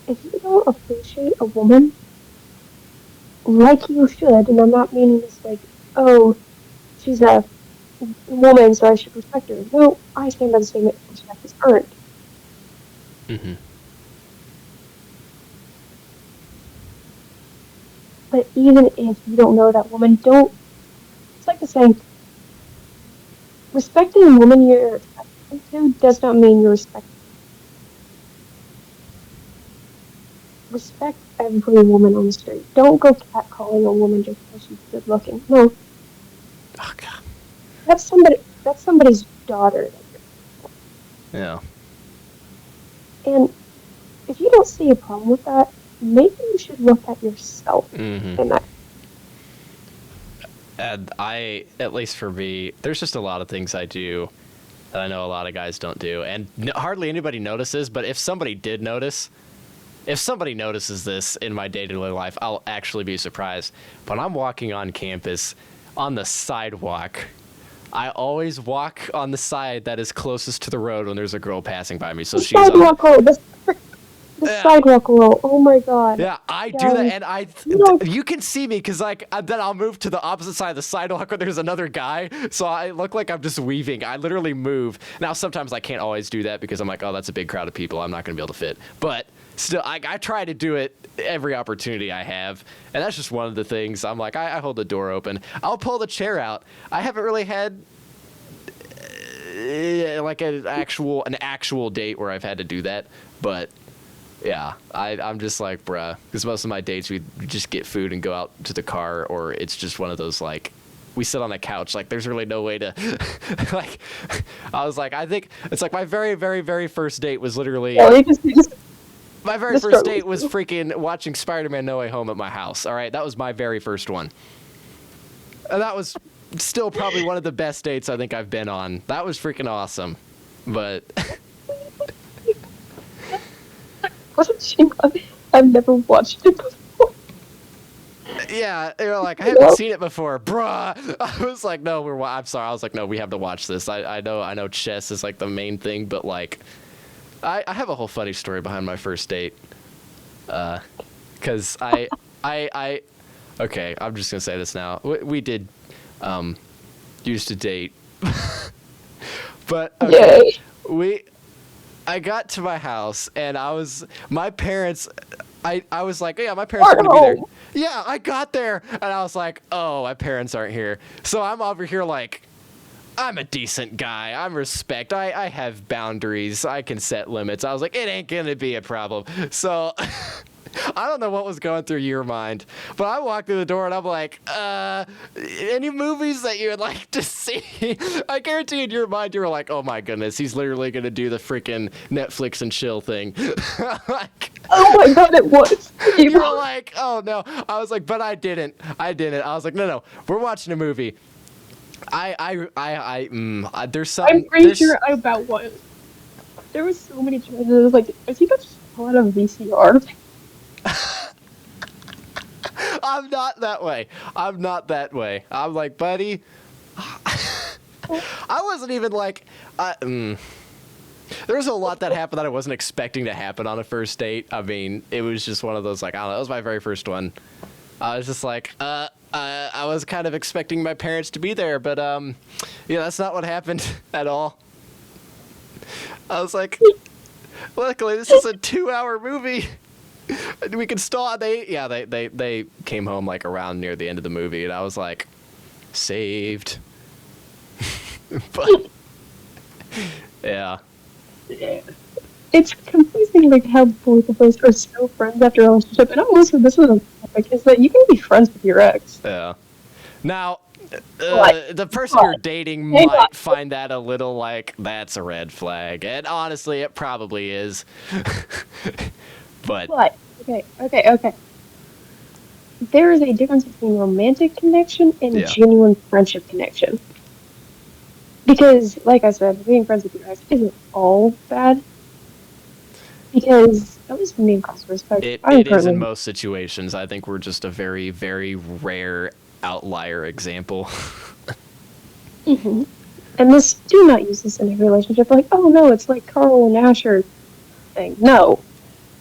if you don't appreciate a woman like you should, and I'm not meaning this like, oh, she's a woman, so I should respect her. No, I stand by the statement, respect is earned. Mm-hmm. But even if you don't know that woman, it's like the saying, respecting a woman you're attracted to does not mean you're respecting. Respect every woman on the street. Don't go catcalling a woman just because she's good looking. No. Oh God. That's somebody's daughter. Yeah. And if you don't see a problem with that, maybe you should look at yourself in that. And at least for me, there's just a lot of things I do that I know a lot of guys don't do, and hardly anybody notices. But if somebody notices this in my day-to-day life, I'll actually be surprised. When I'm walking on campus, on the sidewalk, I always walk on the side that is closest to the road when there's a girl passing by me. So the she's on sidewalk roll. Oh my God. Yeah, I do that, and you can see me because then I'll move to the opposite side of the sidewalk where there's another guy, so I look like I'm just weaving. I literally move. Now sometimes I can't always do that because I'm like, oh, that's a big crowd of people. I'm not going to be able to fit. But still, I try to do it every opportunity I have, and that's just one of the things. I'm like, I hold the door open. I'll pull the chair out. I haven't really had like an actual date where I've had to do that, but. Yeah, I'm just like, bruh, because most of my dates, we just get food and go out to the car, or it's just one of those, like, we sit on the couch, like, there's really no way to, like, I was like, I think, it's like my very, very, very first date was literally, my very first date was freaking watching Spider-Man No Way Home at my house, all right? That was my very first one. And that was still probably one of the best dates I think I've been on. That was freaking awesome, but... I've never watched it before. Yeah, they were like, I haven't seen it before, bruh. I was like, no, I'm sorry. I was like, no, we have to watch this. I know chess is like the main thing, but like, I have a whole funny story behind my first date. Cause okay, I'm just gonna say this now. We did, used to date, but okay, I got to my house and my parents, I was like, yeah, my parents are going to be there. Yeah, I got there and I was like, oh, my parents aren't here. So I'm over here like, I'm a decent guy. I'm respect. I have boundaries. I can set limits. I was like, it ain't going to be a problem. So I don't know what was going through your mind, but I walked through the door and I'm like, any movies that you would like to see? I guarantee in your mind you were like, oh my goodness, he's literally going to do the freaking Netflix and chill thing. Like, oh my God, it was. You were like, oh no. I was like, but I didn't. I was like, no, we're watching a movie. There's something. I'm pretty sure I about what. There was so many choices. I was like, I think that's a lot of VCR. I'm not that way. I'm like, buddy, I wasn't even like, There was a lot that happened that I wasn't expecting to happen on a first date. I mean, it was just one of those, like, I don't know, that was my very first one. I was just like, I was kind of expecting my parents to be there, but, yeah, that's not what happened at all. I was like, luckily, this is a 2-hour movie. We can stall. They came home, like, around near the end of the movie, and I was like, saved. But, yeah. It's confusing, like, how both of us are still friends after a relationship. And also, this is a topic, is that you can be friends with your ex. Yeah. Now, What? the person you're dating might find that a little like, that's a red flag. And honestly, it probably is. But. Okay. There is a difference between romantic connection and genuine friendship connection. Because, like I said, being friends with your ex isn't all bad. Because, at least from the across respect, it is in most situations. I think we're just a very, very rare outlier example. Mm-hmm. And do not use this in a relationship like, oh no, it's like Carl and Asher thing. No.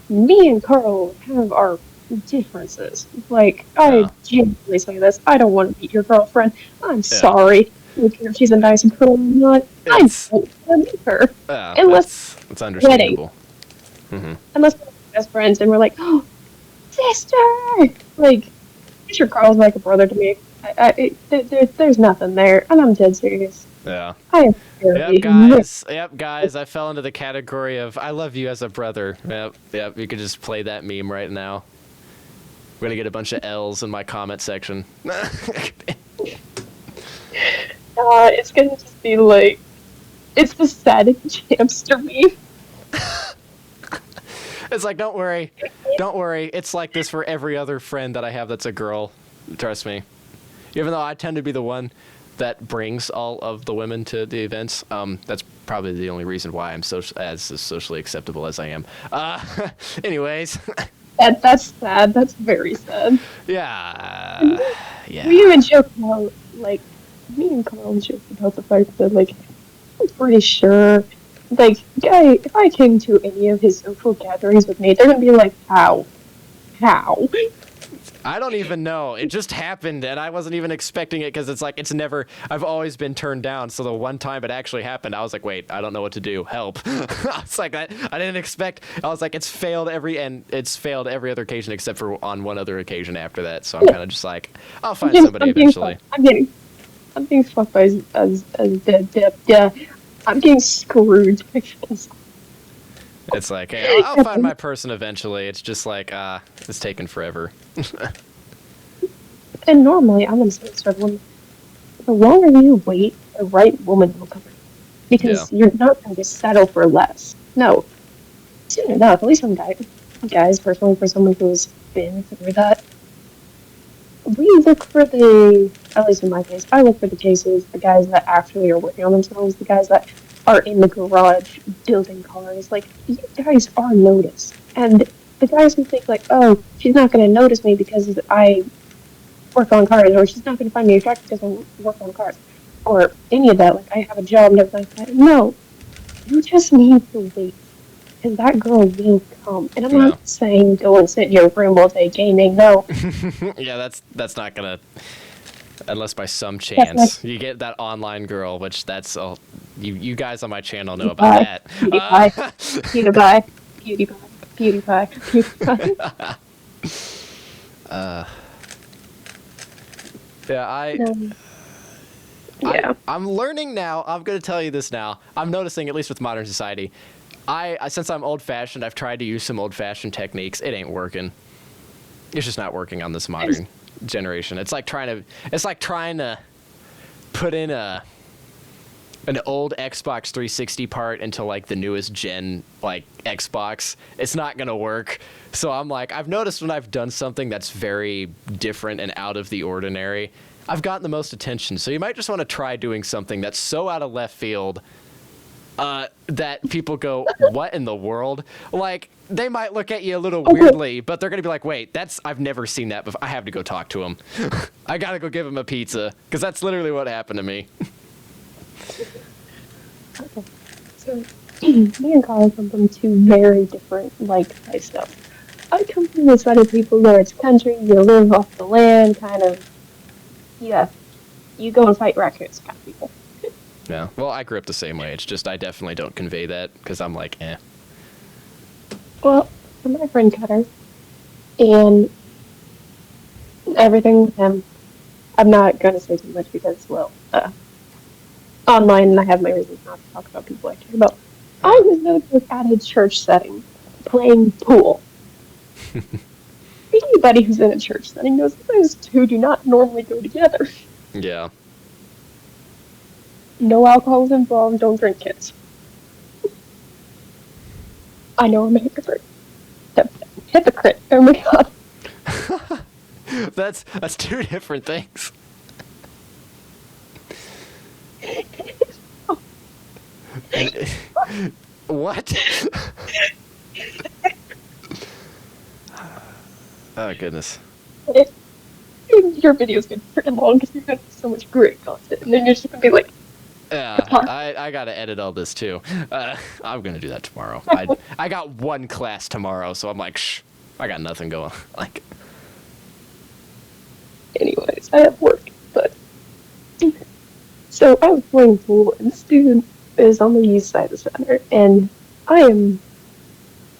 Me and Carl have our differences. Like, I genuinely say this, I don't want to beat your girlfriend. I'm sorry. I don't care if she's a nice girl or not. I don't want to meet her. Unless it's understandable. Mm-hmm. Unless we're best friends and we're like, oh, sister! Like, Mr. Carl's like a brother to me. There's nothing there, and I'm dead serious. Yeah. Yep, guys, I fell into the category of I love you as a brother. Yep, you could just play that meme right now. We're gonna get a bunch of L's in my comment section. It's gonna just be like, it's the saddest hamster meme. It's like, don't worry. It's like this for every other friend that I have that's a girl. Trust me. Even though I tend to be the one that brings all of the women to the events, that's probably the only reason why I'm as socially acceptable as I am. Anyways. That's sad. That's very sad. Yeah. We even joke about, like, me and Carl joke about the fact that, like, I'm pretty sure, like, guy, if I came to any of his social gatherings with me, they're gonna be like, how? I don't even know. It just happened, and I wasn't even expecting it, because it's like, I've always been turned down, so the one time it actually happened, I was like, wait, I don't know what to do. Help. It's like, I didn't expect, I was like, it's failed every other occasion except for on one other occasion after that, so I'm kind of just like, I'll find somebody eventually. I'm getting fucked by I'm getting screwed. It's like, hey, I'll find my person eventually. It's just like, it's taken forever. And normally, I'm going to say struggling. The longer you wait, the right woman will come. Because you're not going to settle for less. No. Soon enough, at least some guys, personally, for someone who's been through that, we look for at least in my case, I look for the cases, the guys that actually are working on themselves, the guys that are in the garage building cars. Like, you guys are noticed. And the guys who think, like, oh, she's not going to notice me because I work on cars, or she's not going to find me attractive because I work on cars, or any of that, like, I have a job and everything like that. No. You just need to wait. Because that girl will come. And I'm not saying go and sit in your room all day gaming, no. Yeah, that's not going to... Unless by some chance you get that online girl, which that's all you guys on my channel know about that. PewDiePie. I'm learning now. I'm going to tell you this now. I'm noticing, at least with modern society, since I'm old-fashioned, I've tried to use some old-fashioned techniques. It ain't working. It's just not working on this modern generation. It's like trying to put in an old Xbox 360 part into like the newest gen like Xbox. It's not gonna work. So I'm like, I've noticed when I've done something that's very different and out of the ordinary, I've gotten the most attention. So you might just want to try doing something that's so out of left field that people go, what in the world? Like, they might look at you a little weirdly, but they're going to be like, wait, I've never seen that before. I have to go talk to him. I got to go give him a pizza, because that's literally what happened to me. Okay. So, me and Carl come from two very different, lifestyles. I come from the side of people where it's country, you live off the land, kind of, yeah, you go and fight raccoons kind of people. Yeah. Well, I grew up the same way. It's just I definitely don't convey that because I'm like, eh. Well, I'm my friend Cutter, and everything with him, I'm not going to say too much because, well, online, and I have my reasons not to talk about people I care about. I was noticed at a church setting playing pool. Anybody who's in a church setting knows that those two do not normally go together. Yeah. No alcohol is involved, don't drink, kids. I know I'm a hypocrite. Hypocrite, oh my god. That's two different things. What? Oh, goodness. Your videos get freaking long because you've got so much great content, and then you're just gonna be like, Yeah, I gotta edit all this too. I'm gonna do that tomorrow. I got one class tomorrow, so I'm like, shh, I got nothing going. Like, anyways, I have work, but so I was playing pool, and this dude is on the east side of the center, and I am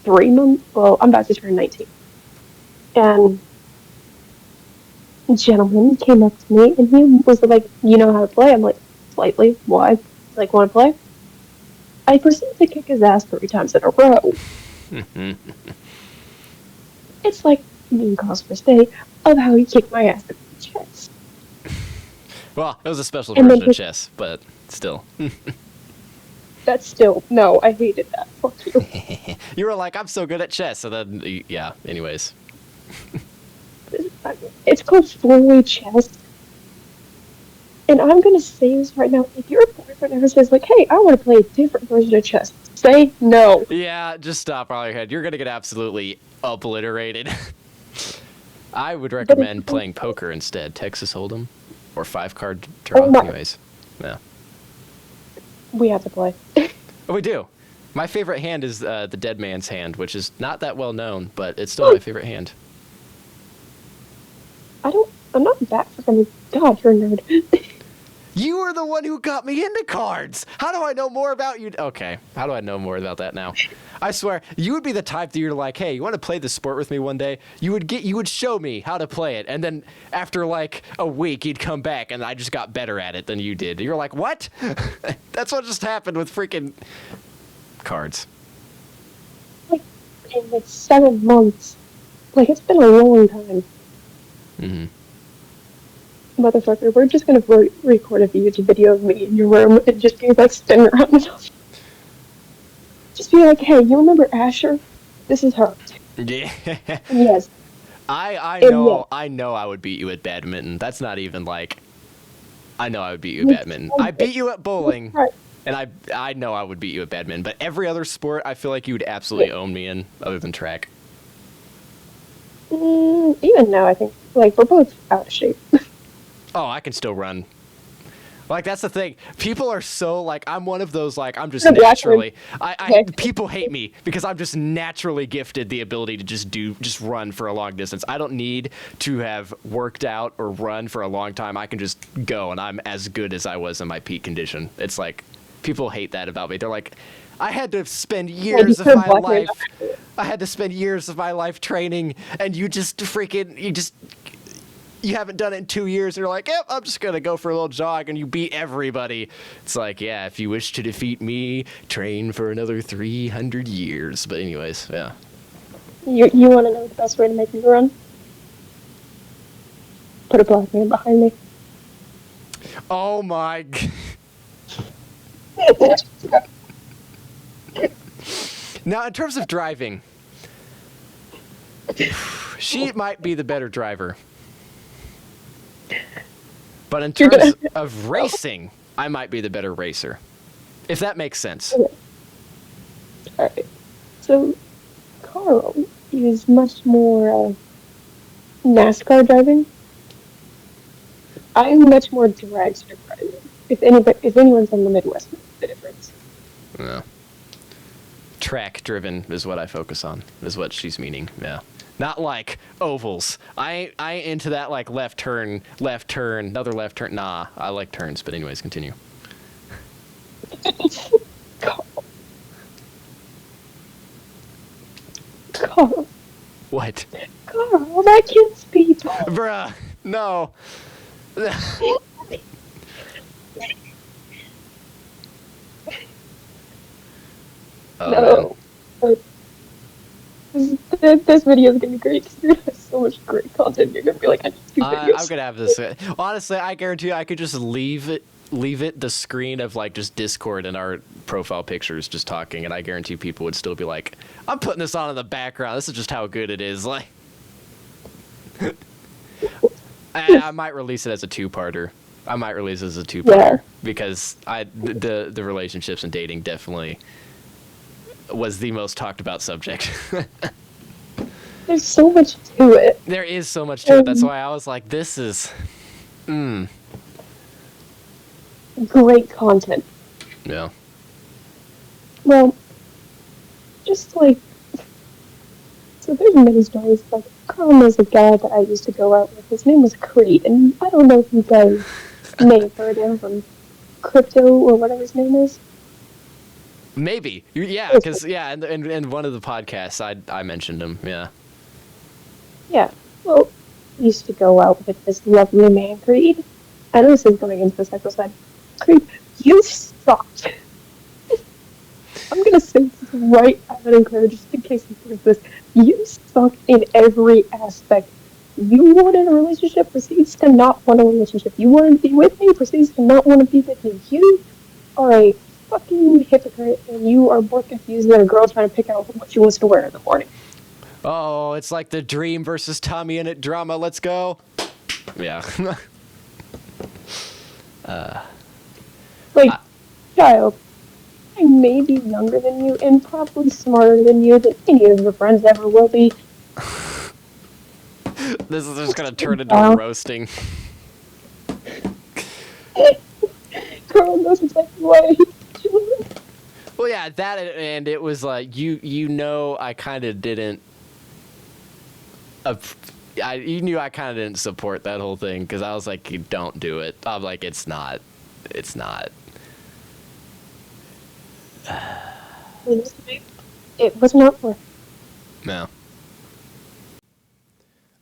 3 months. Well, I'm about to turn 19, and a gentleman came up to me, and he was like, "You know how to play?" I'm like, "Slightly." Why? Like, want to play? I proceeded to kick his ass 3 times in a row. It's like me Carl's first day of how he kicked my ass in the chest. well, it was a special And version then of chess, but still. That's still, no, I hated that. Fuck you. You were like, I'm so good at chess, so then, yeah, anyways. It's called four-way chess. And I'm going to say this right now. If your boyfriend ever says, like, hey, I want to play a different version of chess, say no. Yeah, just stop while you're ahead. You're gonna get absolutely obliterated. I would recommend playing poker instead. Texas Hold'em. Or 5-card draw, anyways. Yeah. We have to play. Oh, we do. My favorite hand is the Dead Man's Hand, which is not that well known, but it's still my favorite hand. I'm not that freaking, God, you're a nerd. You were the one who got me into cards. How do I know more about you? Okay, how do I know more about that now? I swear, you would be the type that you're like, hey, you want to play this sport with me one day? You would show me how to play it, and then after like a week, you'd come back, and I just got better at it than you did. You're like, what? That's what just happened with freaking cards. Like, in like 7 months. Like, it's been a long time. Mm-hmm. Motherfucker, we're just gonna record a YouTube video of me in your room and just be like spinning around and just be like, hey, you remember Asher? This is her. Yeah. And yes. I know I would beat you at badminton. That's not even like I know I would beat you at badminton. I beat you at bowling. Right. And I know I would beat you at badminton, but every other sport I feel like you would absolutely own me in other than track. Even now I think like we're both out of shape. Oh, I can still run. Like, that's the thing. People are so, like, I'm one of those, like, I'm just You're naturally... people hate me because I'm just naturally gifted the ability to just run for a long distance. I don't need to have worked out or run for a long time. I can just go, and I'm as good as I was in my peak condition. It's like, people hate that about me. They're like, I had to spend years of my life... I had to spend years of my life training, and you just freaking... You haven't done it in 2 years, and you're like, yep, I'm just going to go for a little jog, and you beat everybody. It's like, yeah, if you wish to defeat me, train for another 300 years. But anyways, yeah. You want to know the best way to make me run? Put a black man behind me. Oh my... Now, in terms of driving, she might be the better driver. But in terms of racing, I might be the better racer. If that makes sense. Okay. Alright. So, Carl is much more NASCAR driving. I'm much more dragster driving. If anyone's from the Midwest, knows the difference. Yeah. track driven is what I focus on, is what she's meaning. Yeah. Not like ovals. I ain't into that like left turn, another left turn. Nah, I like turns, but anyways, continue. Carl. What? Carl, that kills people. Bruh, no. No. This video is gonna be great because you're gonna have so much great content. You're gonna be like, I need 2 videos. I'm gonna have this. Honestly, I guarantee you, I could just leave it the screen of like just Discord and our profile pictures just talking, and I guarantee people would still be like, I'm putting this on in the background. This is just how good it is. Like, I might release it as a two-parter. Yeah. Because the relationships and dating definitely was the most talked about subject. There's so much to it. There is so much to it. That's why I was like, this is Great content. Yeah. Well, just like, so there's many stories. Like, Carl knows a guy that I used to go out with. His name was Creed, and I don't know if you guys may have heard him from Crypto or whatever his name is. Maybe. Yeah, because, yeah, and one of the podcasts, I mentioned him, yeah. Yeah, well, I used to go out with this lovely man, Creed. I know this is going into the sexual side. Creed, you sucked. I'm gonna say this right out of Claire, just in case you heard this. You suck in every aspect. You wanted a relationship, proceeds to not want a relationship. You wanted to be with me, proceeds to not want to be with me. You are a fucking hypocrite, and you are more confused than a girl trying to pick out what she wants to wear in the morning. Oh, it's like the Dream versus Tommy in it drama. Let's go. Yeah. Child, I may be younger than you and probably smarter than you than any of your friends ever will be. This is just gonna turn into a roasting. Carl knows exactly why I hate you. Well, yeah, that, and it was like, you know, I kind of didn't, you knew I kind of didn't support that whole thing, because I was like, you don't do it. I'm like, it's not. It was not worth it. No.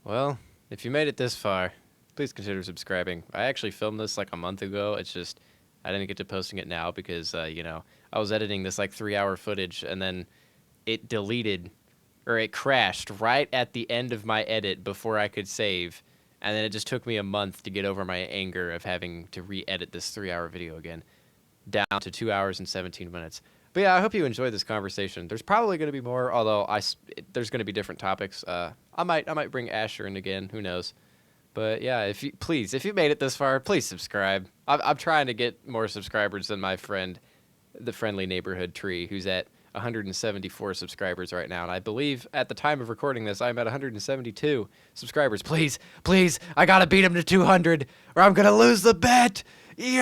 Well, if you made it this far, please consider subscribing. I actually filmed this like a month ago. It's just, I didn't get to posting it now because, you know, I was editing this like 3-hour footage, and then it deleted, or it crashed right at the end of my edit before I could save. And then it just took me a month to get over my anger of having to re-edit this 3-hour video again, down to 2 hours and 17 minutes. But yeah, I hope you enjoyed this conversation. There's probably going to be more, although there's going to be different topics. I might bring Asher in again. Who knows? But yeah, if you made it this far, please subscribe. I'm trying to get more subscribers than my friend, the Friendly Neighborhood Tree, who's at 174 subscribers right now. And I believe at the time of recording this, I'm at 172 subscribers. Please, I got to beat him to 200 or I'm going to lose the bet. Yup.